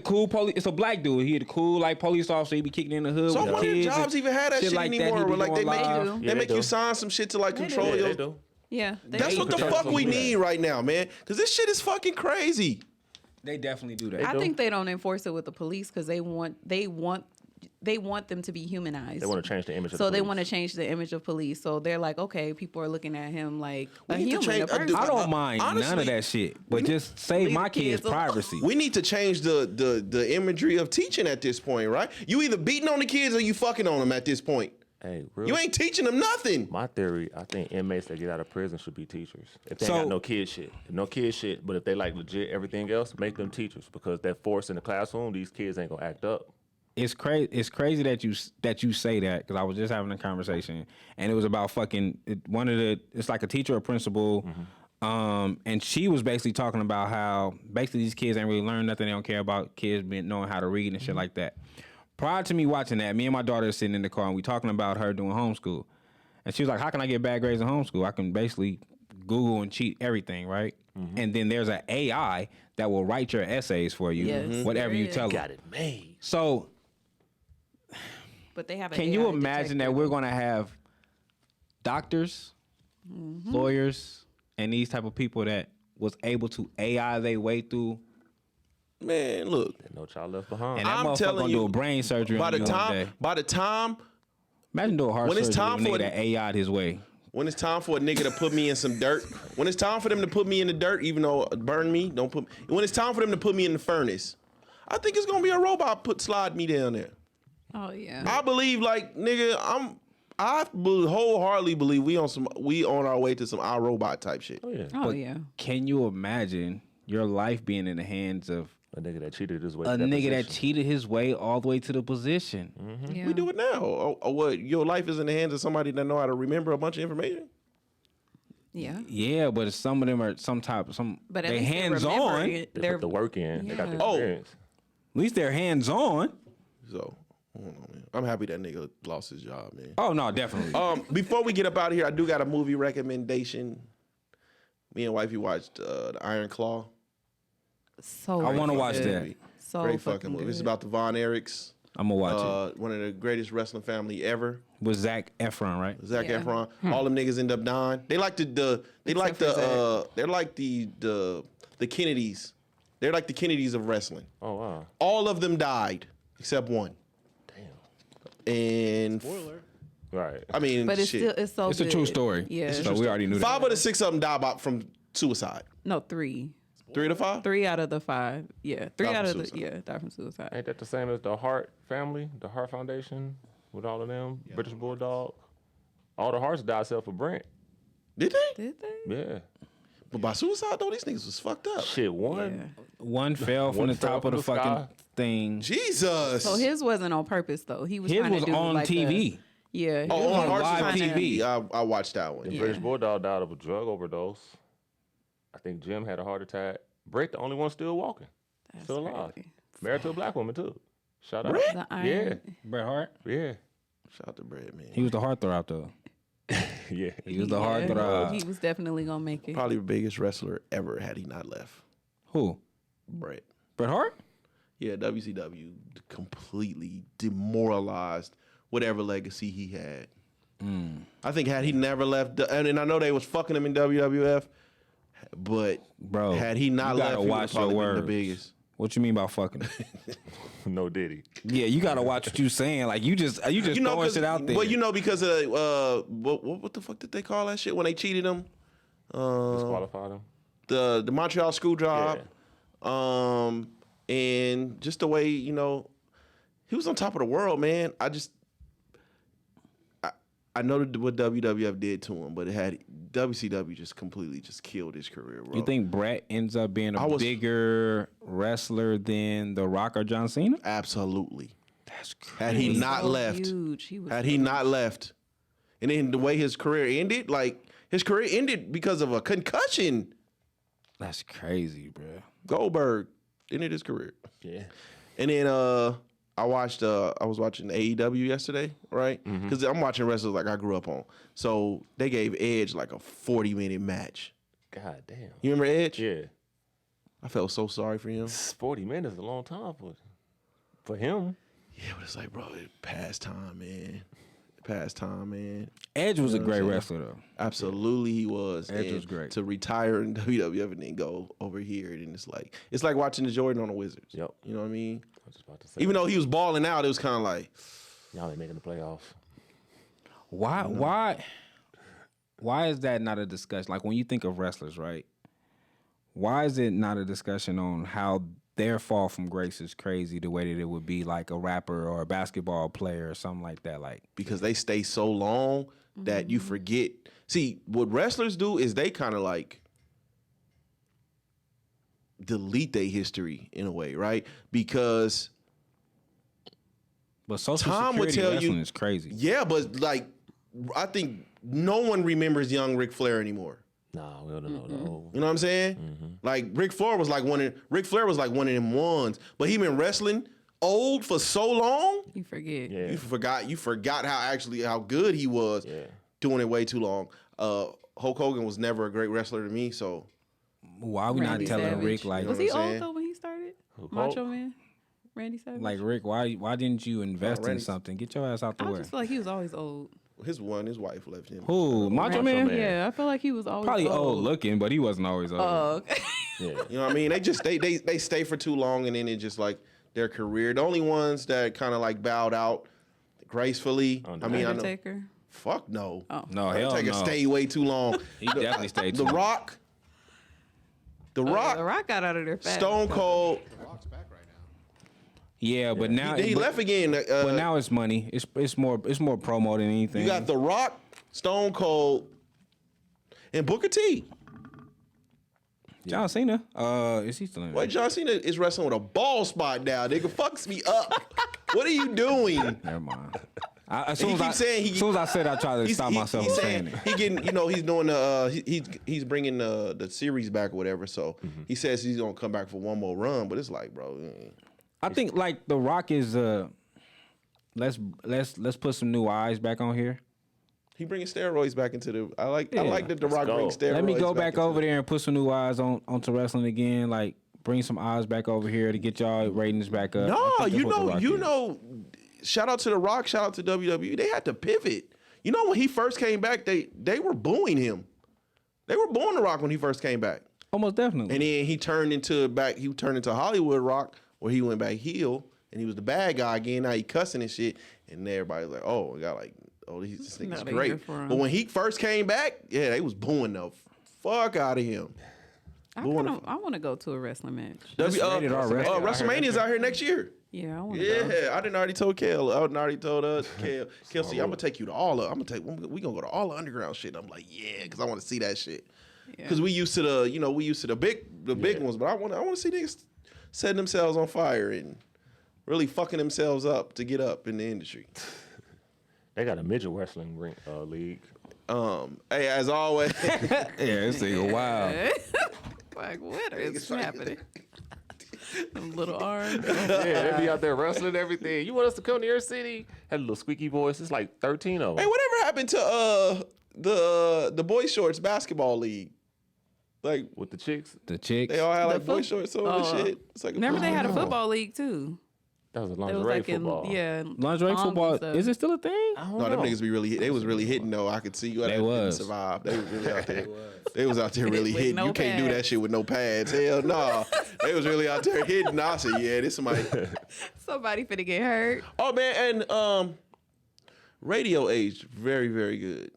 cool police. It's a black dude. He the cool like police officer. He be kicking in the hood So with I the wonder if kids. jobs and even have that shit like that. He anymore. be Where like they doing make live. do. they Yeah, make they you do. sign some shit to like They control do. Yeah, your. they do. Yeah, they That's do. what the Control fuck some we of that. need right now, man. Because this shit is fucking crazy. They definitely do that. I do. think they don't enforce it with the police because they want them to be humanized. They want to change the image of So the they police. want to change the image of police. So they're like, okay, people are looking at him like a We need to human, change- a person. I don't mind none honestly, of that shit, but just save leave my the kids' kids alone. privacy. We need to change the imagery of teaching at this point, right? You either beating on the kids or you fucking on them at this point. Hey, real. You ain't teaching them nothing. My theory, I think inmates that get out of prison should be teachers. If they So- ain't got no kid shit. No kid shit, but if they like legit everything else, make them teachers. Because that force in the classroom, these kids ain't gonna act up. It's crazy. It's crazy that you say that because I was just having a conversation and it was about fucking it's like a teacher or principal, and she was basically talking about how basically these kids ain't really learn nothing. They don't care about kids knowing how to read and shit like that. Prior to me watching that, me and my daughter are sitting in the car and we talking about her doing homeschool, and she was like, "How can I get bad grades in homeschool? I can basically Google and cheat everything, right?" And then there's an AI that will write your essays for you, Yes, whatever there you is. tell them. Got it made. So. But they have. Can you imagine that we're going to have doctors, lawyers, and these type of people that was able to AI their way through, Man, look. No child left behind. and that I'm motherfucker telling gonna do you, a brain surgery By on the you one day. time Imagine doing heart when it's surgery time on a for nigga that AI'd his way. when it's time for a nigga to put me in some dirt, when it's time for them to put me in the dirt, even though burn me, don't put. When it's time for them to put me in the furnace, I think it's gonna be a robot slide me down there. Oh yeah. I believe, like nigga, I wholeheartedly believe we on our way to some iRobot type shit. Oh, yeah. Oh yeah. Can you imagine your life being in the hands of A nigga that cheated his way a to that nigga that position. cheated his way all the way to the position? Yeah. We do it now. Or what? Your life is in the hands of somebody that know how to remember a bunch of information. Yeah. Yeah, but some of them are But at they least hands they're on. remembering it. They They're put the work in. They got the Yeah. Oh. experience. At least they're hands on. So I don't know, man. I'm happy that nigga lost his job, man. Oh no, definitely. Before we get up out of here, I do got a movie recommendation. Me and wifey watched The Iron Claw. so. I wanna fucking watch good. that. So Great fucking movie. It's about the Von Erichs, I'm gonna watch it one of the greatest wrestling family ever. with Zac Efron, right? Zac Yeah. Efron. All them niggas end up dying. They like they're like the Kennedys. They're like the Kennedys of wrestling. Oh, wow. All of them died except one. Damn. And Spoiler. Right. I mean, But it's shit. still it's so. It's a true good. story. Yeah. So we already knew that. 5 of the 6 of them died from suicide. No, 3. 3 of the 5. 3 out of the 5. Yeah. 3 Died out from of the suicide. died from suicide. Ain't that the same as the Hart family, the Hart Foundation, with all of them, British Bulldog? All the Harts died except for Brent. Did they? Did they? Yeah. But by suicide though, these niggas was fucked up. Shit, one. Yeah. One fell from One the fell top of from the the fucking sky. thing. Jesus. So his wasn't on purpose though. He was His trying was to do on like TV. Yeah. Oh, he on was Hearts live on trying to- TV. I watched that one. The Yeah. British Bulldog died of a drug overdose. I think Jim had a heart attack. Brett, the only one still walking, That's still alive. crazy. Married to a black woman too. Shout out. Brett? The Yeah, iron. Bret Hart. yeah, Shout out to Brad, man. He was the heartthrob though. yeah. He was the Yeah, heartthrob. He was definitely gonna make it. Probably the biggest wrestler ever had he not left. Who? Brett. Bret Hart? Yeah, WCW completely demoralized whatever legacy he had. I think had he never left, and I know they was fucking him in WWF, but Bro, had he not you left, gotta he would watch probably your been the words. biggest. What you mean by fucking? No Diddy. Yeah, you gotta watch what you saying. Like you just throwing 'cause- shit out there. Well, because of what the fuck did they call that shit when they cheated him? Disqualified him. The Montreal school job, and just the way he was on top of the world, man. I know what WWF did to him, but it had WCW just completely just killed his career, bro. You think Bret ends up being I a was- bigger wrestler than The Rock or John Cena? Absolutely. That's Had he was not so left, huge. He was had he not left, and then the way his career ended, like his career ended because of a concussion. That's crazy, bro. Goldberg ended his career, Yeah. and then I was watching AEW yesterday, right? Because I'm watching wrestlers like I grew up on. So they gave Edge like a 40-minute match. God damn. You remember Edge? Yeah. I felt so sorry for him. 40 minutes is a long time for him. Yeah, but it's like, bro, past time, man. Past time, man. Edge was a great wrestler, though. Absolutely, he was. Edge was great. To retire in WWF and then go over here, and it's like watching the Jordan on the Wizards. Yep. You know what I mean? I was just about to say. Even though he was balling out, it was kind of like, Y'all ain't making the playoffs. Why is that not a discussion? Like when you think of wrestlers, right? Why is it not a discussion on how their fall from grace is crazy the way that it would be like a rapper or a basketball player or something like that? Like because they stay so long that you forget. See, what wrestlers do is they kind of like delete their history in a way, right? Because but social Tom would security tell wrestling you, is crazy. yeah, but like I think no one remembers young Ric Flair anymore. Nah, we don't know the old. You know what I'm saying? Like Ric Flair was like one of them ones, but he been wrestling old for so long. You forget. Yeah. You forgot how good he was. Yeah. Doing it way too long. Hulk Hogan was never a great wrestler to me, so Why are we not Randy telling Savage. Rick like Was You he know what I'm old saying? though when he started? Hulk? Macho Man, Randy Savage. like Rick? Why didn't you invest in Randy's- something? Get your ass out the I way. just feel like he was always old. his wife left him. Who? Macho Macho Man? Man. Yeah, I feel like he was always Probably old looking, but he wasn't always old. Oh, okay. Yeah. You know what I mean? They just they stay for too long, and then it just like their career. The only ones that kind of like bowed out gracefully. I mean, I know. Undertaker. Fuck no. Oh. No, hell Undertaker no. stayed way too long. He definitely stayed The too long. Rock. The Rock. The Rock got out of there fast. Stone Cold. The Rock's back right now. Yeah, but now He left again. But now it's money. It's more promo than anything. You got The Rock, Stone Cold, and Booker T. John Cena. Is he still in? Boy, John Cena is wrestling with a ball spot now. Nigga, fucks me up. What are you doing? Never mind. As He soon keeps saying as soon as I said, I tried to stop myself from saying it. he getting, he's doing he's bringing the series back or whatever. So he says he's gonna come back for one more run, but it's like, bro, I think like The Rock is let's put some new eyes back on here. he bringing steroids back into the. I like that The Rock go. brings steroids. Let me go back into over there and put some new eyes onto wrestling again. Like bring some eyes back over here to get y'all ratings back up. I No, think that's what The Rock is. Shout out to The Rock. Shout out to WWE. They had to pivot. You know, when he first came back, they were booing him. They were booing The Rock when he first came back, Almost definitely. and then he turned into Hollywood Rock, where he went back heel, and he was the bad guy again. Now he cussing and shit, and everybody's like, "Oh, this nigga's Now they great." here for him. But when he first came back, yeah, they was booing the fuck out of him. I want to go to a wrestling match. rated R wrestling. WrestleMania's out here next year. Yeah, I want to go. Yeah, I didn't already told Kale. I didn't already told us. Kale, see, I'm gonna take you to all of. We gonna go to all the underground shit. I'm like, yeah, because I want to see that shit. Yeah. Because we used to the big ones, but I want to see niggas setting themselves on fire and really fucking themselves up to get up in the industry. They got a midget wrestling league. Hey, as always, yeah, this nigga wild. Like, what is happening? Them little arms. Yeah, they be out there wrestling and everything. You want us to come to your city? Had a little squeaky voice. It's like 13 of them. hey, whatever happened to the boy shorts basketball league? Like With the chicks. The chicks. they all had like The boy foot- shorts on and shit. It's like Remember they had a football league too. That was a It lingerie was like football. Lingerie thongs and football. stuff. Is it still a thing? I don't No, them know. niggas they was really hitting though. I could see you. They was. Survive. They was really out there. They was out there really With hitting. no You can't do that pads. shit with no pads. Hell no. They was really out there hitting. I said, yeah, this somebody. Somebody finna get hurt. Oh man, and radio aged very, very good.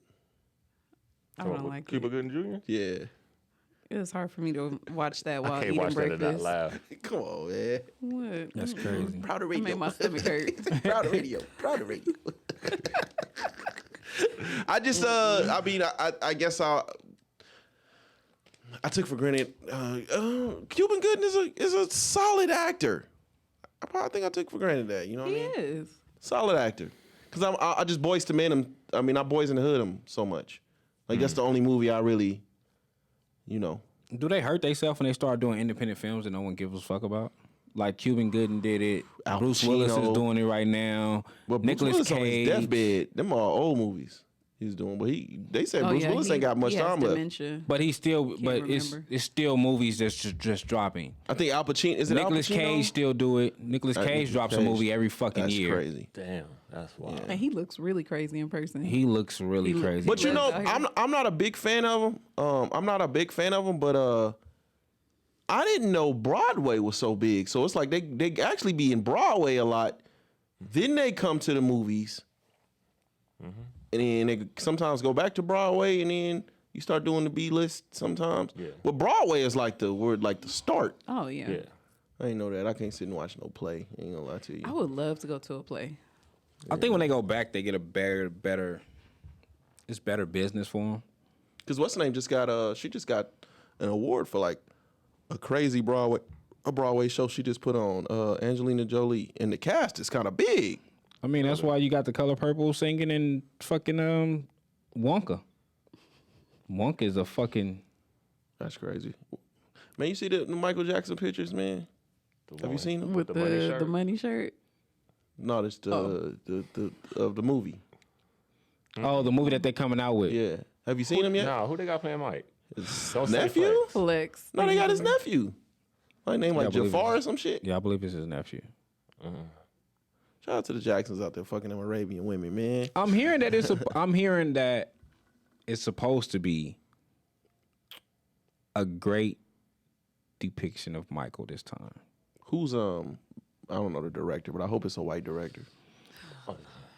I don't like Cuba it. Gooding Jr.? Yeah. It was hard for me to watch that I while can't eating watch that and not breakfast. laugh. Come on, man. What? That's crazy. Proud of It radio. made my stomach hurt. Proud of radio. Proud of radio. I just, I mean, I guess I took for granted. Cuban Gooding is a solid actor. I probably think I took for granted that. You know what He I mean? is. Solid actor. Because I just Boys to Men him. I mean, I Boys in the Hood him so much. Like that's the only movie I really, Do they hurt themselves when they start doing independent films that no one gives a fuck about? Like Cuban Gooding did it. Al Bruce Willis is Pacino. doing it right now. But Bruce Nicolas Willis on his Cage. deathbed. Them are old movies he's doing. But they said Bruce Willis ain't got much he has time left. dementia. But he's still, Can't but remember. it's still movies that's just dropping. I think Al Pacino. Is it Nicolas Al Pacino? Cage still do it. Nicolas Cage Nicolas drops a Cage. movie every fucking That's year. crazy. Damn, that's wild. And he looks really crazy in person. He looks really crazy. But you know, Out here. I'm not a big fan of him. I'm not a big fan of him. But I didn't know Broadway was so big. So it's like they actually be in Broadway a lot. Then they come to the movies, and then they sometimes go back to Broadway, and then you start doing the B list sometimes. Yeah. Well, Broadway is like the start. Oh yeah. Yeah. I ain't know that. I can't sit and watch no play. Ain't gonna lie to you. I would love to go to a play. I think when they go back, they get a better. It's better business for them. Because what's her name just got she just got an award for like a crazy Broadway show she just put on, Angelina Jolie, and the cast is kind of big. I mean, that's why you got the Color Purple singing in fucking Wonka. Wonka is a fucking. That's crazy, man. You see the Michael Jackson pictures, man? Have you seen them? With the money shirt? the money shirt. No, it's the of the movie. Oh, the movie that they're coming out with. Yeah, have you seen them yet? Nah, who they got playing Mike? His Don't say nephew? Flex. Flex. No, they got his nephew. Like name like I believe Jafar it. or some shit. Yeah, I believe it's his nephew. Shout out to the Jacksons out there fucking them Arabian women, man. I'm hearing that I'm hearing that it's supposed to be a great depiction of Michael this time. Who's I don't know the director, but I hope it's a white director.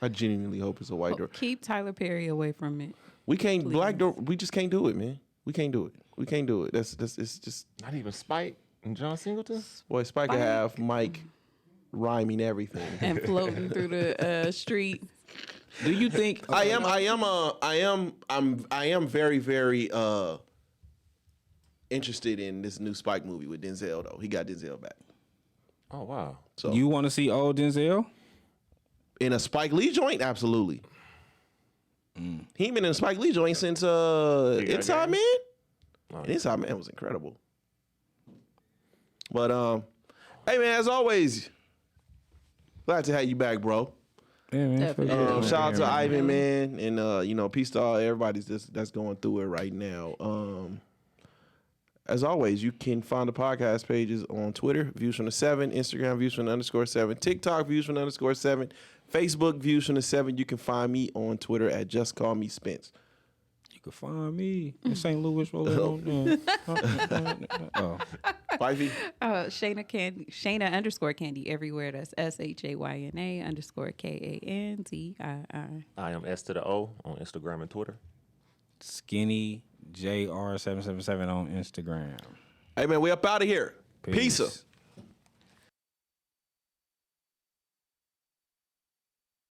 I genuinely hope it's a white director. Keep Tyler Perry away from it. We can't we just can't do it, man. We can't do it. We can't do it. That's it's just Not even Spike and John Singleton? boy. Spike could have Mike rhyming everything. And floating through the street. Do you think I am very very interested in this new Spike movie with Denzel though. He got Denzel back. Oh, wow. So you want to see old Denzel? in a Spike Lee joint, absolutely. He ain't been in a Spike Lee joint since Inside Game? Man. Oh, And Inside Man was incredible. But hey man, as always, glad to have you back, bro. Yeah, man. Definitely. Shout out to Ivan, man, and peace to all everybody that's going through it right now. As always, you can find the podcast pages on Twitter, Views from the 7, Instagram, Views from the _7, TikTok, Views from the _7, Facebook, Views from the 7. You can find me on Twitter at Just Call Me Spence. You can find me in St. Louis rolling on. Oh, Wifey, Shayna _Candy everywhere. That's SHAYNA _KANDII. I am S to the O on Instagram and Twitter. Skinny JR777 on Instagram. hey man, we up out of here. Peace. Peace.